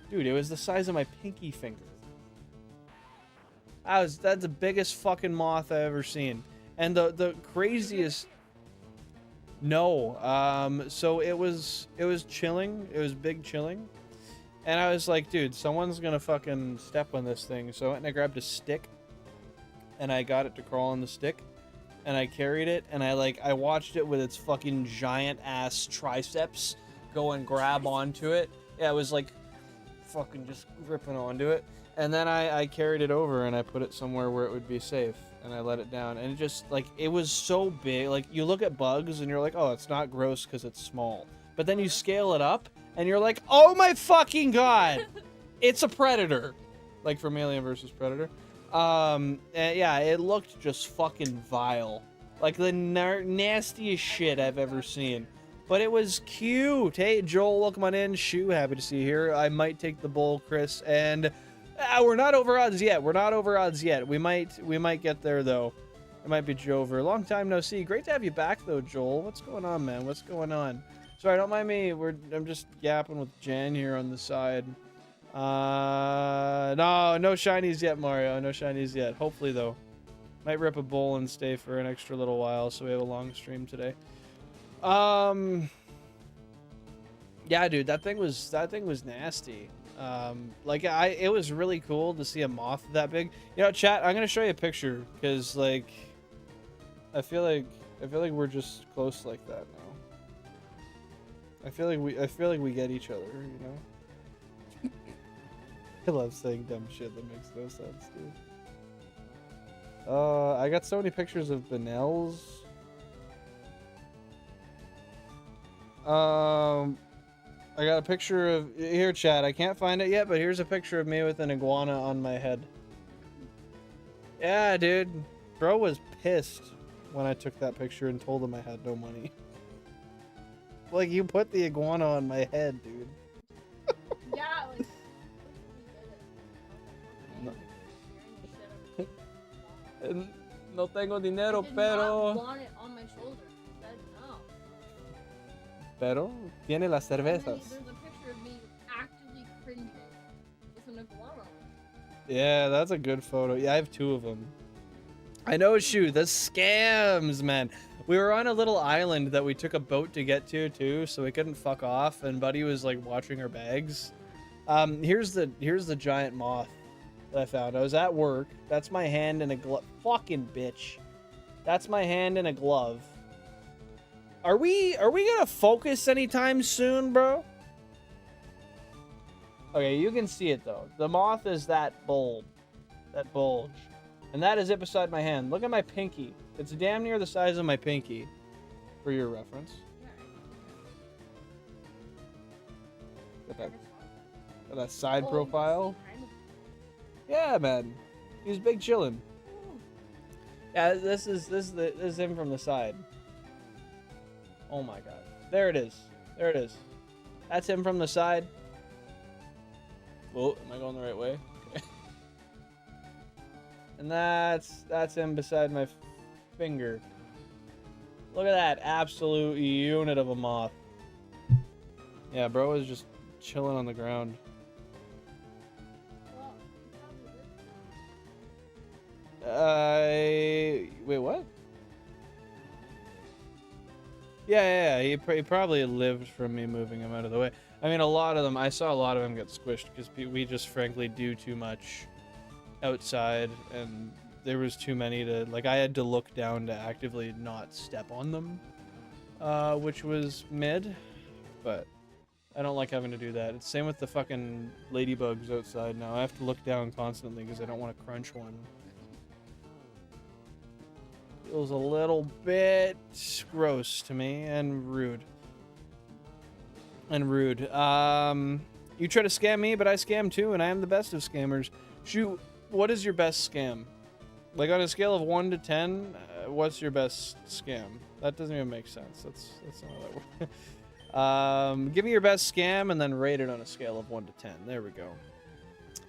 Dude, it was the size of my pinky finger. That's the biggest fucking moth I've ever seen. And the craziest... No, so it was chilling. It was big chilling. And I was like, dude, someone's gonna fucking step on this thing. So I went and I grabbed a stick. and I got it to crawl on the stick, and I carried it, and I watched it with its fucking giant ass triceps go and grab onto it. Yeah, it was like fucking just gripping onto it. And then I carried it over and I put it somewhere where it would be safe, and I let it down, and it just, like, it was so big. Like, you look at bugs and you're like, oh, it's not gross because it's small, but then you scale it up and you're like, oh my fucking god, it's a predator, like from Alien vs Predator. And yeah, it looked just fucking vile, like the nastiest shit I've ever seen. But it was cute. Hey, Joel, welcome on in. Shu, happy to see you here. I might take the bull, Chris, and we're not over odds yet. We're not over odds yet. We might get there though. It might be Jover. Long time no see. Great to have you back though, Joel. What's going on, man? What's going on? Sorry, don't mind me. I'm just yapping with Jan here on the side. No shinies yet, Mario. No shinies yet. Hopefully though. Might rip a bowl and stay for an extra little while, so we have a long stream today. Yeah, dude, that thing was nasty. Like it was really cool to see a moth that big. You know, chat, I'm gonna show you a picture because like I feel like we're just close like that now. I feel like we get each other, you know. I love saying dumb shit that makes no sense, dude. I got so many pictures of Benels. I got a picture of here, chat. I can't find it yet, but here's a picture of me with an iguana on my head. Yeah, dude. Bro was pissed when I took that picture and told him I had no money. Like, you put the iguana on my head, dude. Yeah, like. No tengo dinero, I did pero... not want it on my shoulder. I said no. Pero tiene las And then cervezas. there's a picture of me actively cringing with an iguana. Yeah, that's a good photo. Yeah, I have two of them. I know, Shu, the scams, man. We were on a little island that we took a boat to get to, too, so we couldn't fuck off, and Buddy was, like, watching our bags. Here's the giant moth that I found. I was at work. That's my hand in a glove. Fucking bitch. That's my hand in a glove. Are we gonna focus anytime soon, bro? Okay, you can see it, though. The moth is that bulge. That bulge. And that is it beside my hand. Look at my pinky. It's damn near the size of my pinky, for your reference. Got that side profile. Yeah, man. He's big chillin'. Yeah, this is him from the side. Oh my god. There it is. There it is. That's him from the side. Whoa, am I going the right way? Okay. And that's him beside my finger. Look at that absolute unit of a moth. Yeah, bro is just chilling on the ground. Wait, what? Yeah, he probably lived from me moving him out of the way. I mean, a lot of them, I saw a lot of them get squished because we just frankly do too much outside, and there was too many to, like, I had to look down to actively not step on them, which was mid, but I don't like having to do that. It's same with the fucking ladybugs outside now. I have to look down constantly because I don't want to crunch one. Feels a little bit gross to me and rude. You try to scam me, but I scam too, and I am the best of scammers. Shoot, what is your best scam? Like on a scale of 1 to 10, what's your best scam? That doesn't even make sense. That's not how that works. Give me your best scam and then rate it on a scale of 1 to 10. There we go.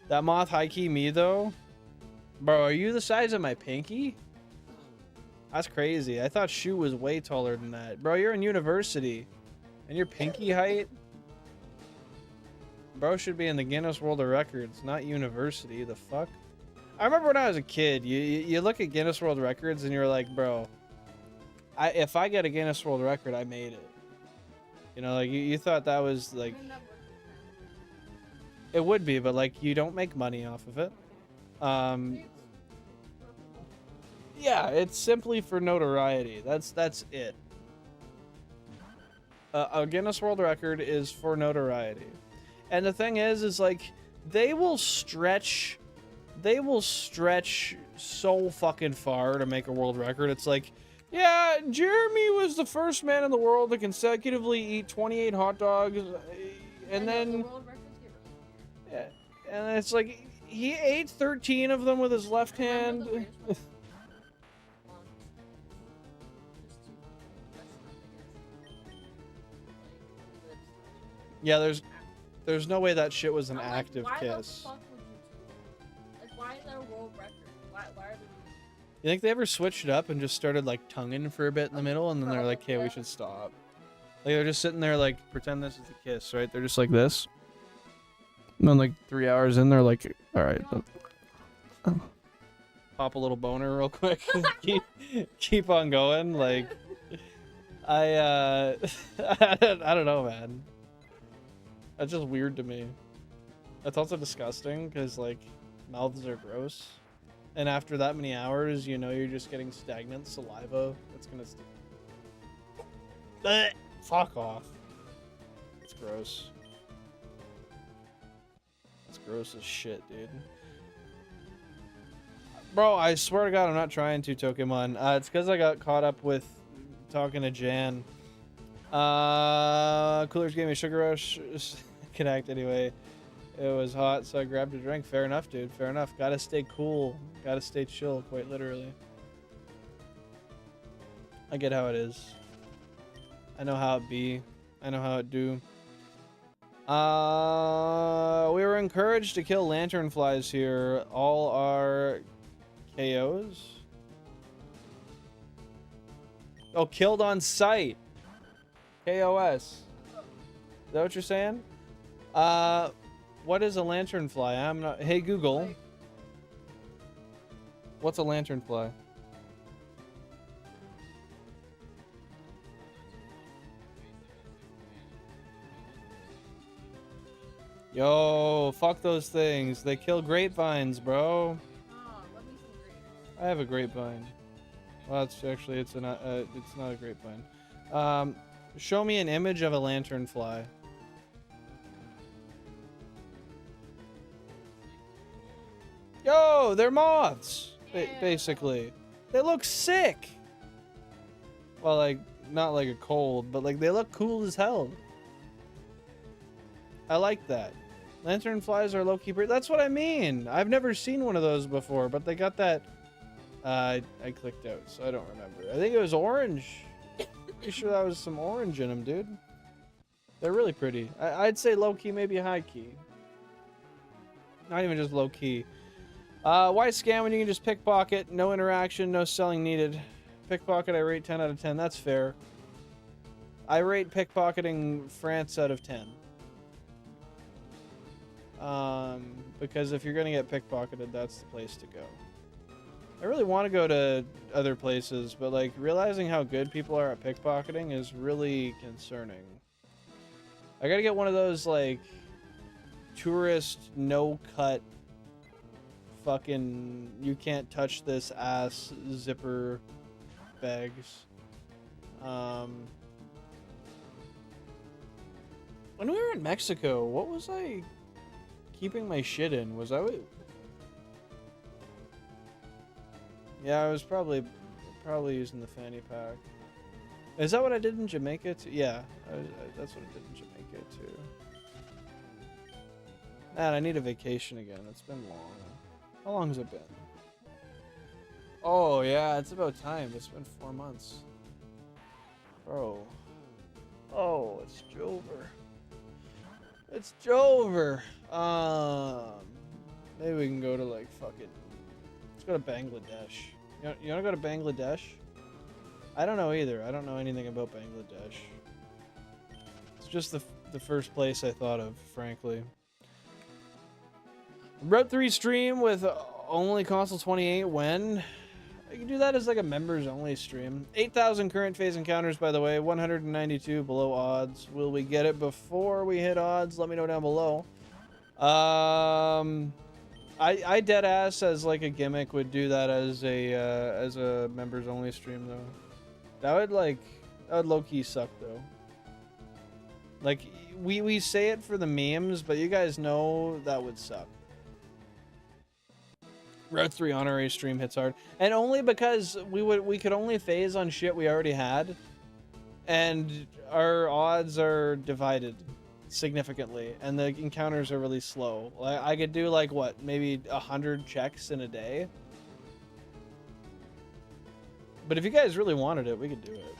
That moth high key me though, bro. Are you the size of my pinky? That's crazy. I thought Shu was way taller than that. Bro, you're in university. And your pinky height? Bro should be in the Guinness World of Records, not university. The fuck? I remember when I was a kid, you look at Guinness World Records and you're like, bro, if I get a Guinness World Record, I made it. You know, like, you thought that was, like... It would be, but, like, you don't make money off of it. Yeah, it's simply for notoriety. That's it. A Guinness World Record is for notoriety. And the thing is like, they will stretch so fucking far to make a world record. It's like, yeah, Jeremy was the first man in the world to consecutively eat 28 hot dogs, and then the world records get really weird. yeah, and it's like he ate 13 of them with his left hand. Remember the weirdest one? Just to mess up, I guess. Like, lips. Yeah, there's no way that shit was an I'm like, active why kiss. the fuck would you do that? Like, why is that a world record? Why are they? You think they ever switched it up and just started like tonguing for a bit in the middle, and then they're like, "Okay, we should stop." Like they're just sitting there like, pretend this is a kiss, right? They're just like this. And then like 3 hours in, they're like, "All right, pop a little boner real quick, keep on going." Like, I don't know, man. That's just weird to me. That's also disgusting because like mouths are gross. And after that many hours, you know you're just getting stagnant saliva. That's gonna fuck off. It's gross. It's gross as shit, dude. Bro, I swear to God, I'm not trying to, Pokemon. It's because I got caught up with talking to Jan. Coolers gave me a sugar rush. Connect anyway. It was hot, so I grabbed a drink. Fair enough, dude. Fair enough. Gotta stay cool. Gotta stay chill, quite literally. I get how it is. I know how it be. I know how it do. We were encouraged to kill lanternflies here. All our KOs. Oh, killed on sight. KOS. Is that what you're saying? What is a lanternfly? I'm not. Hey Google. What's a lanternfly? Yo, fuck those things. They kill grapevines, bro. Oh, let me some grapes. I have a grapevine. Well, it's actually it's not a grapevine. Show me an image of a lanternfly. Yo, they're moths, basically. They look sick. Well, like, not like a cold, but like they look cool as hell. I like that. Lanternflies are low-key pretty. That's what I mean. I've never seen one of those before, but they got that. I clicked out, so I don't remember. I think it was orange. Pretty sure that was some orange in them, dude. They're really pretty. I'd say low-key, maybe high-key. Not even just low-key. Why scam when you can just pickpocket? No interaction, no selling needed. Pickpocket, I rate 10 out of 10. That's fair. I rate pickpocketing France out of 10. Because if you're gonna get pickpocketed, that's the place to go. I really want to go to other places, but like realizing how good people are at pickpocketing is really concerning. I gotta get one of those like tourist no-cut fucking you can't touch this ass zipper bags. When we were in Mexico, what was I keeping my shit in? Was I? Yeah, I was probably using the fanny pack. Is that what I did in Jamaica too? Yeah, that's what I did in Jamaica too. Man, I need a vacation again. It's been long. How long has it been? Oh yeah, it's about time. It's been 4 months. Bro. Oh, it's Jover. It's Jover. Maybe we can go to like fucking. Let's go to Bangladesh. You wanna go to Bangladesh? I don't know either. I don't know anything about Bangladesh. It's just the first place I thought of, frankly. Route 3 stream with only console 28 when? You can do that as like a members only stream. 8,000 current phase encounters, by the way. 192 below odds. Will we get it before we hit odds? Let me know down below. I dead ass as like a gimmick would do that as a members only stream though. That would low key suck though. Like we say it for the memes, but you guys know that would suck. Route 3 honorary stream hits hard, and only because we could only phase on shit we already had, and our odds are divided significantly, and the encounters are really slow. Like I could do like what, maybe 100 checks in a day. But if you guys really wanted it, we could do it.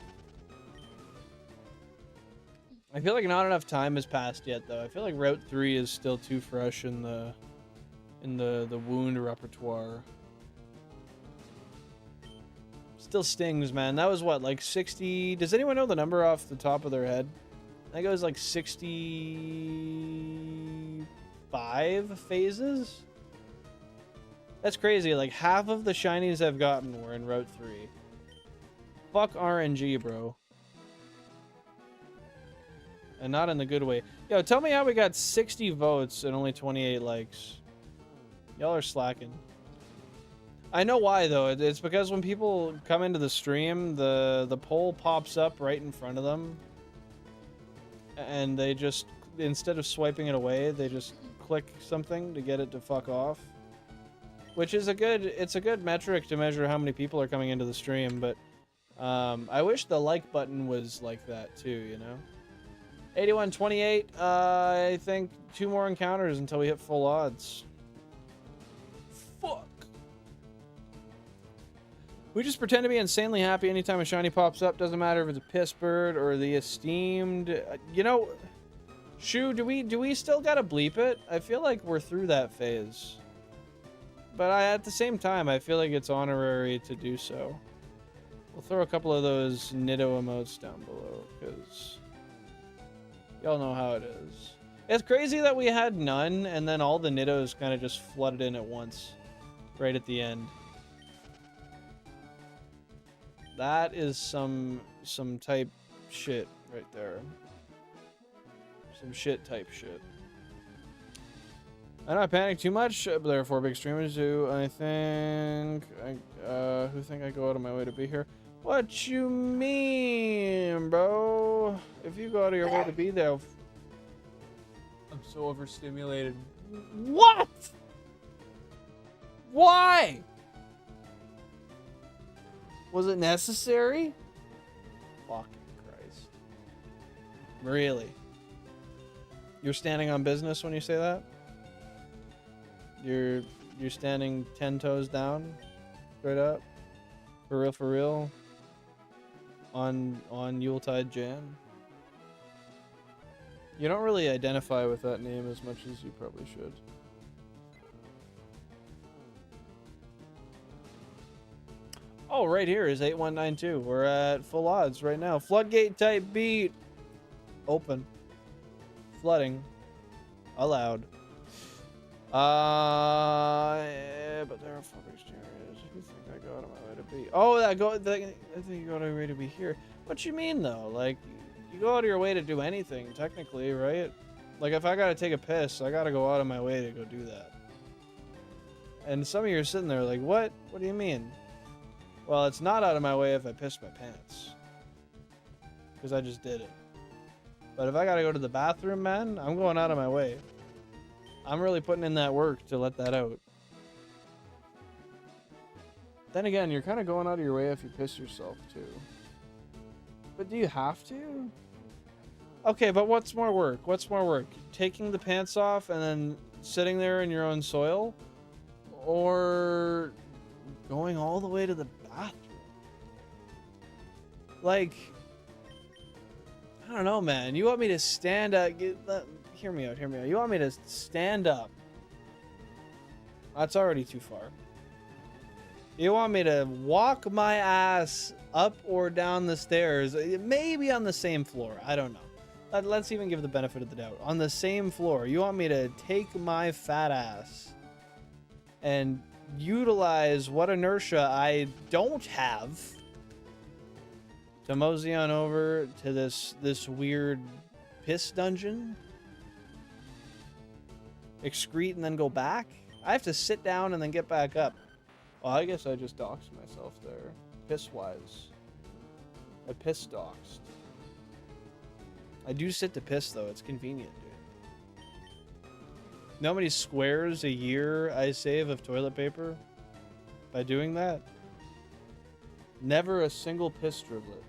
I feel like not enough time has passed yet, though. I feel like Route 3 is still too fresh in the wound repertoire. Still stings, man. That was what, like 60? Does anyone know the number off the top of their head? I think it was like 65 phases. That's crazy. Like half of the shinies I've gotten were in Route 3. Fuck RNG, bro. And not in the good way. Yo, tell me how we got 60 votes and only 28 likes. Y'all are slacking. I know why, though. It's because when people come into the stream, the poll pops up right in front of them. And they just, instead of swiping it away, they just click something to get it to fuck off. Which is it's a good metric to measure how many people are coming into the stream, but I wish the like button was like that too, you know? 81-28, I think 2 more encounters until we hit full odds. Fuck. We just pretend to be insanely happy anytime a shiny pops up. Doesn't matter if it's a piss bird or the esteemed. You know, Shu, do we still gotta bleep it? I feel like we're through that phase. But at the same time, I feel like it's honorary to do so. We'll throw a couple of those Nitto emotes down below, because y'all know how it is. It's crazy that we had none, and then all the Nittos kind of just flooded in at once, right at the end. That is some type shit right there. Some shit type shit. I know I panic too much, but there are 4 big streamers who I think I go out of my way to be here. What you mean, bro? If you go out of your way to be there, I'm so overstimulated. What? Why? Was it necessary? Fucking Christ. Really? You're standing on business when you say that? You're standing 10 toes down? Straight up? For real? On Yuletide Jan? You don't really identify with that name as much as you probably should. Oh, right here is 8192. We're at full odds right now. Floodgate type beat. Open. Flooding. Allowed. But there are 4 big streamers. You think I go out of my way to be? Oh, I think you go out of your way to be here. What you mean though? Like, you go out of your way to do anything, technically, right? Like, if I gotta take a piss, I gotta go out of my way to go do that. And some of you are sitting there like, what? What do you mean? Well, it's not out of my way if I piss my pants. Because I just did it. But if I gotta go to the bathroom, man, I'm going out of my way. I'm really putting in that work to let that out. Then again, you're kind of going out of your way if you piss yourself, too. But do you have to? Okay, but what's more work? What's more work? Taking the pants off and then sitting there in your own soil? Or going all the way to the bathroom? Like, I don't know, man. You want me to stand up? Hear me out. You want me to stand up? That's already too far. You want me to walk my ass up or down the stairs? Maybe on the same floor. I don't know. Let's even give the benefit of the doubt. On the same floor. You want me to take my fat ass and utilize what inertia I don't have to mosey on over to this weird piss dungeon? Excrete and then go back? I have to sit down and then get back up. Well, I guess I just doxed myself there. Piss-wise. I piss-doxed. I do sit to piss, though. It's convenient, dude. You know how many squares a year I save of toilet paper by doing that? Never a single piss driblet.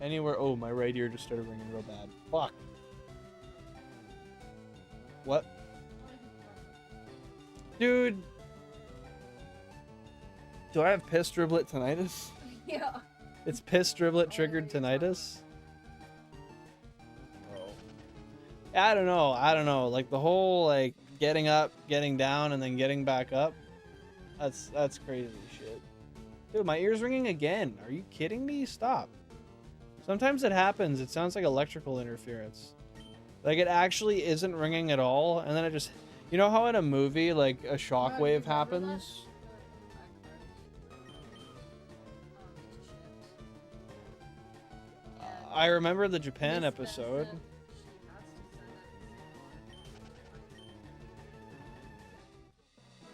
Anywhere. Oh, my right ear just started ringing real bad. Fuck. What? Dude. Do I have piss driblet tinnitus? Yeah. It's piss driblet triggered tinnitus? Oh. I don't know. I don't know. Like the whole like getting up, getting down, and then getting back up. That's crazy shit. Dude, my ear's ringing again. Are you kidding me? Stop. Sometimes it happens. It sounds like electrical interference. Like it actually isn't ringing at all, and then it just... You know how in a movie, like, a shockwave happens? I remember the Japan episode.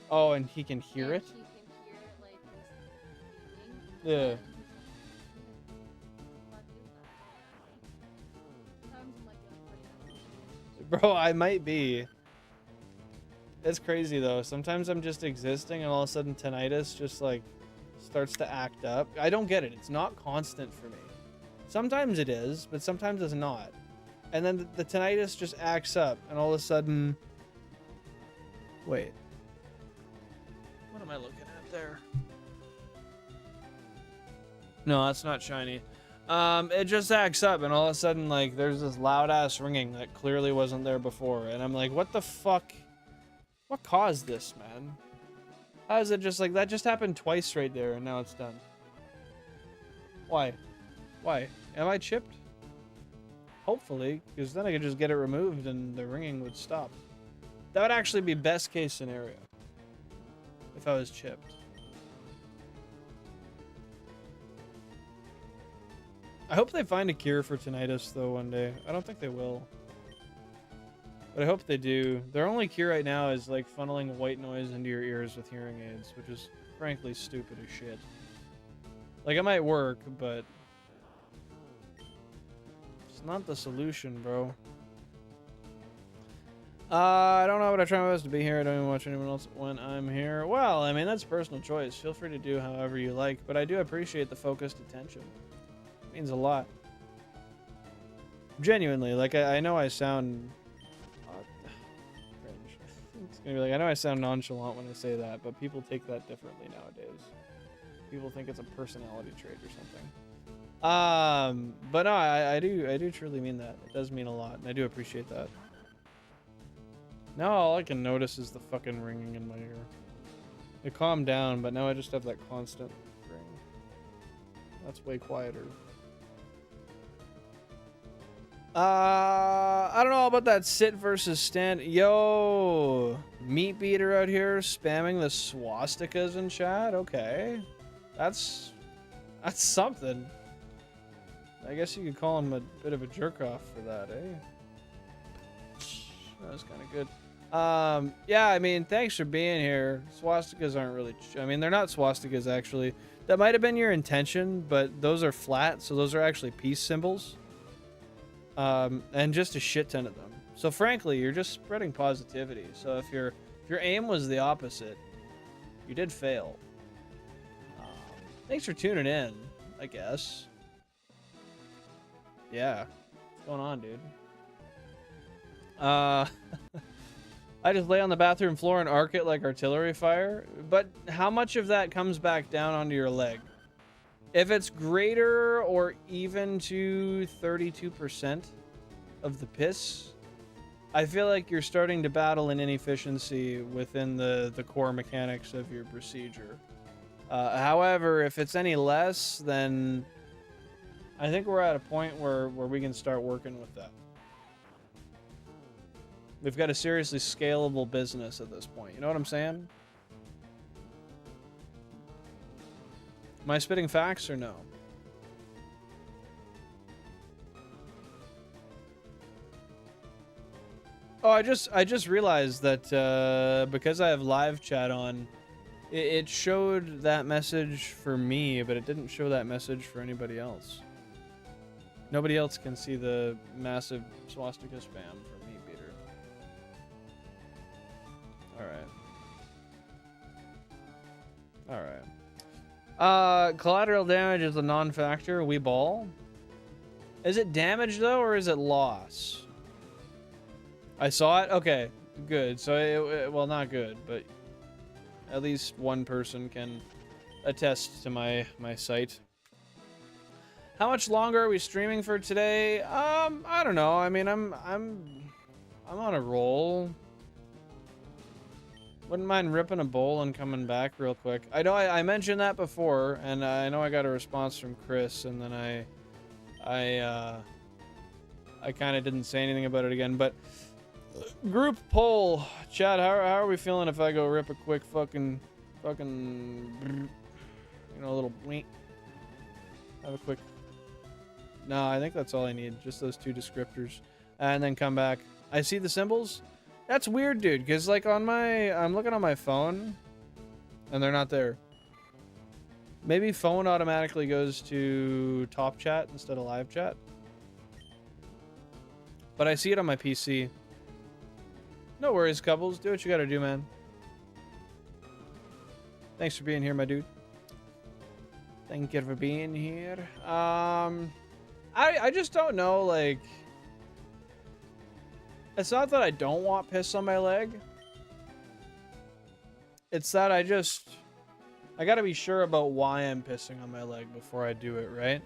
Oh, and he can hear it? Yeah. Bro, I might be. It's crazy though. Sometimes I'm just existing and all of a sudden tinnitus just like starts to act up. I don't get it. It's not constant for me. Sometimes it is, but sometimes it's not. And then the tinnitus just acts up and all of a sudden... Wait. What am I looking at there? No, that's not shiny. It just acts up and all of a sudden like there's this loud ass ringing that clearly wasn't there before. And I'm like, what the fuck? What caused this, man? How is it just like, that just happened twice right there and now it's done? Why? Why? Am I chipped? Hopefully, because then I could just get it removed and the ringing would stop. That would actually be best case scenario. If I was chipped. I hope they find a cure for tinnitus though one day. I don't think they will. But I hope they do. Their only cure right now is like funneling white noise into your ears with hearing aids, which is frankly stupid as shit. Like it might work, but it's not the solution, bro. I don't know, but I try my best to be here. I don't even watch anyone else when I'm here. Well, I mean, that's personal choice. Feel free to do however you like, but I do appreciate the focused attention. It means a lot. Genuinely, like, I know I sound... It's gonna be like, I know I sound nonchalant when I say that, but people take that differently nowadays. People think it's a personality trait or something. But no, I do truly mean that. It does mean a lot, and I do appreciate that. Now all I can notice is the fucking ringing in my ear. It calmed down, but now I just have that constant ring. That's way quieter. I don't know about that sit versus stand. Yo, Meat Beater out here spamming the swastikas in chat. Okay, that's something. I guess you could call him a bit of a jerk off for that, eh? That was kind of good. Yeah, I mean, thanks for being here. Swastikas aren't really... I mean, they're not swastikas, actually. That might have been your intention, but those are flat, so those are actually peace symbols. And just a shit ton of them. So frankly, you're just spreading positivity. So if your aim was the opposite, you did fail. Thanks for tuning in, I guess. Yeah. What's going on, dude? I just lay on the bathroom floor and arc it like artillery fire. But how much of that comes back down onto your leg? If it's greater or even to 32% of the piss, I feel like you're starting to battle an inefficiency within the core mechanics of your procedure. However, if it's any less, then I think we're at a point where we can start working with that. We've got a seriously scalable business at this point. You know what I'm saying? Am I spitting facts or no? Oh, I just realized that because I have live chat on, it showed that message for me, but it didn't show that message for anybody else. Nobody else can see the massive swastika spam for me, Peter. Alright. Collateral damage is a non-factor. We ball. Is it damage, though, or is it loss? I saw it? Okay, good. So, well, not good, but at least one person can attest to my site. How much longer are we streaming for today? I don't know. I mean, I'm on a roll. Wouldn't mind ripping a bowl and coming back real quick. I know I mentioned that before, and I know I got a response from Chris, and then I kind of didn't say anything about it again, but group poll, chat. How are we feeling if I go rip a quick fucking, you know, a little blink? Have a quick. No, I think that's all I need. Just those two descriptors, and then come back. I see the symbols. That's weird, dude. Cause like on my, I'm looking on my phone, and they're not there. Maybe phone automatically goes to top chat instead of live chat. But I see it on my PC. No worries, couples. Do what you gotta do, man. Thanks for being here, my dude. Thank you for being here. I just don't know, like... It's not that I don't want piss on my leg. It's that I gotta be sure about why I'm pissing on my leg before I do it, right?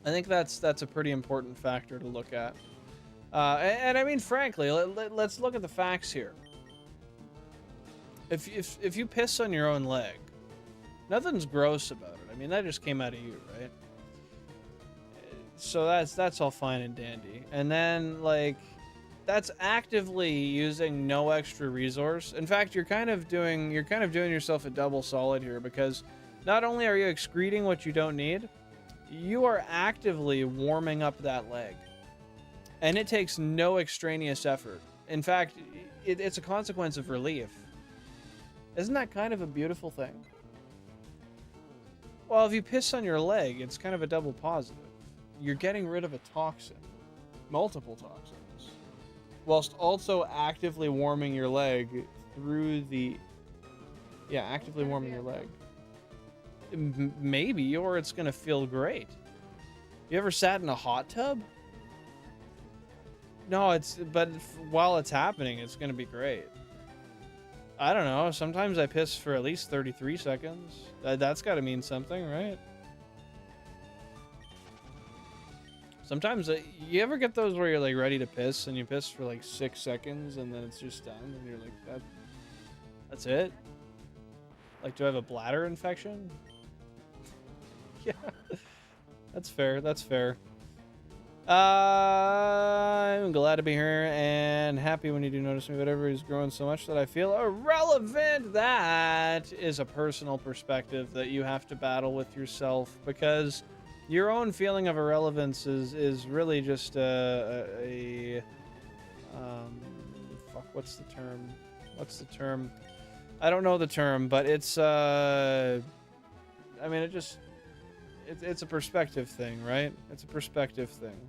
I think that's a pretty important factor to look at. And I mean, frankly, let's look at the facts here. If you piss on your own leg, nothing's gross about it. I mean, that just came out of you, right? So that's all fine and dandy. And then, like, that's actively using no extra resource. In fact, you're kind of doing yourself a double solid here, because not only are you excreting what you don't need, you are actively warming up that leg. And it takes no extraneous effort. In fact, it's a consequence of relief. Isn't that kind of a beautiful thing? Well, if you piss on your leg, it's kind of a double positive. You're getting rid of a toxin. Multiple toxins. Whilst also actively warming your leg through the... Yeah, actively warming your leg. Maybe, or it's gonna feel great. You ever sat in a hot tub? No, but while it's happening, it's gonna be great. I don't know, sometimes I piss for at least 33 seconds. That's gotta mean something, right? Sometimes, you ever get those where you're like ready to piss and you piss for like 6 seconds and then it's just done and you're like, that's it? Like, do I have a bladder infection? Yeah, that's fair. That's fair. I'm glad to be here and happy when you do notice me, but everybody's growing so much that I feel irrelevant. That is a personal perspective that you have to battle with yourself, because your own feeling of irrelevance is really just fuck, what's the term? What's the term? I don't know the term, but it's I mean, it's a perspective thing, right? It's a perspective thing.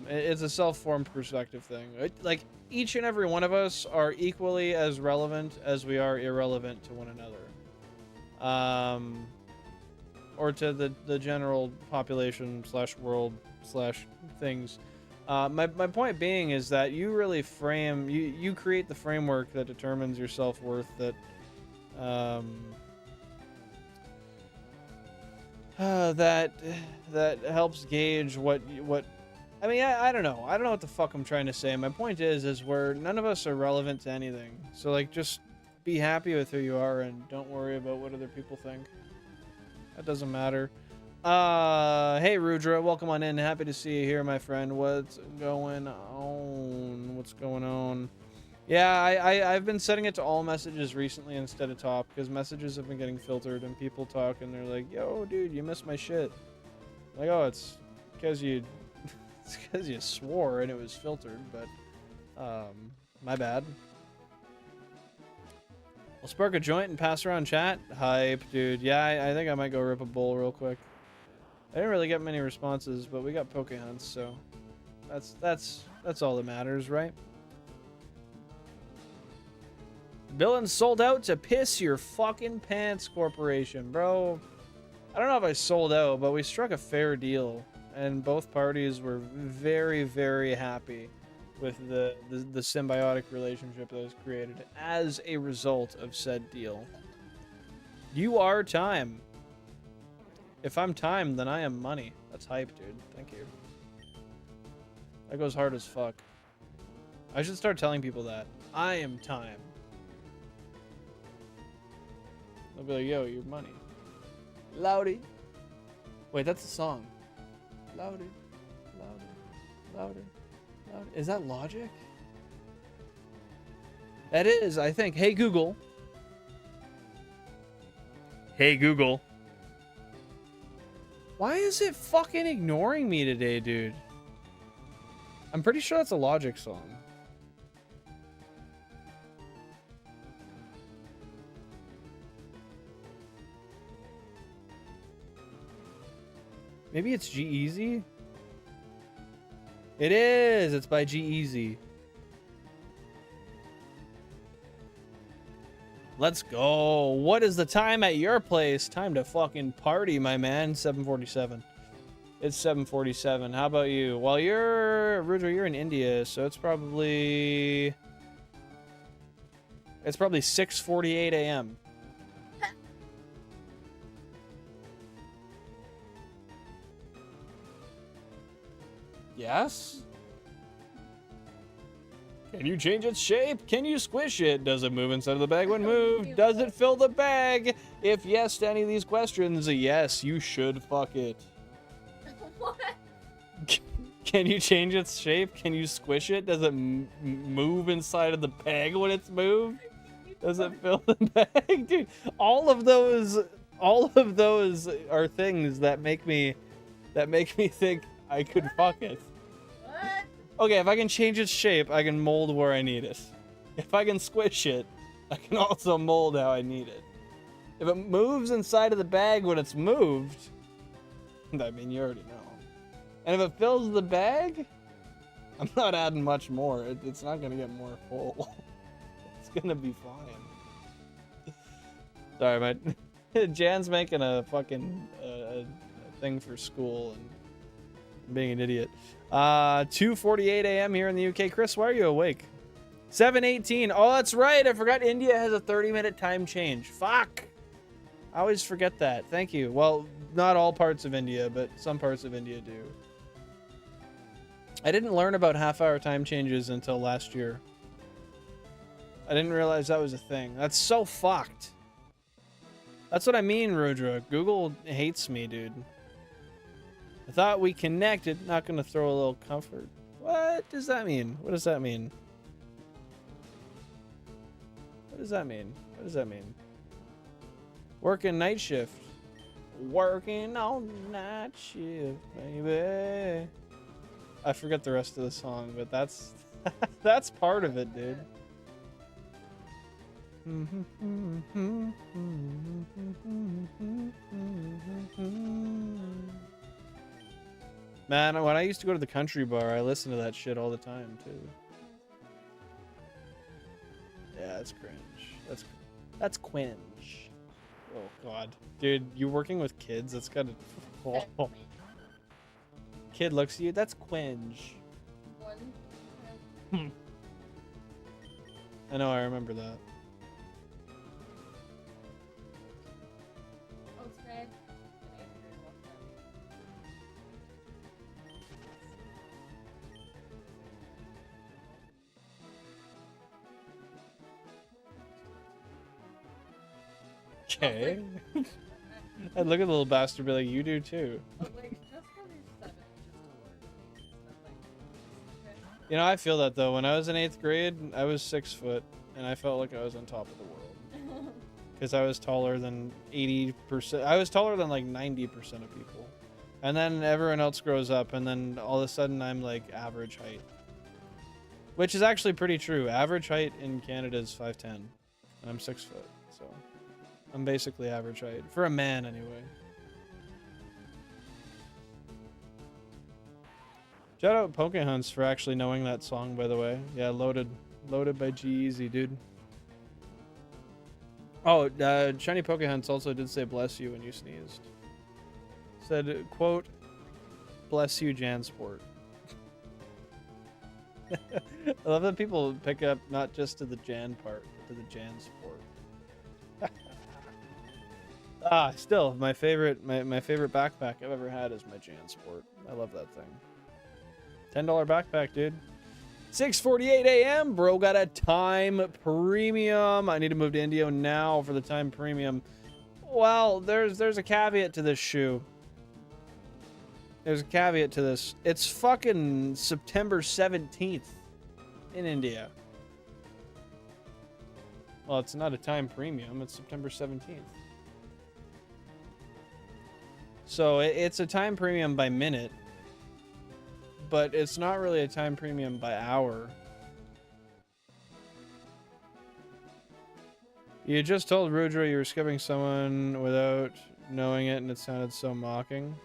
It's a self-formed perspective thing. Like, each and every one of us are equally as relevant as we are irrelevant to one another. Or to the general population / world / things. My point being is that you really frame, you create the framework that determines your self-worth, that that helps gauge what I mean, I don't know what the fuck I'm trying to say. My point is where none of us are relevant to anything, so like, just be happy with who you are and don't worry about what other people think. That doesn't matter. Hey Rudra, welcome on in. Happy to see you here, my friend. What's going on? Yeah, I've been setting it to all messages recently instead of top, because messages have been getting filtered and people talk and they're like, yo dude, you missed my shit. Like, oh, it's because you, it's because you swore and it was filtered, but, my bad. I'll spark a joint and pass around chat. Hype, dude. Yeah, I think I might go rip a bowl real quick. I didn't really get many responses, but we got Poke Hunts, so that's all that matters, right? Billings sold out to piss your fucking pants, corporation, bro. I don't know if I sold out, but we struck a fair deal, and both parties were very, very happy with the symbiotic relationship that was created as a result of said deal. You are time. If I'm time, then I am money. That's hype, dude. Thank you. That goes hard as fuck. I should start telling people that. I am time. They'll be like, yo, you're money. Loudy. Wait, that's a song. Loudy. Loudy. Loudy. Loudy. Is that Logic? That is, I think. Hey, Google. Hey, Google. Why is it fucking ignoring me today, dude? I'm pretty sure that's a Logic song. Maybe it's G-Eazy? It is! It's by G-Eazy. Let's go. What is the time at your place? Time to fucking party, my man. 7:47. It's 7:47. How about you? Well, Rudra, you're in India, so it's probably 6:48 a.m. Yes? Can you change its shape? Can you squish it? Does it move inside of the bag when moved? Does it fill the bag? If yes to any of these questions, yes, you should fuck it. What? Can you change its shape? Can you squish it? Does it move inside of the bag when it's moved? Does it fill the bag? Dude, all of those are things that make me think I could fuck it. What? Okay, if I can change its shape, I can mold where I need it. If I can squish it, I can also mold how I need it. If it moves inside of the bag when it's moved, I mean, you already know. And if it fills the bag, I'm not adding much more. It's not gonna get more full. It's gonna be fine. Sorry, my Jan's making a fucking a thing for school and being an idiot. 2:48 a.m. here in the UK. Chris, why are you awake? 7:18. Oh, that's right. I forgot India has a 30-minute time change. Fuck. I always forget that. Thank you. Well, not all parts of India, but some parts of India do. I didn't learn about half-hour time changes until last year. I didn't realize that was a thing. That's so fucked. That's what I mean, Rudra. Google hates me, dude. I thought we connected. Not gonna throw a little comfort. What does that mean? What does that mean? What does that mean? What does that mean? Working night shift. Working on night shift, baby. I forget the rest of the song, but that's that's part of it, dude. Man, when I used to go to the country bar, I listened to that shit all the time, too. Yeah, that's cringe. That's cringe. Oh, God. Dude, you working with kids? That's gotta... Oh. Kid looks at you, that's cringe. I know, I remember that. Oh, it's red. Okay. I'd look at the little bastard and be like, you do too. But like, just because he's 7, it's just a word. You know, I feel that though. When I was in 8th grade, I was 6 foot, and I felt like I was on top of the world. Because I was taller than 80%. I was taller than like 90% of people. And then everyone else grows up, and then all of a sudden I'm like average height. Which is actually pretty true. Average height in Canada is 5'10", and I'm 6 foot, so I'm basically average height for a man anyway. Shout out Pokehunts for actually knowing that song, by the way. Yeah, loaded by G-Eazy, dude. Oh, Shiny Pokehunts also did say bless you when you sneezed. Said, quote, bless you, Jansport. I love that people pick up not just to the Jan part, but to the Jansport. Still, my favorite backpack I've ever had is my Jansport. I love that thing. $10 backpack, dude. 6:48 a.m. Bro got a time premium. I need to move to Indio now for the time premium. Well, there's a caveat to this shoe. There's a caveat to this. It's fucking September 17th in India. Well, it's not a time premium. It's September 17th. So it's a time premium by minute. But it's not really a time premium by hour. You just told Rudra you were skipping someone without knowing it, and it sounded so mocking.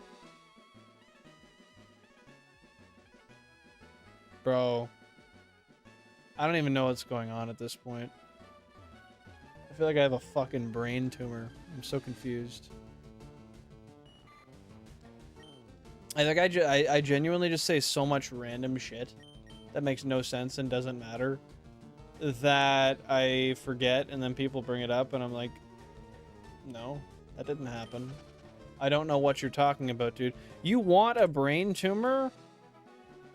Bro. I don't even know what's going on at this point. I feel like I have a fucking brain tumor. I'm so confused. I think I genuinely just say so much random shit that makes no sense and doesn't matter that I forget, and then people bring it up and I'm like, no, that didn't happen. I don't know what you're talking about, dude. You want a brain tumor?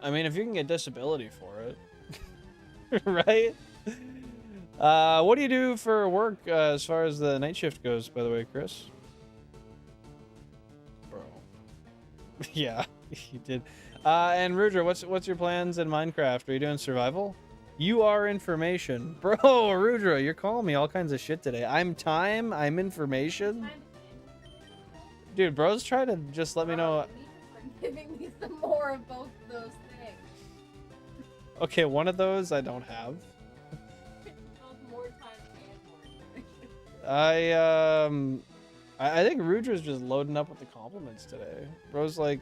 I mean, if you can get disability for it, right? What do you do for work as far as the night shift goes, by the way, Chris? Yeah, you did. And Rudra, what's your plans in Minecraft? Are you doing survival? You are information. Bro, Rudra, you're calling me all kinds of shit today. I'm time, I'm information. Dude, bro's trying to just let me know. Giving me some more of both of those things. Okay, one of those I don't have. More time and more information. I think Rudra's just loading up with the compliments today. Bro's like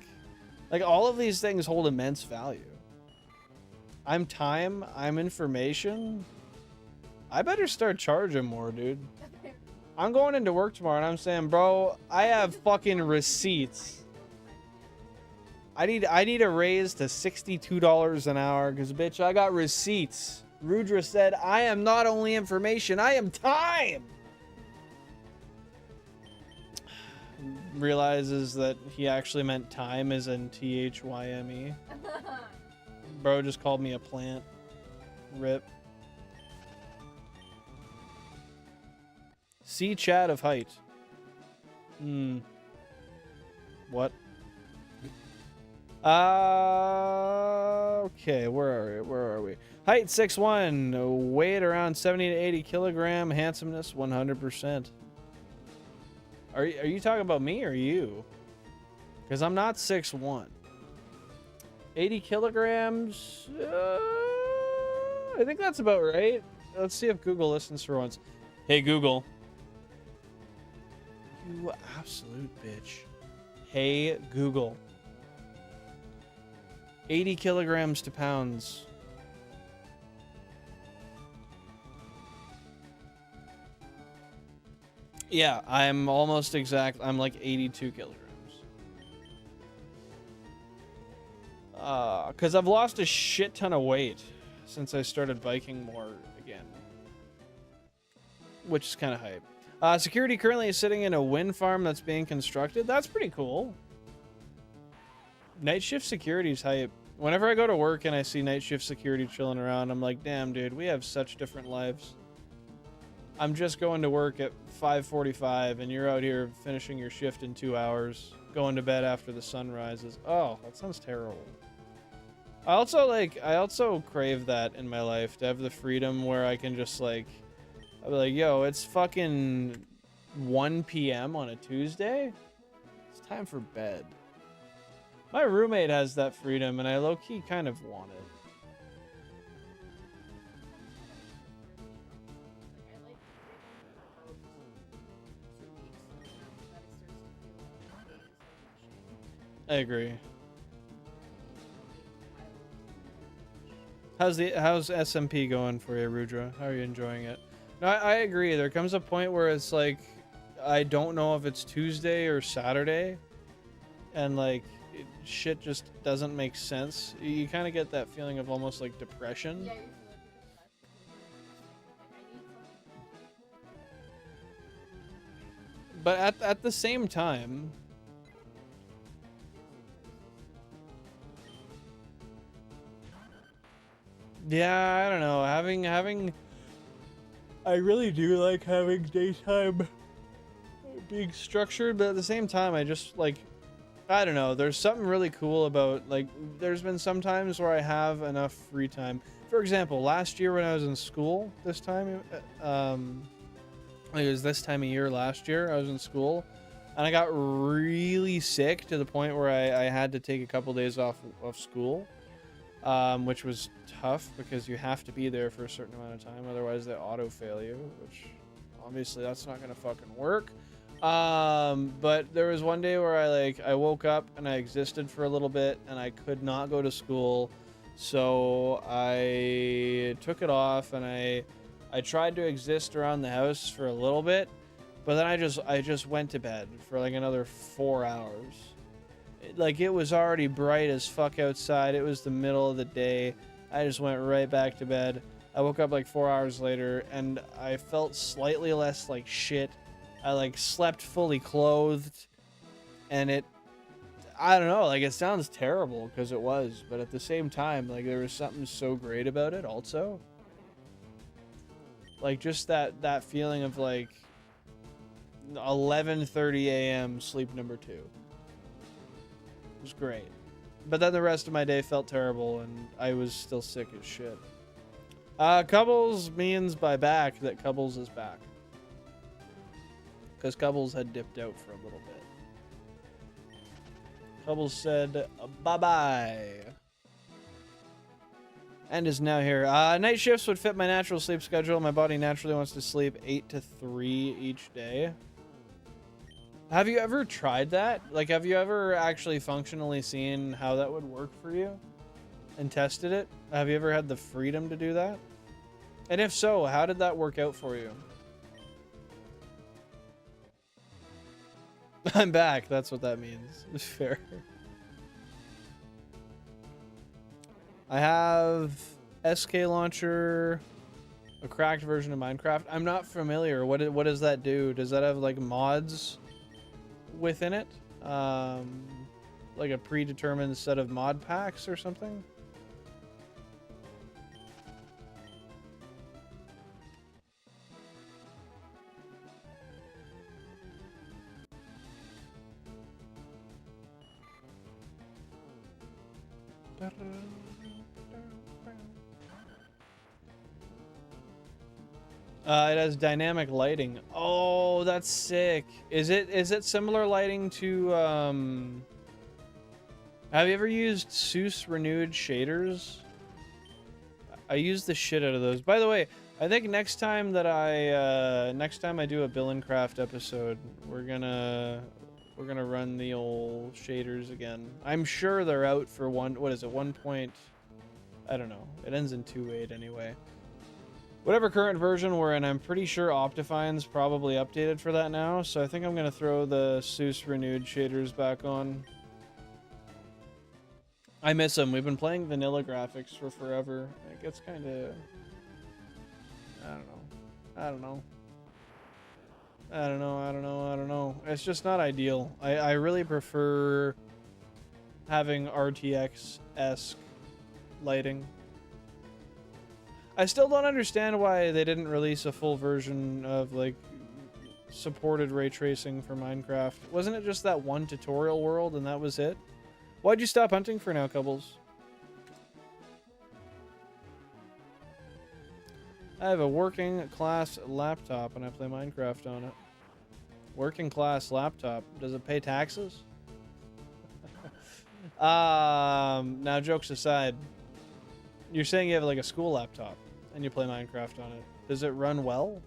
all of these things hold immense value. I'm time, I'm information. I better start charging more, dude. I'm going into work tomorrow and I'm saying, bro, I have fucking receipts. I need a raise to $62 an hour because, bitch, I got receipts. Rudra said, I am not only information, I am time. Realizes that he actually meant time as in THYME. Bro just called me a plant. Rip. See chat of height. What? Okay, where are we? Height 6'1", weight around 70 to 80 kilogram, handsomeness 100%. Are you talking about me or you? Because I'm not 6'1". 80 kilograms? I think that's about right. Let's see if Google listens for once. Hey, Google. You absolute bitch. Hey, Google. 80 kilograms to pounds. Yeah, I'm almost exact. I'm like 82 kilograms. Because I've lost a shit ton of weight since I started biking more again. Which is kind of hype. Security currently is sitting in a wind farm that's being constructed. That's pretty cool. Night shift security's hype. Whenever I go to work and I see night shift security chilling around, I'm like, damn, dude, we have such different lives. I'm just going to work at 5:45 and you're out here finishing your shift in 2 hours, going to bed after the sun rises. Oh, that sounds terrible. I also crave that in my life, to have the freedom where I can just I'll be like, yo, it's fucking 1 p.m. on a Tuesday. It's time for bed. My roommate has that freedom, and I low-key kind of want it. Like, I like freedom for about 2 weeks, and then after that it starts to feel like days of rushing. I agree. And How's SMP going for you, Rudra? How are you enjoying it? No, I agree. There comes a point where it's like, I don't know if it's Tuesday or Saturday, and like, shit just doesn't make sense. You kind of get that feeling of almost like depression. yeah, you're feeling like I need something. But at the same time, yeah, I don't know. Having I really do like having daytime being structured, but at the same time, I just like, I don't know. There's something really cool about, like, there's been some times where I have enough free time. For example, last year when I was in school, this time, it was this time of year last year, I was in school, and I got really sick to the point where I had to take a couple days off of school, which was tough because you have to be there for a certain amount of time, otherwise they auto-fail you, which obviously that's not gonna fucking work. But there was one day where I woke up and I existed for a little bit and I could not go to school, so I took it off and I tried to exist around the house for a little bit, but then I just went to bed for like another 4 hours. Like, it was already bright as fuck outside. It was the middle of the day. I just went right back to bed. I woke up like 4 hours later and I felt slightly less like shit. I like slept fully clothed, and I don't know, like, it sounds terrible because it was, but at the same time, like, there was something so great about it also. Like, just that feeling of like 11:30 a.m. sleep number 2. It was great. But then the rest of my day felt terrible and I was still sick as shit. Cubbles means by back that Cubbles is back. Because Cubbles had dipped out for a little bit. Cubbles said bye-bye. And is now here. Night shifts would fit my natural sleep schedule. My body naturally wants to sleep 8 to 3 each day. Have you ever tried that? Like, have you ever actually functionally seen how that would work for you? And tested it? Have you ever had the freedom to do that? And if so, how did that work out for you? I'm back. That's what that means. It's fair. I have SK Launcher, a cracked version of Minecraft. I'm not familiar. What does that do? Does that have like mods within it? Like a predetermined set of mod packs or something? It has dynamic lighting. Oh, that's sick. Is it similar lighting to have you ever used Seuss Renewed shaders? I use the shit out of those. By the way, I think next time I do a Billincraft episode, we're gonna run the old shaders again. I'm sure they're out for what is it, 1 point, I don't know. It ends in 2.8 anyway. Whatever current version we're in, I'm pretty sure Optifine's probably updated for that now, so I think I'm gonna throw the Seuss Renewed shaders back on. I miss them. We've been playing vanilla graphics for forever. It gets kind of, I don't know. It's just not ideal. I really prefer having RTX-esque lighting. I still don't understand why they didn't release a full version of, like, supported ray tracing for Minecraft. Wasn't it just that one tutorial world and that was it? Why'd you stop hunting for now, Cubbles? I have a working class laptop and I play Minecraft on it. Working class laptop. Does it pay taxes? Now jokes aside, you're saying you have like a school laptop and you play Minecraft on it. Does it run well?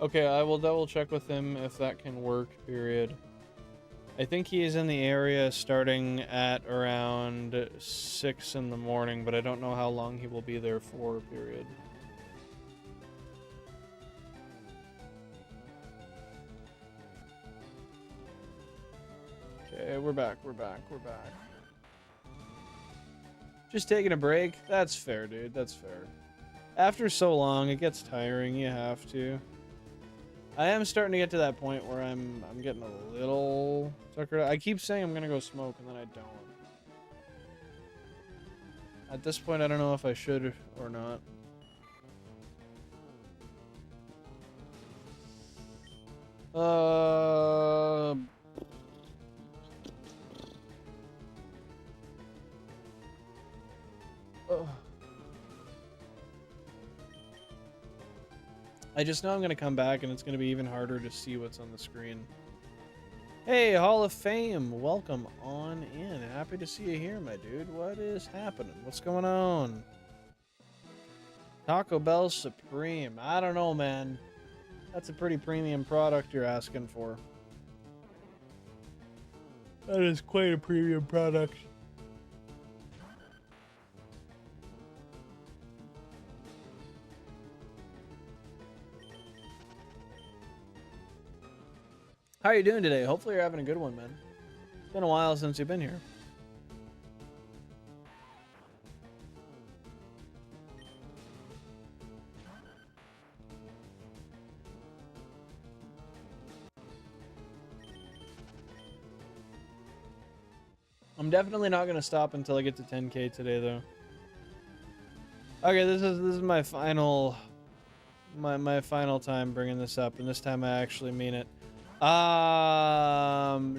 Okay, I will double check with him if that can work, period. I think he is in the area starting at around 6 in the morning, but I don't know how long he will be there for, period. Okay, we're back. Just taking a break? That's fair, dude. That's fair. After so long, it gets tiring. You have to. I am starting to get to that point where I'm getting a little tuckered. I keep saying I'm gonna go smoke and then I don't. At this point, I don't know if I should or not. I just know I'm gonna come back and it's gonna be even harder to see what's on the screen. Hey, Hall of Fame, welcome on in. Happy to see you here, my dude. What is happening? What's going on? Taco Bell Supreme. I don't know, man. That's a pretty premium product you're asking for. That is quite a premium product. How are you doing today? Hopefully you're having a good one, man. It's been a while since you've been here. I'm definitely not gonna stop until I get to 10K today, though. Okay, this is my final time bringing this up, and this time I actually mean it.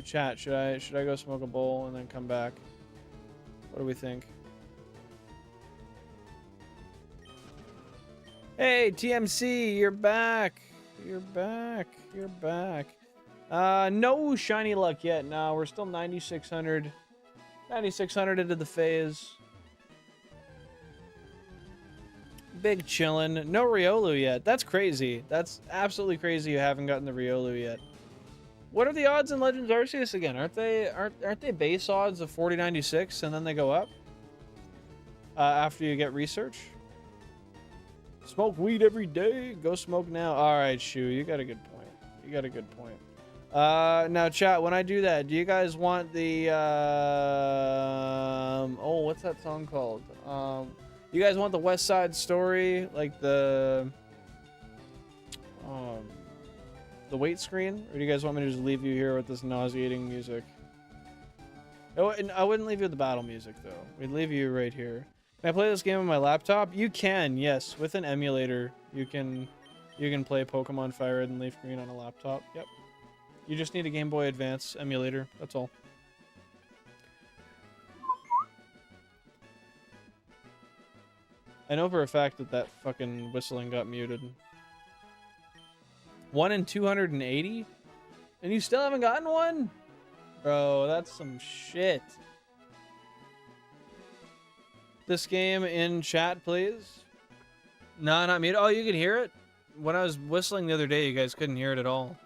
Chat, should I go smoke a bowl and then come back? What do we think? Hey, TMC, you're back. You're back. No shiny luck yet. No, we're still 9,600. 9,600 into the phase. Big chillin'. No Riolu yet. That's crazy. That's absolutely crazy you haven't gotten the Riolu yet. What are the odds in Legends Arceus again? Aren't they base odds of 4096 and then they go up? After you get research? Smoke weed every day. Go smoke now. Alright, Shu, you got a good point. Now chat, when I do that, do you guys want the oh, what's that song called? You guys want the West Side Story, like the wait screen, or do you guys want me to just leave you here with this nauseating music? I wouldn't leave you with the battle music though. We'd leave you right here. Can I play this game on my laptop? You can, yes, with an emulator. You can play Pokemon Fire Red and Leaf Green on a laptop. Yep. You just need a Game Boy Advance emulator. That's all. I know for a fact that fucking whistling got muted. 1 in 280? And you still haven't gotten one? Bro, that's some shit. This game in chat, please. No, not muted. Oh, you can hear it? When I was whistling the other day, you guys couldn't hear it at all.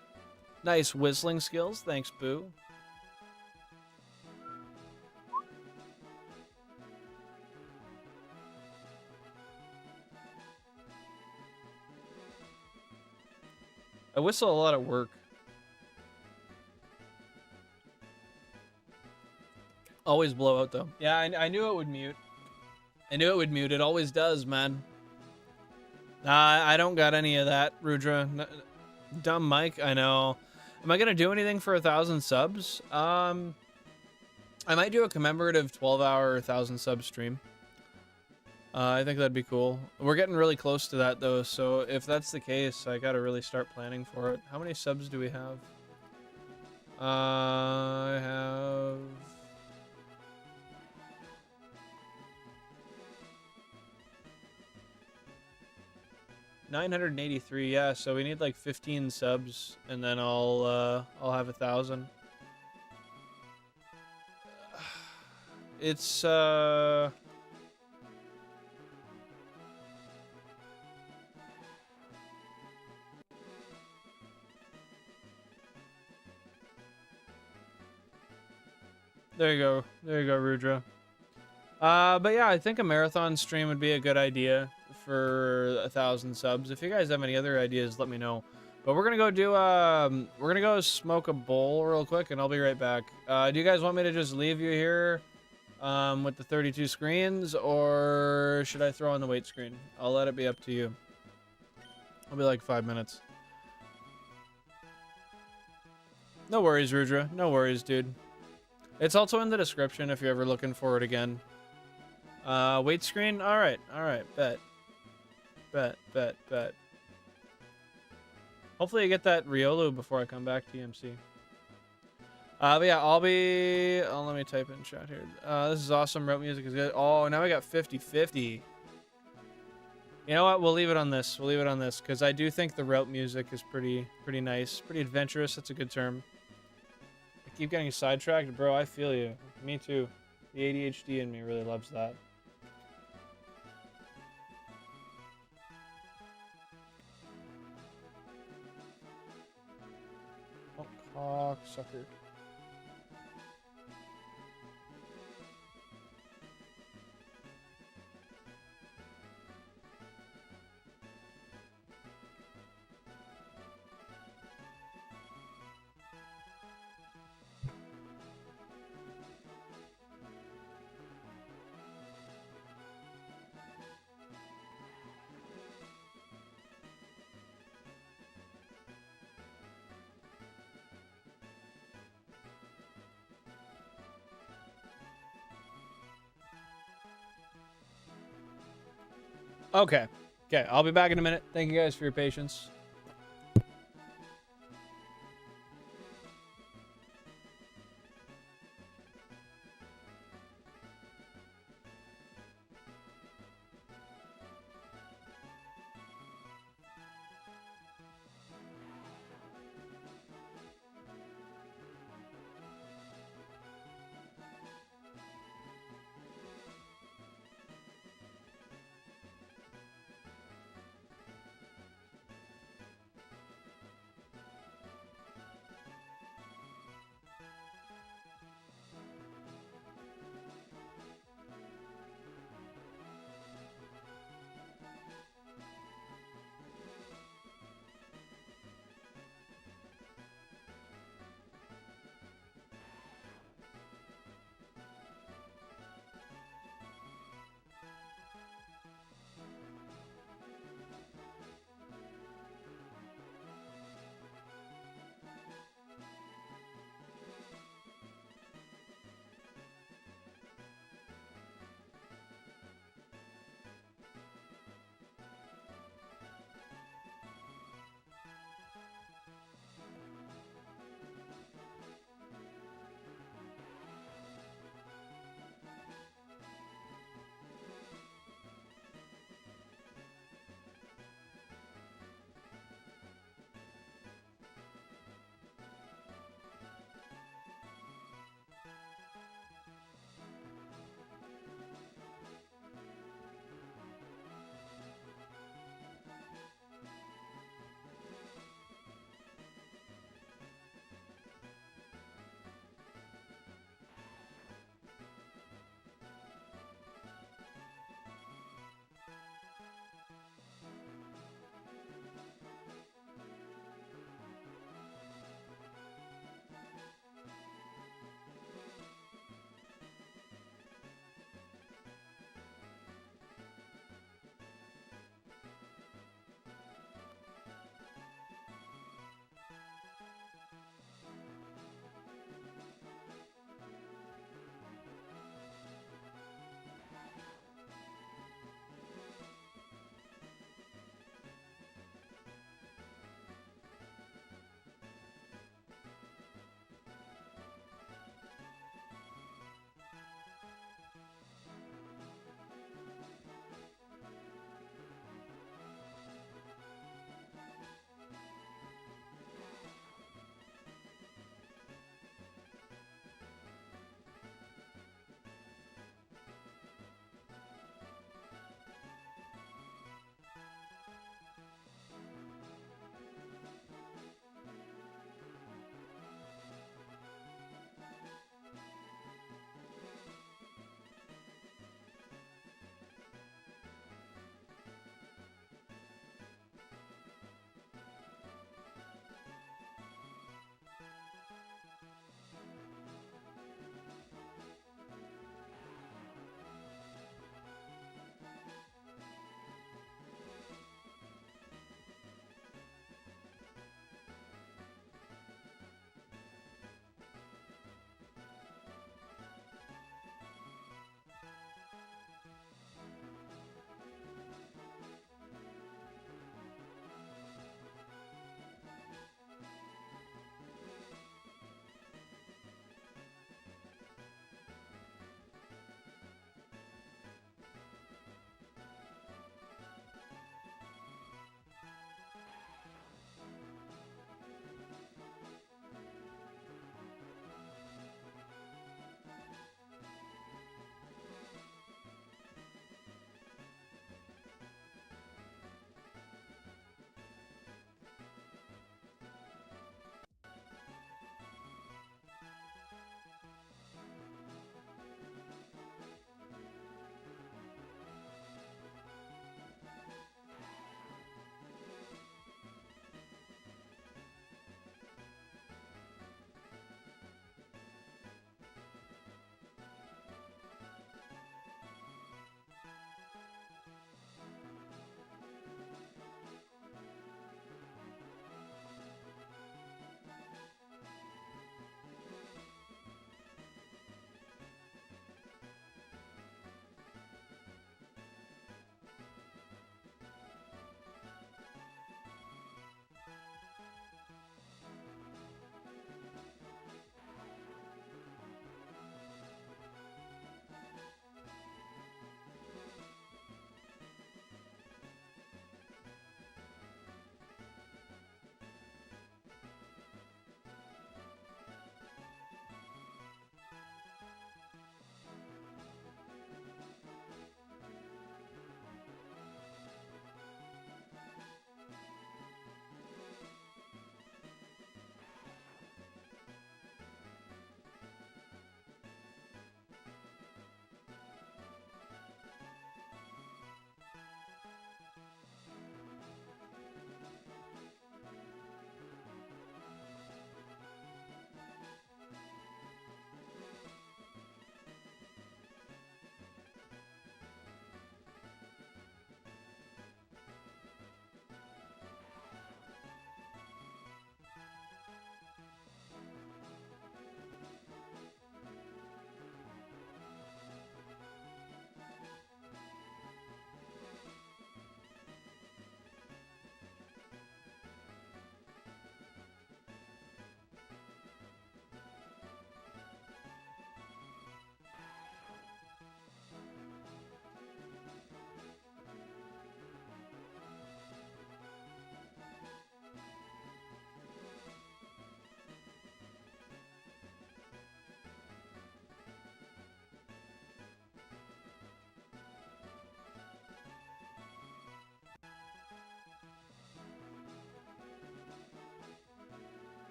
Nice whistling skills. Thanks, Boo. I whistle a lot at work. Always blow out, though. Yeah, I knew it would mute. It always does, man. Nah, I don't got any of that, Rudra. Dumb mic, I know. Am I gonna do anything for 1,000 subs? I might do a commemorative 12-hour 1,000 sub stream. I think that'd be cool. We're getting really close to that though, so if that's the case, I gotta really start planning for it. How many subs do we have? I have 983. Yeah, so we need like 15 subs, and then I'll have 1,000. It's there you go. There you go, Rudra. But yeah, I think a marathon stream would be a good idea for 1,000 subs. If you guys have any other ideas, let me know. But we're gonna go do we're gonna go smoke a bowl real quick, and I'll be right back. Do you guys want me to just leave you here with the 32 screens, or should I throw on the wait screen? I'll let it be up to you. I'll be like 5 minutes. No worries, Rudra. No worries, dude. It's also in the description if you're ever looking for it again. Wait screen? Alright, bet. Bet. Hopefully I get that Riolu before I come back to EMC. But yeah, I'll be... Oh, let me type in chat here. This is awesome. Rope music is good. Oh, now I got 50-50. You know what? We'll leave it on this. We'll leave it on this, because I do think the route music is pretty nice. Pretty adventurous. That's a good term. I keep getting sidetracked. Bro, I feel you. Me too. The ADHD in me really loves that. Oh, cocksucker. Okay. Okay, I'll be back in a minute. Thank you guys for your patience.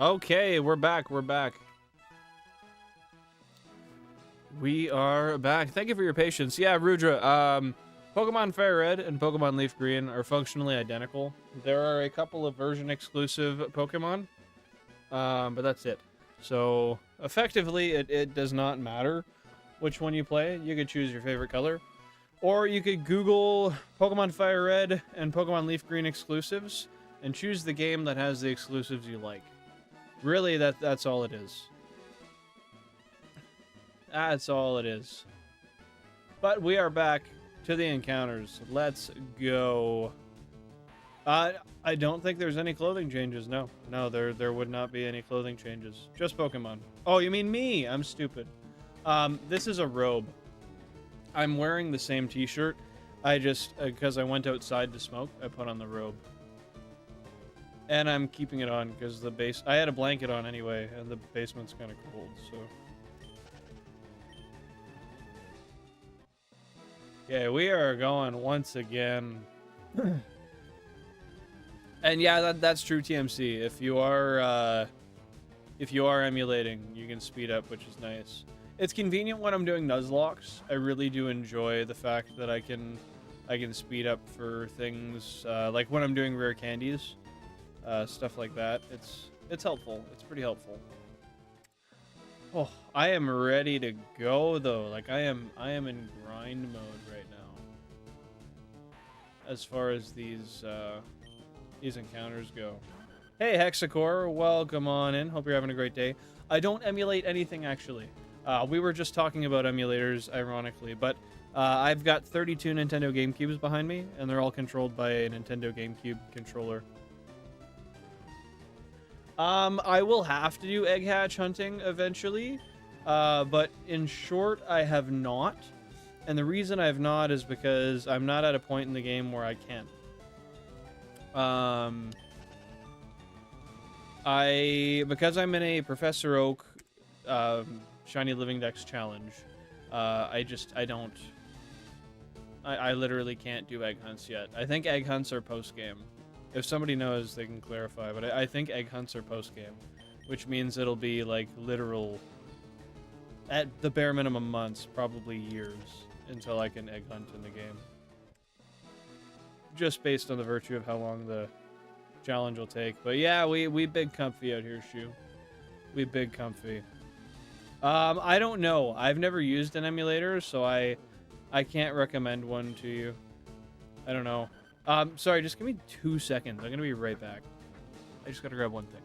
Okay, we're back. We're back. We are back. Thank you for your patience. Yeah, Rudra, Pokemon Fire Red and Pokemon Leaf Green are functionally identical. There are a couple of version exclusive Pokemon, but that's it. So effectively, it does not matter which one you play. You could choose your favorite color, or you could Google Pokemon Fire Red and Pokemon Leaf Green exclusives and choose the game that has the exclusives you like. Really, that's all it is. That's all it is. But we are back to the encounters. Let's go. I don't think there's any clothing changes. No, there would not be any clothing changes. Just Pokemon. Oh, you mean me? I'm stupid. This is a robe. I'm wearing the same t-shirt. I just, because I went outside to smoke, I put on the robe. And I'm keeping it on because I had a blanket on anyway, and the basement's kind of cold, so. Okay, we are going once again. And yeah, that's true, TMC. If you are emulating, you can speed up, which is nice. It's convenient when I'm doing Nuzlocks. I really do enjoy the fact that I can speed up for things like when I'm doing rare candies, stuff like that. It's helpful. It's pretty helpful. Oh, I am ready to go though. Like I am in grind mode right now. As far as these encounters go. Hey Hexacore, welcome on in. Hope you're having a great day. I don't emulate anything actually. We were just talking about emulators, ironically, but I've got 32 Nintendo GameCubes behind me, and they're all controlled by a Nintendo GameCube controller. I will have to do egg hatch hunting eventually, but in short, I have not. And the reason I have not is because I'm not at a point in the game where I can. Because I'm in a Professor Oak Shiny Living Pokédex challenge, I literally can't do egg hunts yet. I think egg hunts are post-game. If somebody knows, they can clarify, but I think egg hunts are post-game, which means it'll be like literal, at the bare minimum months, probably years, until I can egg hunt in the game. Just based on the virtue of how long the challenge will take. But yeah, we big comfy out here, Shu. We big comfy. I don't know. I've never used an emulator, so I can't recommend one to you. I don't know. Sorry, just give me 2 seconds. I'm gonna be right back. I just gotta grab one thing.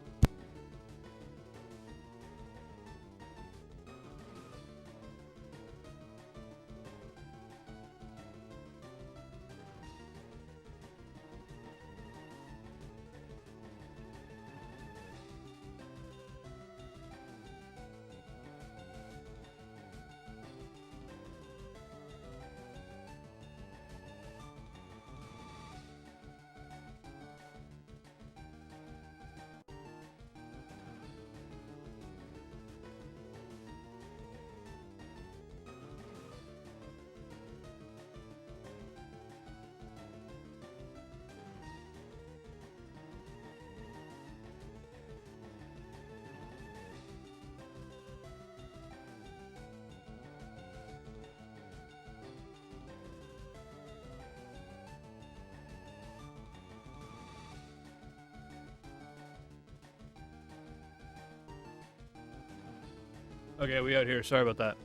Okay, we out here. Sorry about that.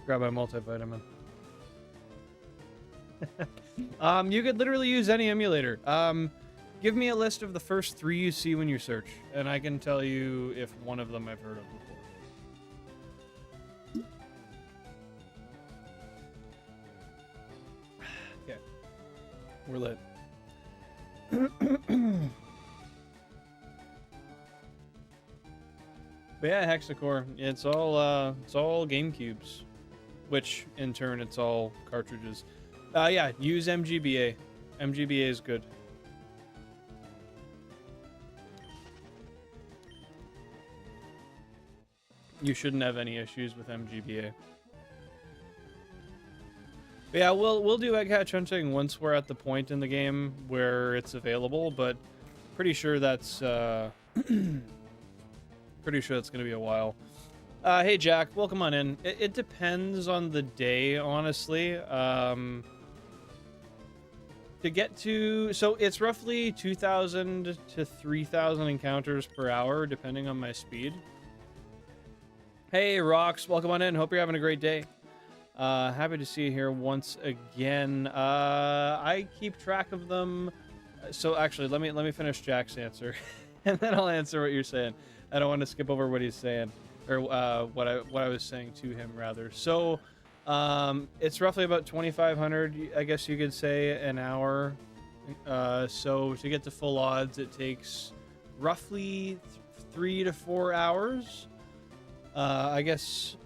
Grab my multivitamin. You could literally use any emulator. Give me a list of the first 3 you see when you search, and I can tell you if one of them I've heard of before. Okay. We're lit. But yeah, Hexacore, it's all GameCubes, which in turn it's all cartridges. Yeah, use MGBA. MGBA is good. You shouldn't have any issues with MGBA. But yeah, we'll do egg hatch hunting once we're at the point in the game where it's available, but pretty sure that's Pretty sure it's going to be a while. Hey, Jack, welcome on in. It depends on the day, honestly. To get to... So it's roughly 2,000 to 3,000 encounters per hour, depending on my speed. Hey, Rocks, welcome on in. Hope you're having a great day. Happy to see you here once again. I keep track of them. So actually, let me finish Jack's answer, and then I'll answer what you're saying. I don't want to skip over what he's saying, or what I was saying to him rather. So, it's roughly about 2,500, I guess you could say, an hour. So to get to full odds, it takes roughly 3 to 4 hours. I guess,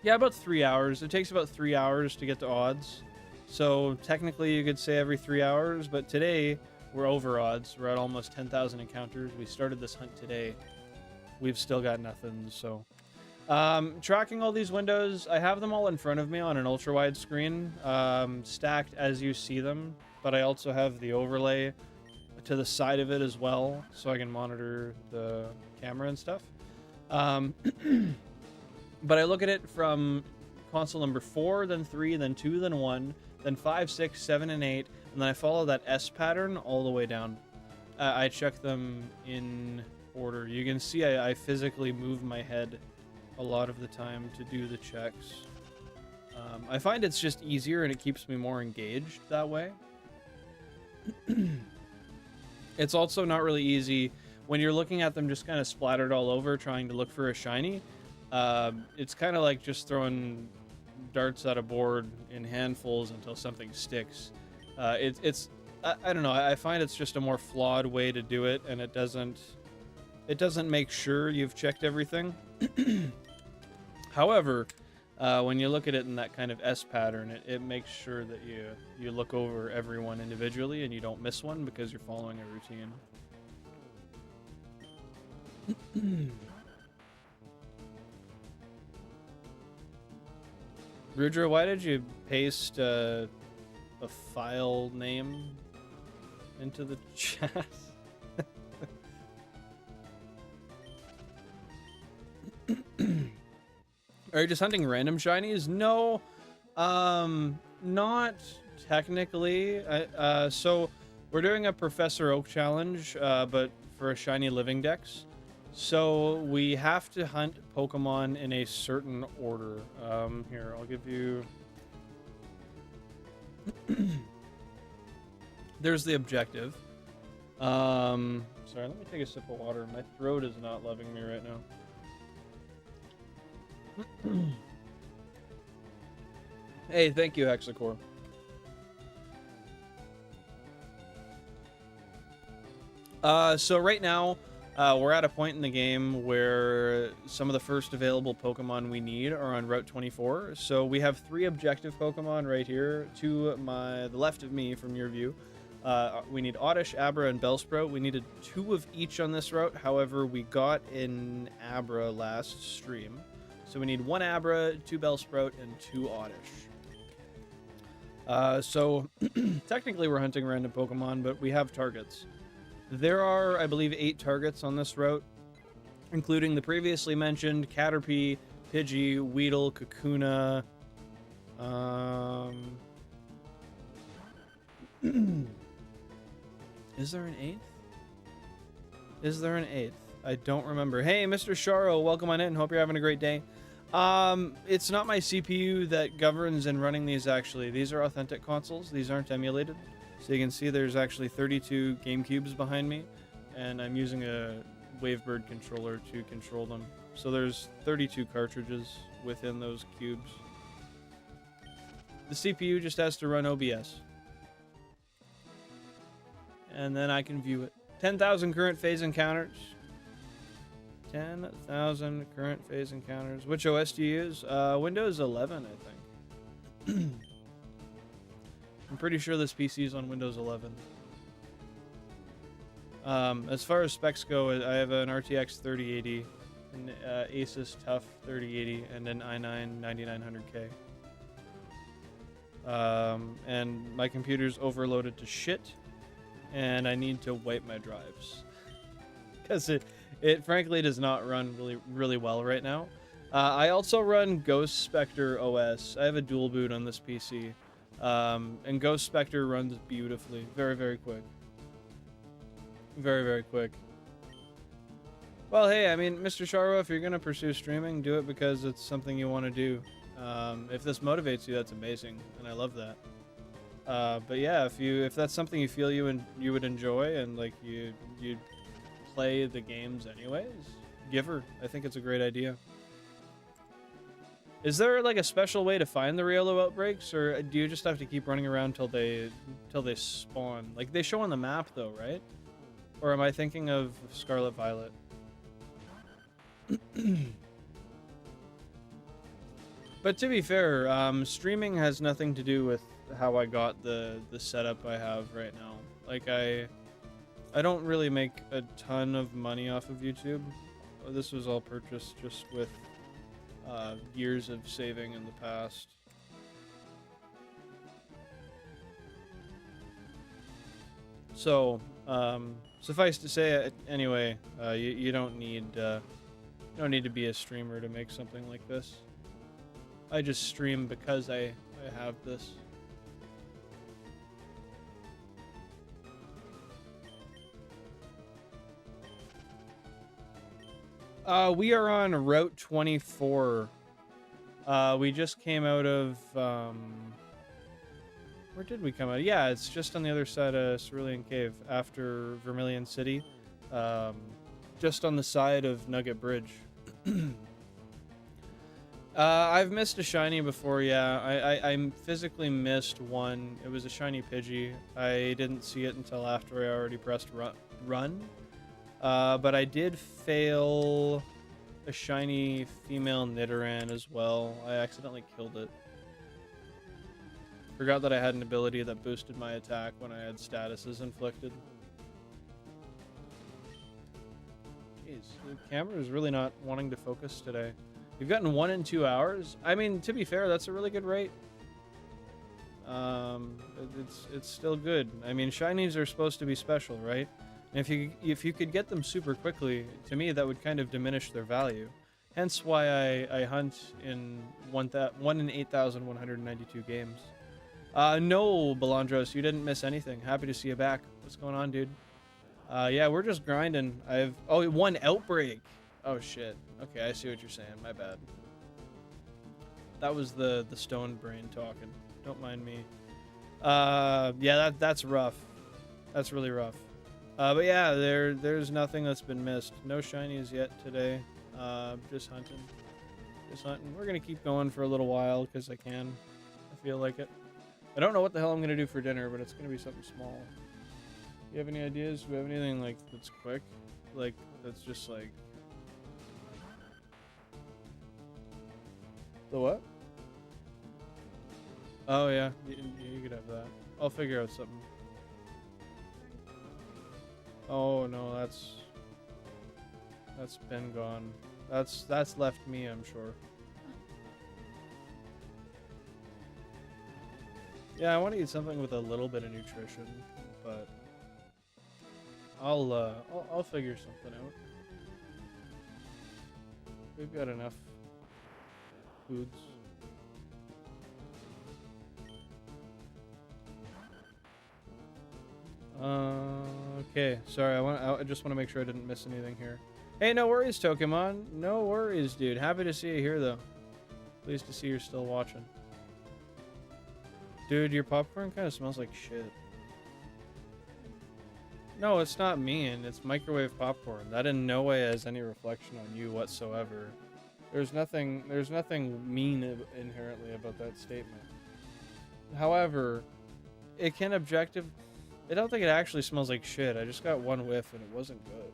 yeah, about 3 hours. It takes about 3 hours to get to odds. So technically you could say every 3 hours, but today we're over odds. We're at almost 10,000 encounters. We started this hunt today. We've still got nothing, so. Tracking all these windows, I have them all in front of me on an ultra-wide screen, stacked as you see them, but I also have the overlay to the side of it as well, so I can monitor the camera and stuff. But I look at it from console number 4, then 3, then 2, then 1, then 5, 6, 7, and 8, and then I follow that S pattern all the way down. I check them in order. You can see I physically move my head a lot of the time to do the checks. I find it's just easier and it keeps me more engaged that way. It's also not really easy when you're looking at them just kind of splattered all over trying to look for a shiny. It's kind of like just throwing darts at a board in handfuls until something sticks. I don't know. I find it's just a more flawed way to do it, and it doesn't make sure you've checked everything. However, when you look at it in that kind of S pattern, it makes sure that you look over everyone individually and you don't miss one because you're following a routine. Rudra, why did you paste a file name into the chat? Are you just hunting random shinies? No, not technically. So we're doing a Professor Oak challenge, but for a Shiny Living Dex. So we have to hunt Pokemon in a certain order. Here, I'll give you... There's the objective. Sorry, let me take a sip of water. My throat is not loving me right now. Hey, thank you, Hexacore. So right now, we're at a point in the game where some of the first available Pokemon we need are on Route 24. So we have 3 objective Pokemon right here to the left of me from your view. We need Oddish, Abra, and Bellsprout. We needed 2 of each on this route. However, we got an Abra last stream. So we need 1 Abra, 2 Bellsprout, and 2 Oddish. So technically we're hunting random Pokemon, but we have targets. There are, I believe, 8 targets on this route, including the previously mentioned Caterpie, Pidgey, Weedle, Kakuna. Is there an 8th? Is there an 8th? I don't remember. Hey, Mr. Sharo, welcome on in. Hope you're having a great day. It's not my CPU that governs in running these, actually. These are authentic consoles. These aren't emulated. So you can see there's actually 32 GameCubes behind me, and I'm using a Wavebird controller to control them. So there's 32 cartridges within those cubes. The CPU just has to run OBS. And then I can view it. 10,000 current phase encounters. 10,000 current phase encounters. Which OS do you use? Windows 11, I think. I'm pretty sure this PC is on Windows 11. As far as specs go, I have an RTX 3080, an Asus TUF 3080, and an i9 9900K. And my computer's overloaded to shit, and I need to wipe my drives. because it frankly does not run really well right now. I also run Ghost Spectre OS. I have a dual boot on this PC, and Ghost Spectre runs beautifully, very quick, very quick. Well, hey, I mean, Mr. Charo, if you're gonna pursue streaming, do it because it's something you want to do. If this motivates you, that's amazing, and I love that. But yeah, if that's something you feel you would enjoy, and like you play the games anyways, give her. I think it's a great idea. Is there like a special way to find the Riolo outbreaks, or do you just have to keep running around till they spawn? Like they show on the map though, right? Or am I thinking of Scarlet Violet? But to be fair, streaming has nothing to do with how I got the setup I have right now. Like I don't really make a ton of money off of YouTube. This was all purchased just with years of saving in the past. So suffice to say, anyway, you don't need to be a streamer to make something like this. I just stream because I have this. We are on Route 24. We just came out of where did we come out? Yeah, it's just on the other side of Cerulean Cave after Vermilion City. Just on the side of Nugget Bridge. I've missed a shiny before, yeah. I physically missed one. It was a shiny Pidgey. I didn't see it until after I already pressed run. But I did fail a shiny female Nidoran as well. I accidentally killed it. Forgot that I had an ability that boosted my attack when I had statuses inflicted. Jeez, the camera is really not wanting to focus today. You've gotten 1 in 2 hours? I mean, to be fair, that's a really good rate. It's still good. I mean, shinies are supposed to be special, right? And if you could get them super quickly, to me that would kind of diminish their value. Hence why I hunt in 1 in 8,192 games. No, Balandros, you didn't miss anything. Happy to see you back. What's going on, dude? Yeah, we're just grinding. Oh, 1 outbreak. Oh shit. Okay, I see what you're saying. My bad. That was the stone brain talking. Don't mind me. Yeah, that's rough. That's really rough. But yeah, there's nothing that's been missed. No shinies yet today. Just hunting. Just hunting. We're gonna keep going for a little while because I can. I feel like it. I don't know what the hell I'm gonna do for dinner, but it's gonna be something small. You have any ideas? Do we have anything like that's quick? Like that's just like the what? Oh yeah, you could have that. I'll figure out something. Oh no, that's been gone. That's left me, I'm sure. Yeah, I want to eat something with a little bit of nutrition, but I'll figure something out. We've got enough foods. Okay, sorry, I just want to make sure I didn't miss anything here. Hey, no worries, Tokemon. No worries, dude. Happy to see you here, though. Pleased to see you're still watching. Dude, your popcorn kind of smells like shit. No, it's not mean. It's microwave popcorn. That in no way has any reflection on you whatsoever. There's nothing mean inherently about that statement. However, it can I don't think it actually smells like shit. I just got 1 whiff and it wasn't good.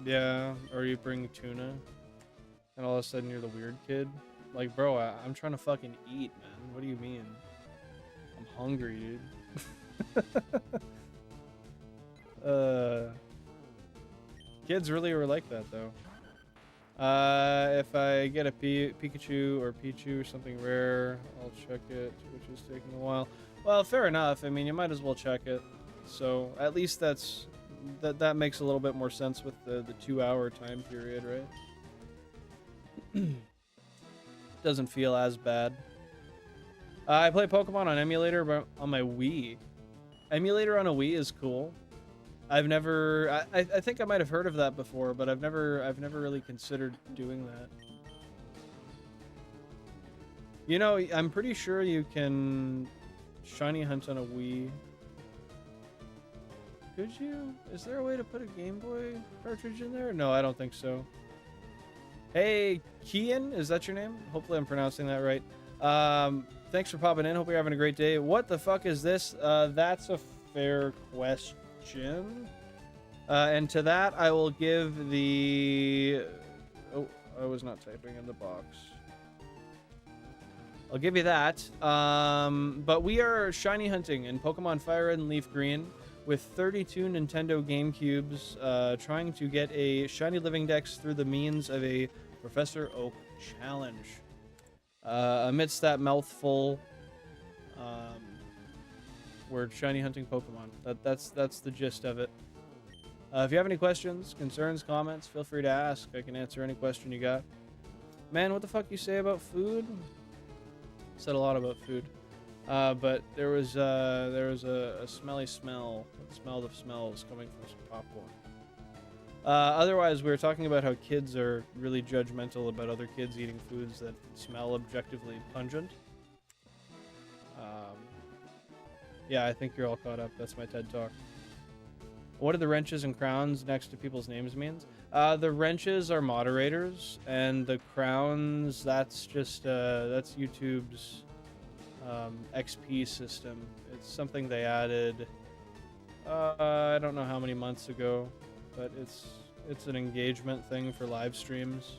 Yeah, or you bring tuna and all of a sudden you're the weird kid. Like, bro, I'm trying to fucking eat, man. What do you mean? I'm hungry, dude. Kids really were like that, though. If I get a Pikachu or Pichu or something rare, I'll check it, which is taking a while. Well, fair enough. I mean, you might as well check it. So at least that makes a little bit more sense with the 2-hour time period, right? Doesn't feel as bad. I play Pokemon on emulator, but on my Wii. Emulator on a Wii is cool. I've never. I think I might have heard of that before, but I've never really considered doing that. You know, I'm pretty sure you can shiny hunt on a Wii. Could you? Is there a way to put a Game Boy cartridge in there? No, I don't think so. Hey, Kian, is that your name? Hopefully I'm pronouncing that right. Thanks for popping in. Hope you're having a great day. What the fuck is this? That's a fair question. And to that, I will give the... Oh, I was not typing in the box. I'll give you that. But we are shiny hunting in Pokemon Fire Red and Leaf Green with 32 Nintendo GameCubes, trying to get a Shiny Living Dex through the means of a Professor Oak challenge. Amidst that mouthful, we're shiny hunting Pokemon. That's the gist of it. If you have any questions, concerns, comments, feel free to ask. I can answer any question you got. Man, what the fuck you say about food? Said a lot about food. But there was a smelly smell. It smelled of smells coming from some popcorn. Otherwise, we were talking about how kids are really judgmental about other kids eating foods that smell objectively pungent. Yeah, I think you're all caught up. That's my TED Talk. What do the wrenches and crowns next to people's names means? The wrenches are moderators, and the crowns, that's just that's YouTube's XP system. It's something they added I don't know how many months ago, but it's an engagement thing for live streams.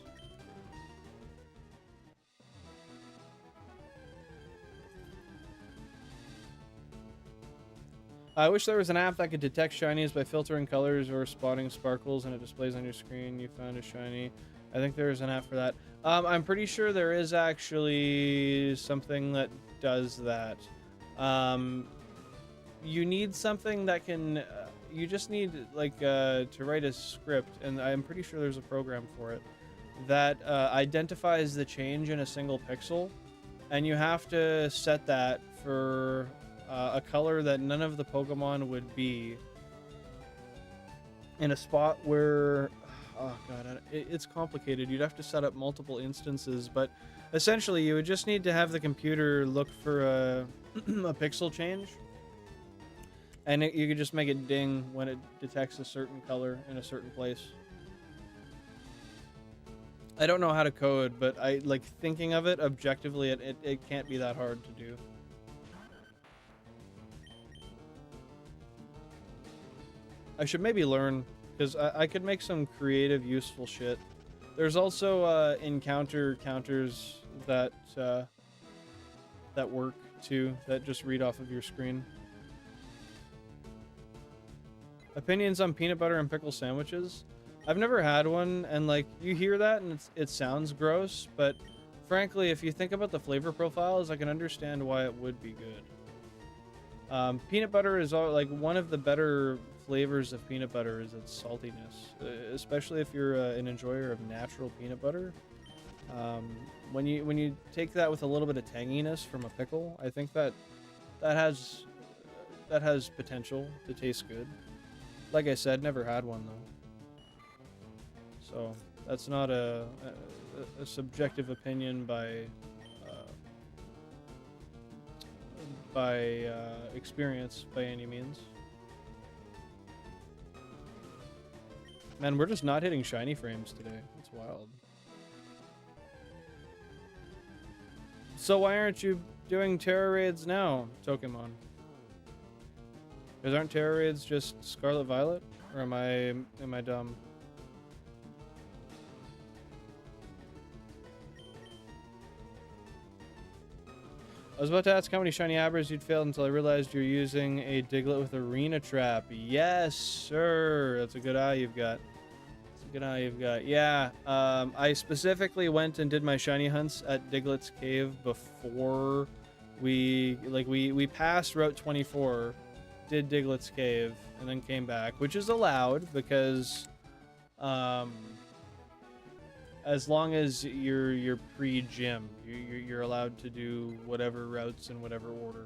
I wish there was an app that could detect shinies by filtering colors or spotting sparkles, and it displays on your screen you found a shiny. I think there is an app for that. I'm pretty sure there is actually something that does that. You need something that can... you just need, like, to write a script, and I'm pretty sure there's a program for it, that identifies the change in a single pixel, and you have to set that for a color that none of the Pokemon would be in a spot where... Oh god, it's complicated. You'd have to set up multiple instances, but essentially you would just need to have the computer look for a pixel change, and you could just make it ding when it detects a certain color in a certain place. I don't know how to code, but I like thinking of it objectively. It can't be that hard to do. I should maybe learn, because I could make some creative, useful shit. There's also encounter counters that that work too, that just read off of your screen. Opinions on peanut butter and pickle sandwiches? I've never had one, and like you hear that and it sounds gross, but frankly, if you think about the flavor profiles, I can understand why it would be good. Peanut butter is like one of the better flavors of peanut butter is its saltiness, especially if you're an enjoyer of natural peanut butter. When you take that with a little bit of tanginess from a pickle, I think that has potential to taste good. Like I said, never had one though, so that's not a subjective opinion by experience by any means. Man, we're just not hitting shiny frames today. That's wild. So why aren't you doing Terra raids now, Pokemon? Because aren't Terra raids just Scarlet Violet? Or am I dumb? I was about to ask how many shiny Abras you'd failed until I realized you're using a Diglett with Arena Trap. Yes, sir. That's a good eye you've got. It's a Look at how you've got. Yeah, I specifically went and did my shiny hunts at Diglett's Cave before we passed Route 24, did Diglett's Cave, and then came back, which is allowed because as long as you're pre-gym, you're allowed to do whatever routes in whatever order.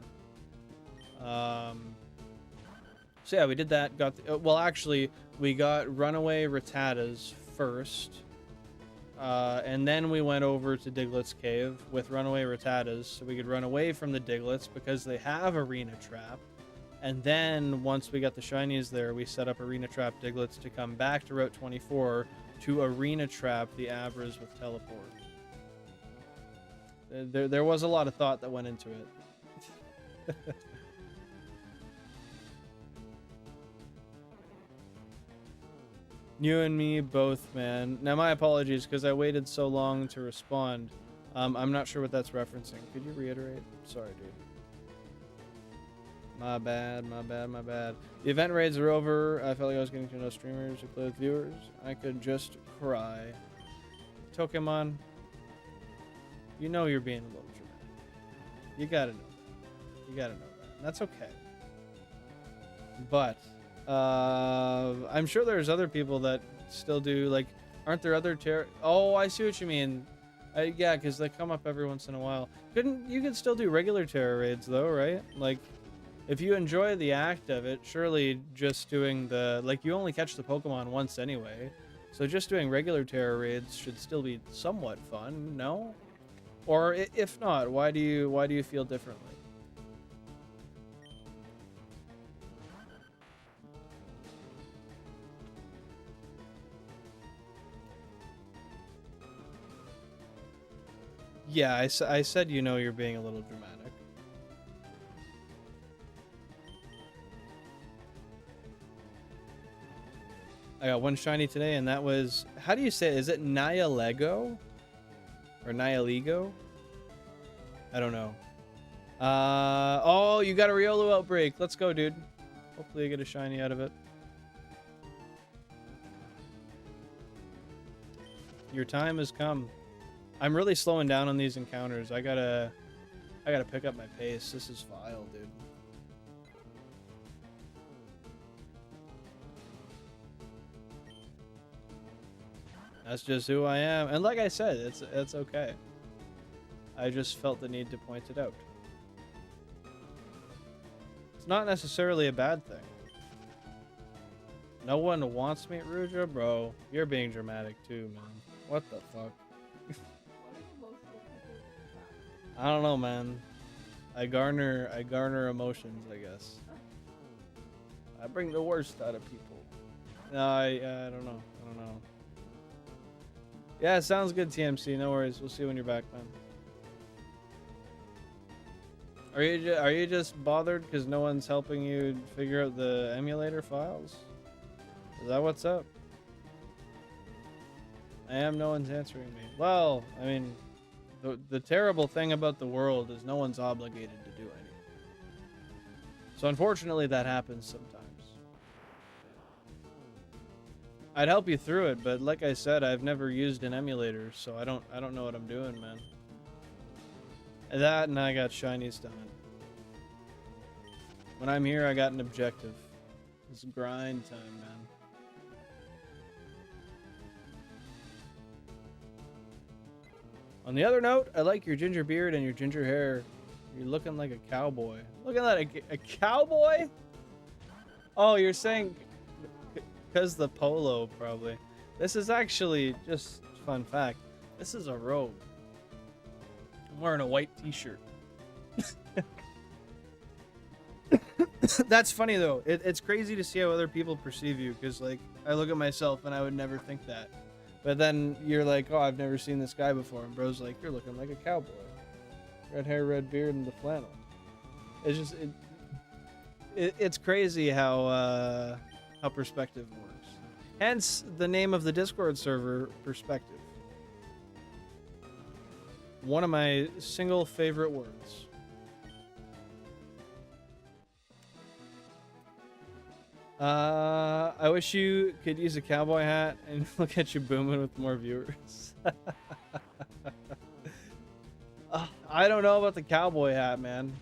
So yeah, we did that. Got well, actually, we got Runaway Rattatas first, and then we went over to Diglett's Cave with Runaway Rattatas, so we could run away from the Diglets because they have Arena Trap. And then once we got the shinies there, we set up Arena Trap Diglets to come back to Route 24 to Arena Trap the Abras with Teleport. There was a lot of thought that went into it. You and me both, man. Now, my apologies, because I waited so long to respond. I'm not sure what that's referencing. Could you reiterate? Sorry, dude. My bad, my bad, my bad. The event raids are over. I felt like I was getting to know streamers who play with viewers. I could just cry. Pokemon, you know you're being a little dramatic. You gotta know that. You gotta know that. And that's okay. But I'm sure there's other people that still do, like, aren't there other oh, I see what you mean. Yeah, because they come up every once in a while. You could still do regular Terra raids though, right? Like, if you enjoy the act of it, surely just doing you only catch the Pokemon once anyway, so just doing regular Terra raids should still be somewhat fun, no? Or if not, why do you feel differently? Yeah, I said you know you're being a little dramatic. I got one shiny today, and that was... How do you say it? Is it Nihilego? Or Nihilego? I don't know. Oh, you got a Riolu outbreak. Let's go, dude. Hopefully you get a shiny out of it. Your time has come. I'm really slowing down on these encounters. I gotta pick up my pace. This is vile, dude. That's just who I am. And like I said, it's okay. I just felt the need to point it out. It's not necessarily a bad thing. No one wants me at Ruja? Bro, you're being dramatic too, man. What the fuck? I don't know, man. I garner emotions, I guess. I bring the worst out of people. No, I don't know. I don't know. Yeah, sounds good, TMC. No worries. We'll see you when you're back, man. Are you just bothered because no one's helping you figure out the emulator files? Is that what's up? No one's answering me. Well, I mean, the terrible thing about the world is no one's obligated to do anything. So unfortunately, that happens sometimes. I'd help you through it, but like I said, I've never used an emulator, so I don't know what I'm doing, man. That and I got shinies done. When I'm here, I got an objective. It's grind time, man. On the other note, I like your ginger beard and your ginger hair. You're looking like a cowboy. Look at that, a cowboy? Oh, you're saying... Because the polo, probably. This is actually, just fun fact, this is a robe. I'm wearing a white t-shirt. That's funny, though. It's crazy to see how other people perceive you, because, like, I look at myself and I would never think that. But then you're like, oh, I've never seen this guy before. And bro's like, you're looking like a cowboy. Red hair, red beard, and the flannel. It's just, it's crazy how perspective works. Hence the name of the Discord server, Perspective. One of my single favorite words. I wish you could use a cowboy hat and look at you booming with more viewers. I don't know about the cowboy hat, man.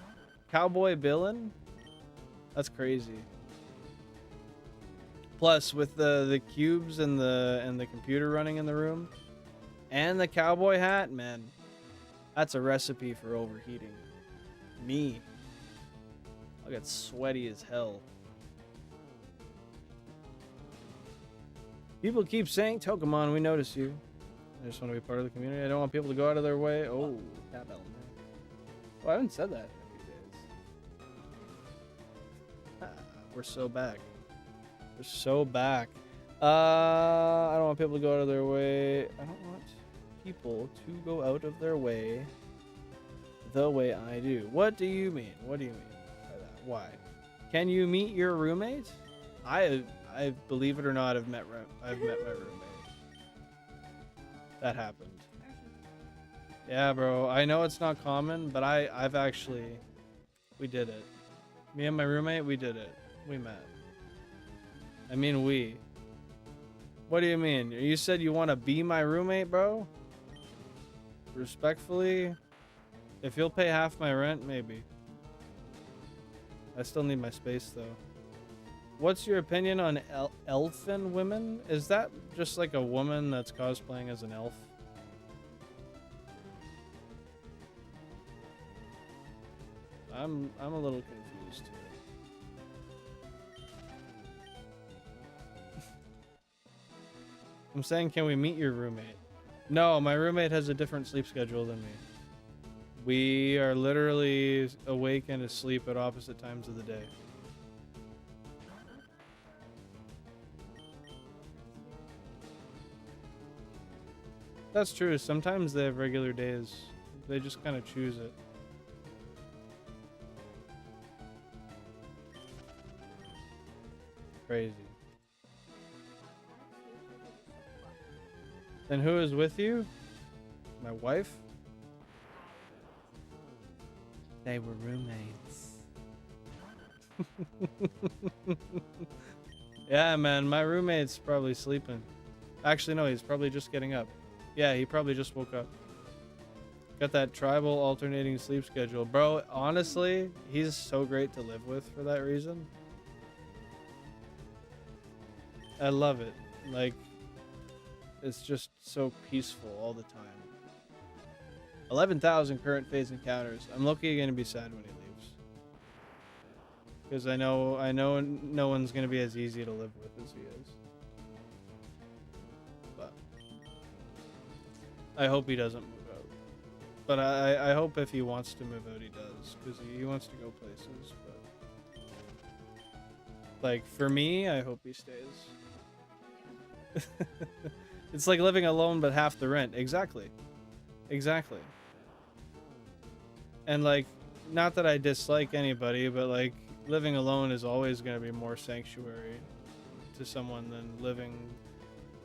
Cowboy Billin? That's crazy. Plus, with the cubes and the computer running in the room, and the cowboy hat, man, that's a recipe for overheating. Me, I'll get sweaty as hell. People keep saying, Pokemon, we notice you. I just want to be part of the community. I don't want people to go out of their way. Oh, cat battle, man. Well, I haven't said that in a few days. We're so back. We're so back. I don't want people to go out of their way. I don't want people to go out of their way the way I do. What do you mean? What do you mean by that? Why? Can you meet your roommate? I believe it or not, I've met my roommate. That happened. Yeah, bro. I know it's not common, but I've actually, we did it. Me and my roommate, we did it. We met. I mean, we. What do you mean? You said you want to be my roommate, bro? Respectfully, if you'll pay half my rent, maybe. I still need my space, though. What's your opinion on elfin women? Is that just like a woman that's cosplaying as an elf? I'm a little confused here. I'm saying, can we meet your roommate? No, my roommate has a different sleep schedule than me. We are literally awake and asleep at opposite times of the day. That's true. Sometimes they have regular days. They just kind of choose it. Crazy. Then who is with you? My wife? They were roommates. Yeah, man, my roommate's probably sleeping. Actually, no, he's probably just getting up. Yeah, he probably just woke up. Got that tribal alternating sleep schedule. Bro, honestly, he's so great to live with for that reason. I love it. Like, it's just so peaceful all the time. 11,000 current phase encounters. I'm lucky going to be sad when he leaves. Because I know no one's going to be as easy to live with as he is. But I hope he doesn't move out. But I hope if he wants to move out, he does. Because he wants to go places. But like, for me, I hope he stays. It's like living alone but half the rent. Exactly. Exactly. And like, not that I dislike anybody, but like, living alone is always going to be more sanctuary to someone than living,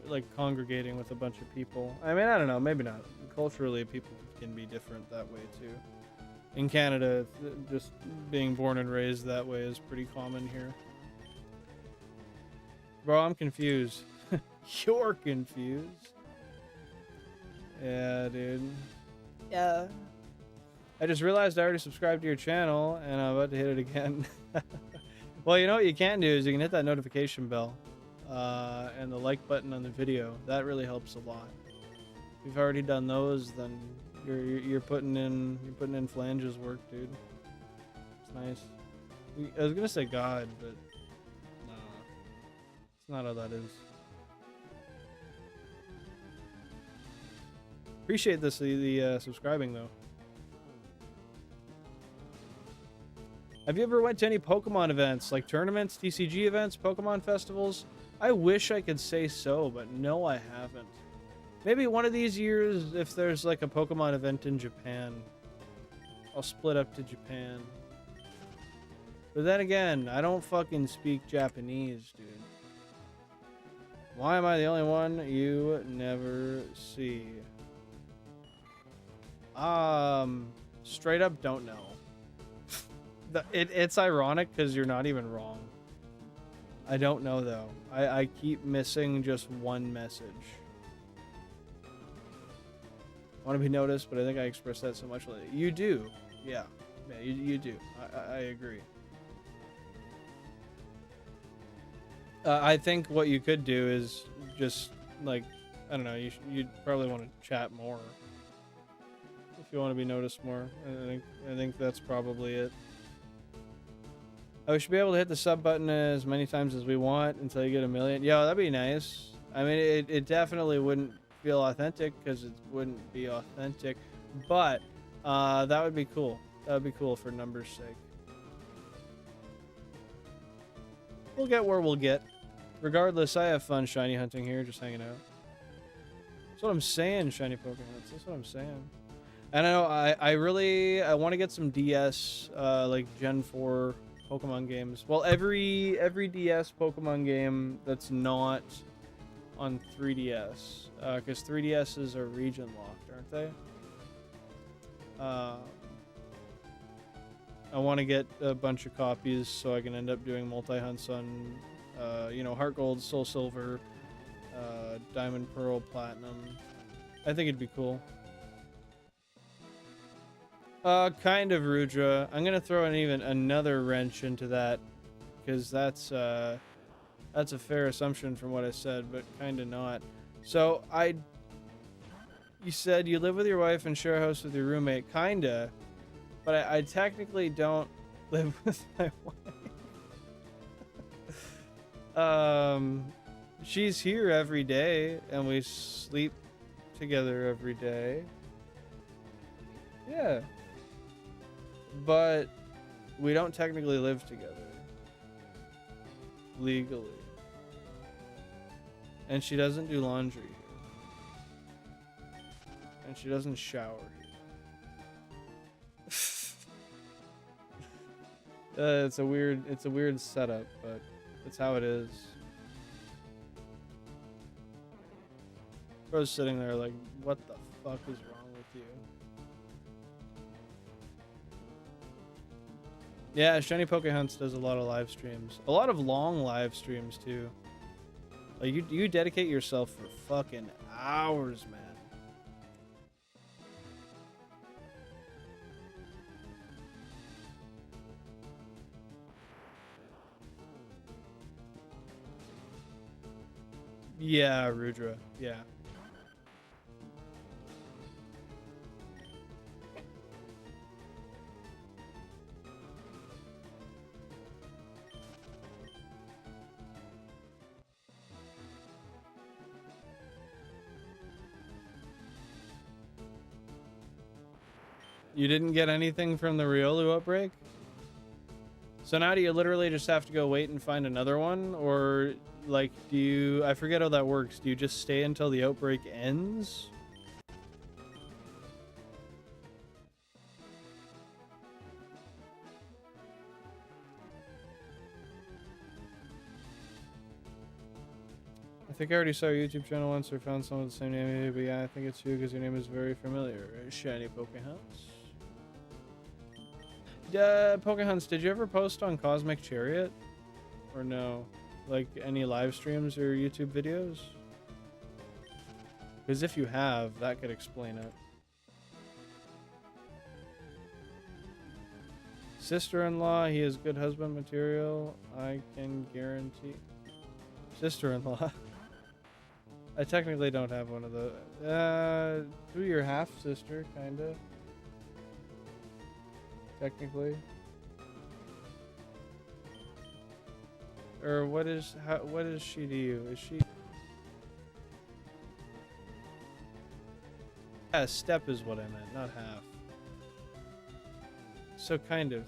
like, congregating with a bunch of people. I mean, I don't know, maybe not. Culturally, people can be different that way too. In Canada, just being born and raised that way is pretty common here. Bro, I'm confused. You're confused. Yeah, dude. Yeah. I just realized I already subscribed to your channel, and I'm about to hit it again. Well, you know what you can do is you can hit that notification bell and the like button on the video. That really helps a lot. If you've already done those, then you're putting in Flange's work, dude. It's nice. I was gonna say God, but no, it's not how that is. Appreciate this, the subscribing though. Have you ever went to any Pokemon events, like tournaments, TCG events, Pokemon festivals? I wish I could say so, but no, I haven't. Maybe one of these years, if there's like a Pokemon event in Japan, I'll split up to Japan. But then again, I don't fucking speak Japanese, dude. Why am I the only one you never see? Straight up don't know. It's ironic because you're not even wrong. I don't know though. I keep missing just one message. Want to be noticed, but I think I expressed that so much lately. You do. Yeah. Yeah, you do. I agree. I think what you could do is just, like, I don't know, you'd probably want to chat more. If you want to be noticed more. I think that's probably it. We should be able to hit the sub button as many times as we want until you get 1 million. Yeah, that'd be nice. I mean, it definitely wouldn't feel authentic because it wouldn't be authentic, but that would be cool. That would be cool for numbers' sake. We'll get where we'll get. Regardless, I have fun shiny hunting here, just hanging out. That's what I'm saying, shiny Pokemon. That's what I'm saying. And I know I want to get some DS, like Gen 4 Pokemon games. Well, every DS Pokemon game that's not on 3DS, because 3DSs are region locked, aren't they? I want to get a bunch of copies so I can end up doing multi-hunts on, you know, Heart Gold, Soul Silver, Diamond, Pearl, Platinum. I think it'd be cool. Kind of, Rudra. I'm gonna throw another wrench into that, because that's a fair assumption from what I said, but kind of not. So you said you live with your wife and share a house with your roommate, kinda, but I technically don't live with my wife. She's here every day, and we sleep together every day. Yeah. But we don't technically live together. Legally. And she doesn't do laundry here. And she doesn't shower here. It's a weird setup, but it's how it is. I was sitting there like, what the fuck is wrong with you? Yeah, Shiny Hunts does a lot of live streams. A lot of long live streams, too. Like, you dedicate yourself for fucking hours, man. Yeah, Rudra. Yeah. You didn't get anything from the Riolu outbreak? So now do you literally just have to go wait and find another one? Or, like, do you... I forget how that works. Do you just stay until the outbreak ends? I think I already saw your YouTube channel once or found someone with the same name, but yeah, I think it's you because your name is very familiar. Shiny Pokehunts. Pokehunts, did you ever post on Cosmic Chariot? Or no? Like, any live streams or YouTube videos? Because if you have, that could explain it. Sister-in-law, he is good husband material. I can guarantee. Sister-in-law. I technically don't have one of those. Through your half-sister, kinda. Technically. Or what is she to you? Is she... Yeah, step is what I meant, not half. So kind of.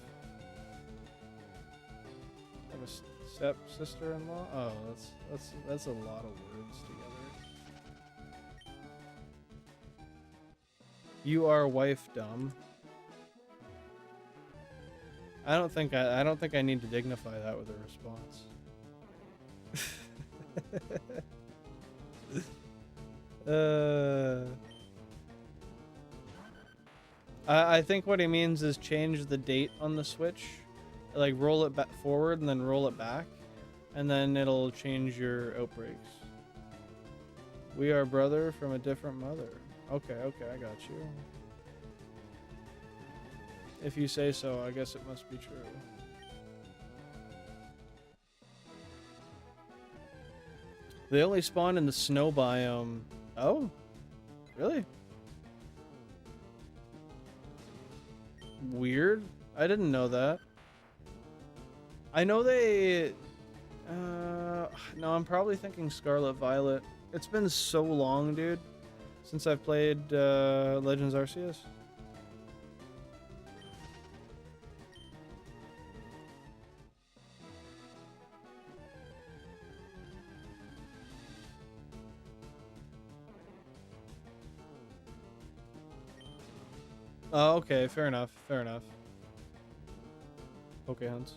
I have a step sister-in-law? Oh, that's a lot of words together. You are wife dumb. I don't think I need to dignify that with a response. I think what he means is change the date on the Switch, like roll it back forward and then roll it back. and then it'll change your outbreaks. We are brother from a different mother. Okay, I got you. If you say so, I guess it must be true. They only spawn in the snow biome. Oh? Really? Weird. I didn't know that. I know they... no, I'm probably thinking Scarlet Violet. It's been so long, dude, since I've played Legends Arceus. Oh, okay, fair enough, fair enough. Pokehunts.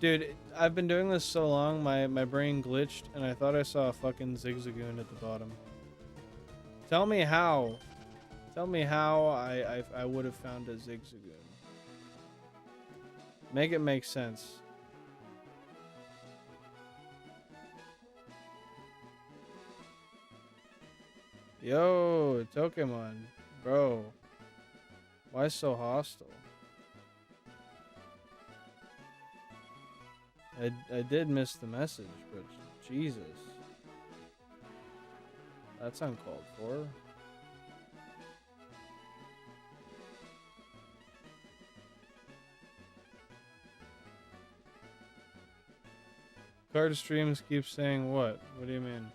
Dude, I've been doing this so long, my brain glitched, and I thought I saw a fucking Zigzagoon at the bottom. Tell me how. Tell me how I would have found a Zigzagoon. Make it make sense. Yo, Pokemon. Bro. Why so hostile? I did miss the message, but Jesus. That's uncalled for. Card streams keep saying what? What do you mean?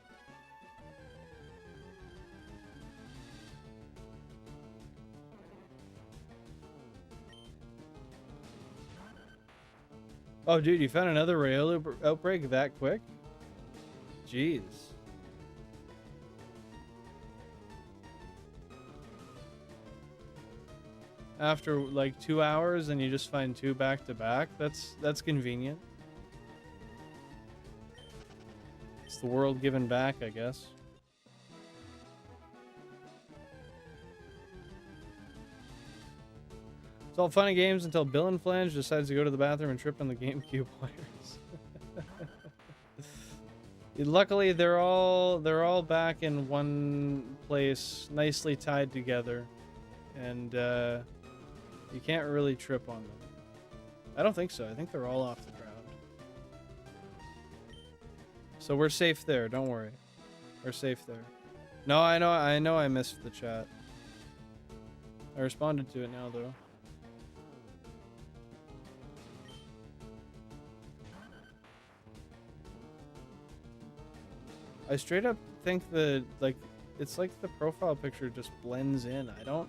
Oh, dude, you found another rail outbreak that quick? Jeez. After like 2 hours and you just find 2 back to back? That's convenient. It's the world giving back, I guess. It's all fun and games until Bill and Flange decides to go to the bathroom and trip on the GameCube wires. Luckily, they're all back in one place, nicely tied together, and you can't really trip on them. I don't think so. I think they're all off the ground. So we're safe there. Don't worry, we're safe there. No, I know. I missed the chat. I responded to it now, though. I straight up think that it's like the profile picture just blends in. I don't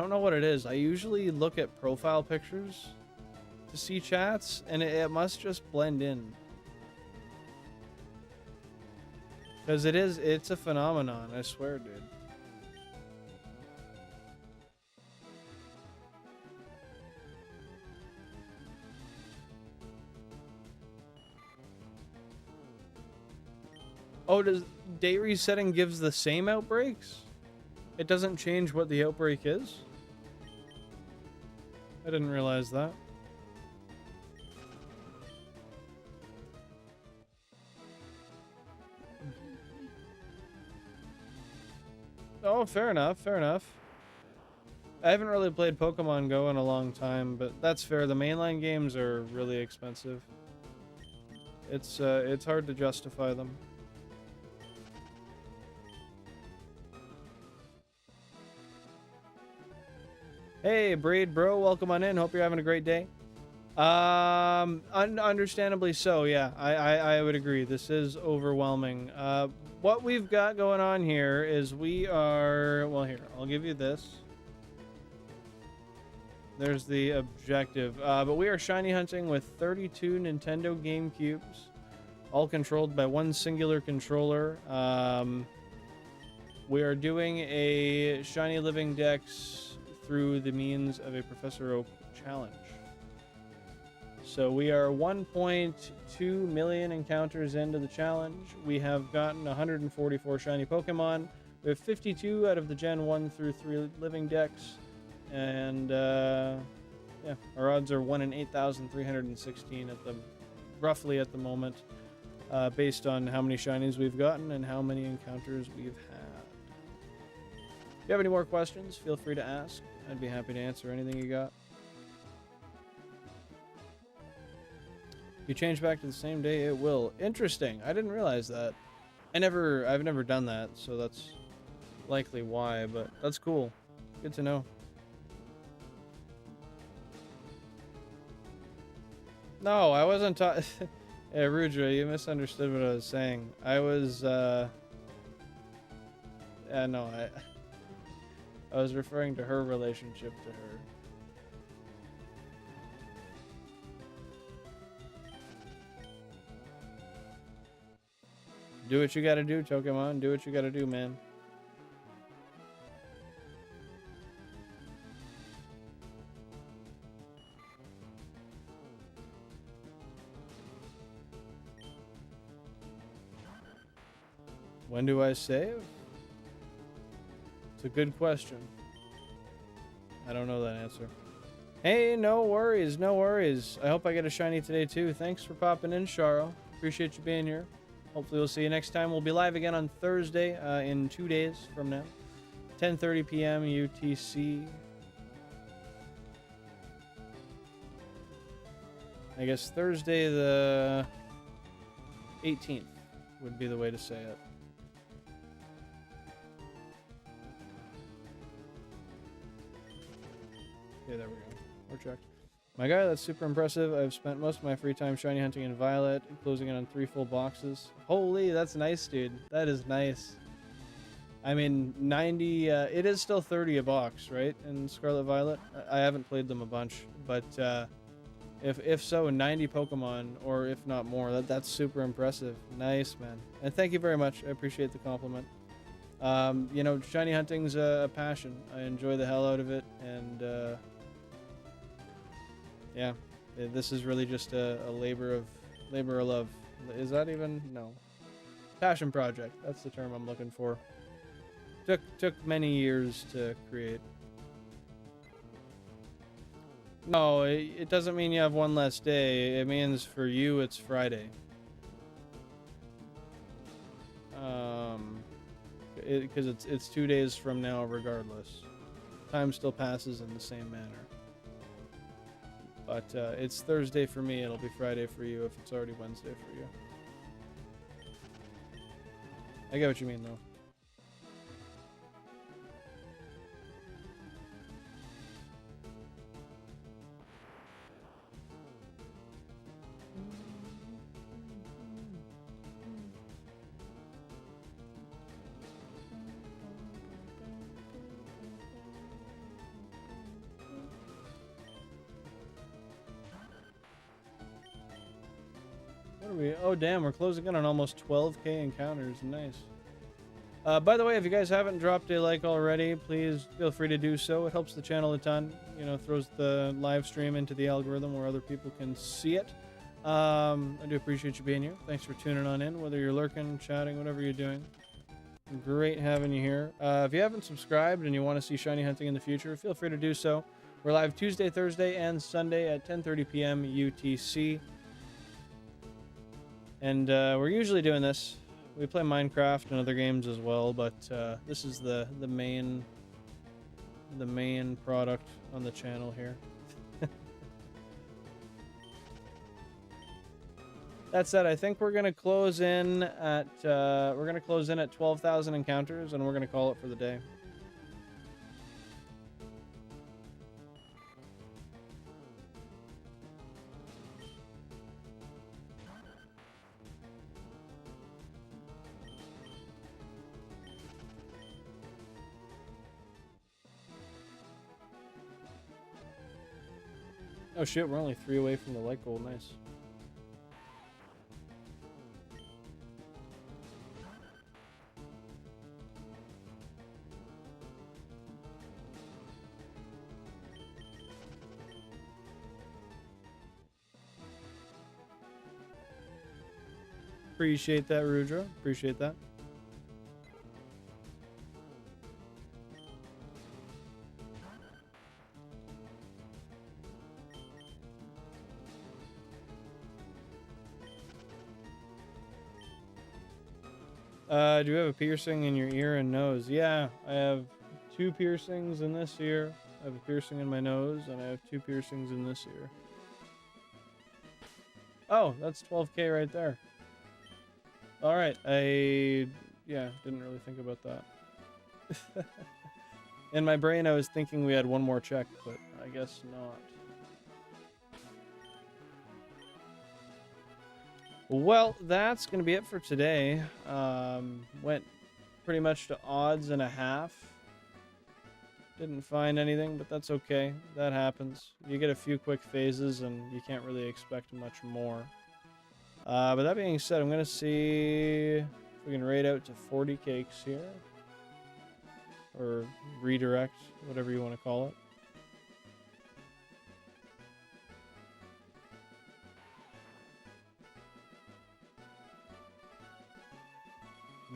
know what it is. I usually look at profile pictures to see chats, and it must just blend in. Because it's a phenomenon, I swear, dude. Oh, does date resetting gives the same outbreaks? It doesn't change what the outbreak is? I didn't realize that. Oh, fair enough, fair enough. I haven't really played Pokemon Go in a long time, but that's fair. The mainline games are really expensive. It's hard to justify them. Hey, Braid Bro, welcome on in. Hope you're having a great day. Understandably so, yeah. I would agree. This is overwhelming. What we've got going on here is we are... Well, here, I'll give you this. There's the objective. But we are shiny hunting with 32 Nintendo GameCubes, all controlled by one singular controller. We are doing a Shiny Living Dex through the means of a Professor Oak challenge. So we are 1.2 million encounters into the challenge. We have gotten 144 shiny Pokemon. We have 52 out of the Gen 1 through 3 Living Dex. And yeah, our odds are 1 in 8,316 at roughly at the moment, based on how many shinies we've gotten and how many encounters we've had. If you have any more questions, feel free to ask. I'd be happy to answer anything you got. If you change back to the same day, it will. Interesting. I didn't realize that. I've never done that, so that's likely why, but that's cool. Good to know. No, I wasn't talking. Yeah, Rudra, you misunderstood what I was saying. I was, yeah, no, I was referring to her relationship to her. Do what you gotta do, Pokemon. Do what you gotta do, man. When do I save? It's a good question. I don't know that answer. Hey, no worries, no worries. I hope I get a shiny today too. Thanks for popping in, Sharo. Appreciate you being here. Hopefully we'll see you next time. We'll be live again on Thursday in 2 days from now. 10:30 p.m. UTC. I guess Thursday the 18th would be the way to say it. Okay, there we go. We're checked. My guy, that's super impressive. I've spent most of my free time shiny hunting in Violet, closing in on 3 full boxes. Holy, that's nice, dude. That is nice. I mean, 90, it is still 30 a box, right? In Scarlet Violet? I haven't played them a bunch, but if so, 90 Pokemon, or if not more, that's super impressive. Nice, man. And thank you very much. I appreciate the compliment. You know, shiny hunting's a passion. I enjoy the hell out of it, and yeah, this is really just a labor of love. Is that even? No. Passion project. That's the term I'm looking for. Took many years to create. No, it doesn't mean you have one less day. It means for you it's Friday. Because it's 2 days from now regardless. Time still passes in the same manner. But it's Thursday for me. It'll be Friday for you if it's already Wednesday for you. I get what you mean, though. Oh damn, we're closing in on almost 12k encounters. Nice. By the way, if you guys haven't dropped a like already, please feel free to do so. It helps the channel a ton. You know, throws the live stream into the algorithm where other people can see it. I do appreciate you being here. Thanks for tuning on in, whether you're lurking, chatting, whatever you're doing. Great having you here. If you haven't subscribed and you want to see shiny hunting in the future, feel free to do so. We're live Tuesday, Thursday, and Sunday at 10:30 p.m. UTC. And we're usually doing this. We play Minecraft and other games as well, but this is the main product on the channel here. That said, I think we're gonna close in at 12,000 encounters, and we're gonna call it for the day. Oh shit, we're only 3 away from the light goal. Nice. Appreciate that, Rudra. Appreciate that. Do you have a piercing in your ear and nose? Yeah, I have 2 piercings in this ear. I have a piercing in my nose, and I have 2 piercings in this ear. Oh, that's 12K right there. All right, yeah, didn't really think about that. In my brain, I was thinking we had one more check, but I guess not. Well, that's going to be it for today. Went pretty much to odds and a half. Didn't find anything, but that's okay. That happens. You get a few quick phases, and you can't really expect much more. But that being said, I'm going to see if we can raid out to 40 cakes here. Or redirect, whatever you want to call it.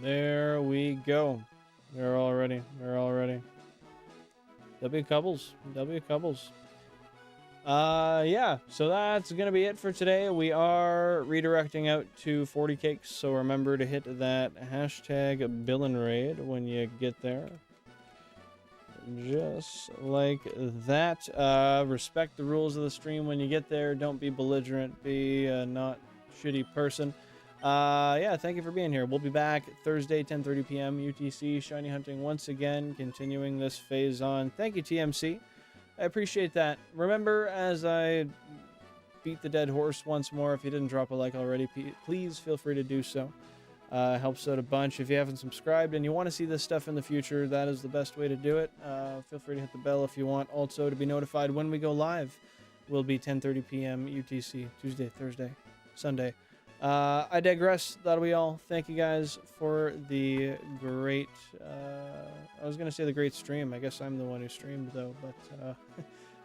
There we go. They're all ready. They're all ready. W couples. W couples. Yeah, so that's going to be it for today. We are redirecting out to 40 cakes, so remember to hit that hashtag #BillAndRaid when you get there. Just like that. Respect the rules of the stream when you get there. Don't be belligerent. Be a not shitty person. Yeah, thank you for being here. We'll be back Thursday, 10:30 p.m. UTC. Shiny hunting once again, continuing this phase on. Thank you, TMC. I appreciate that. Remember, as I beat the dead horse once more, if you didn't drop a like already, please feel free to do so. Helps out a bunch. If you haven't subscribed and you want to see this stuff in the future, that is the best way to do it. Feel free to hit the bell if you want. Also, to be notified when we go live, will be 10:30 p.m. UTC, Tuesday, Thursday, Sunday. I digress. That'll be all. Thank you guys for the great... I was going to say the great stream. I guess I'm the one who streamed, though. But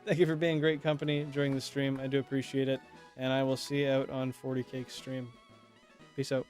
thank you for being great company during the stream. I do appreciate it. And I will see you out on 40 Cake stream. Peace out.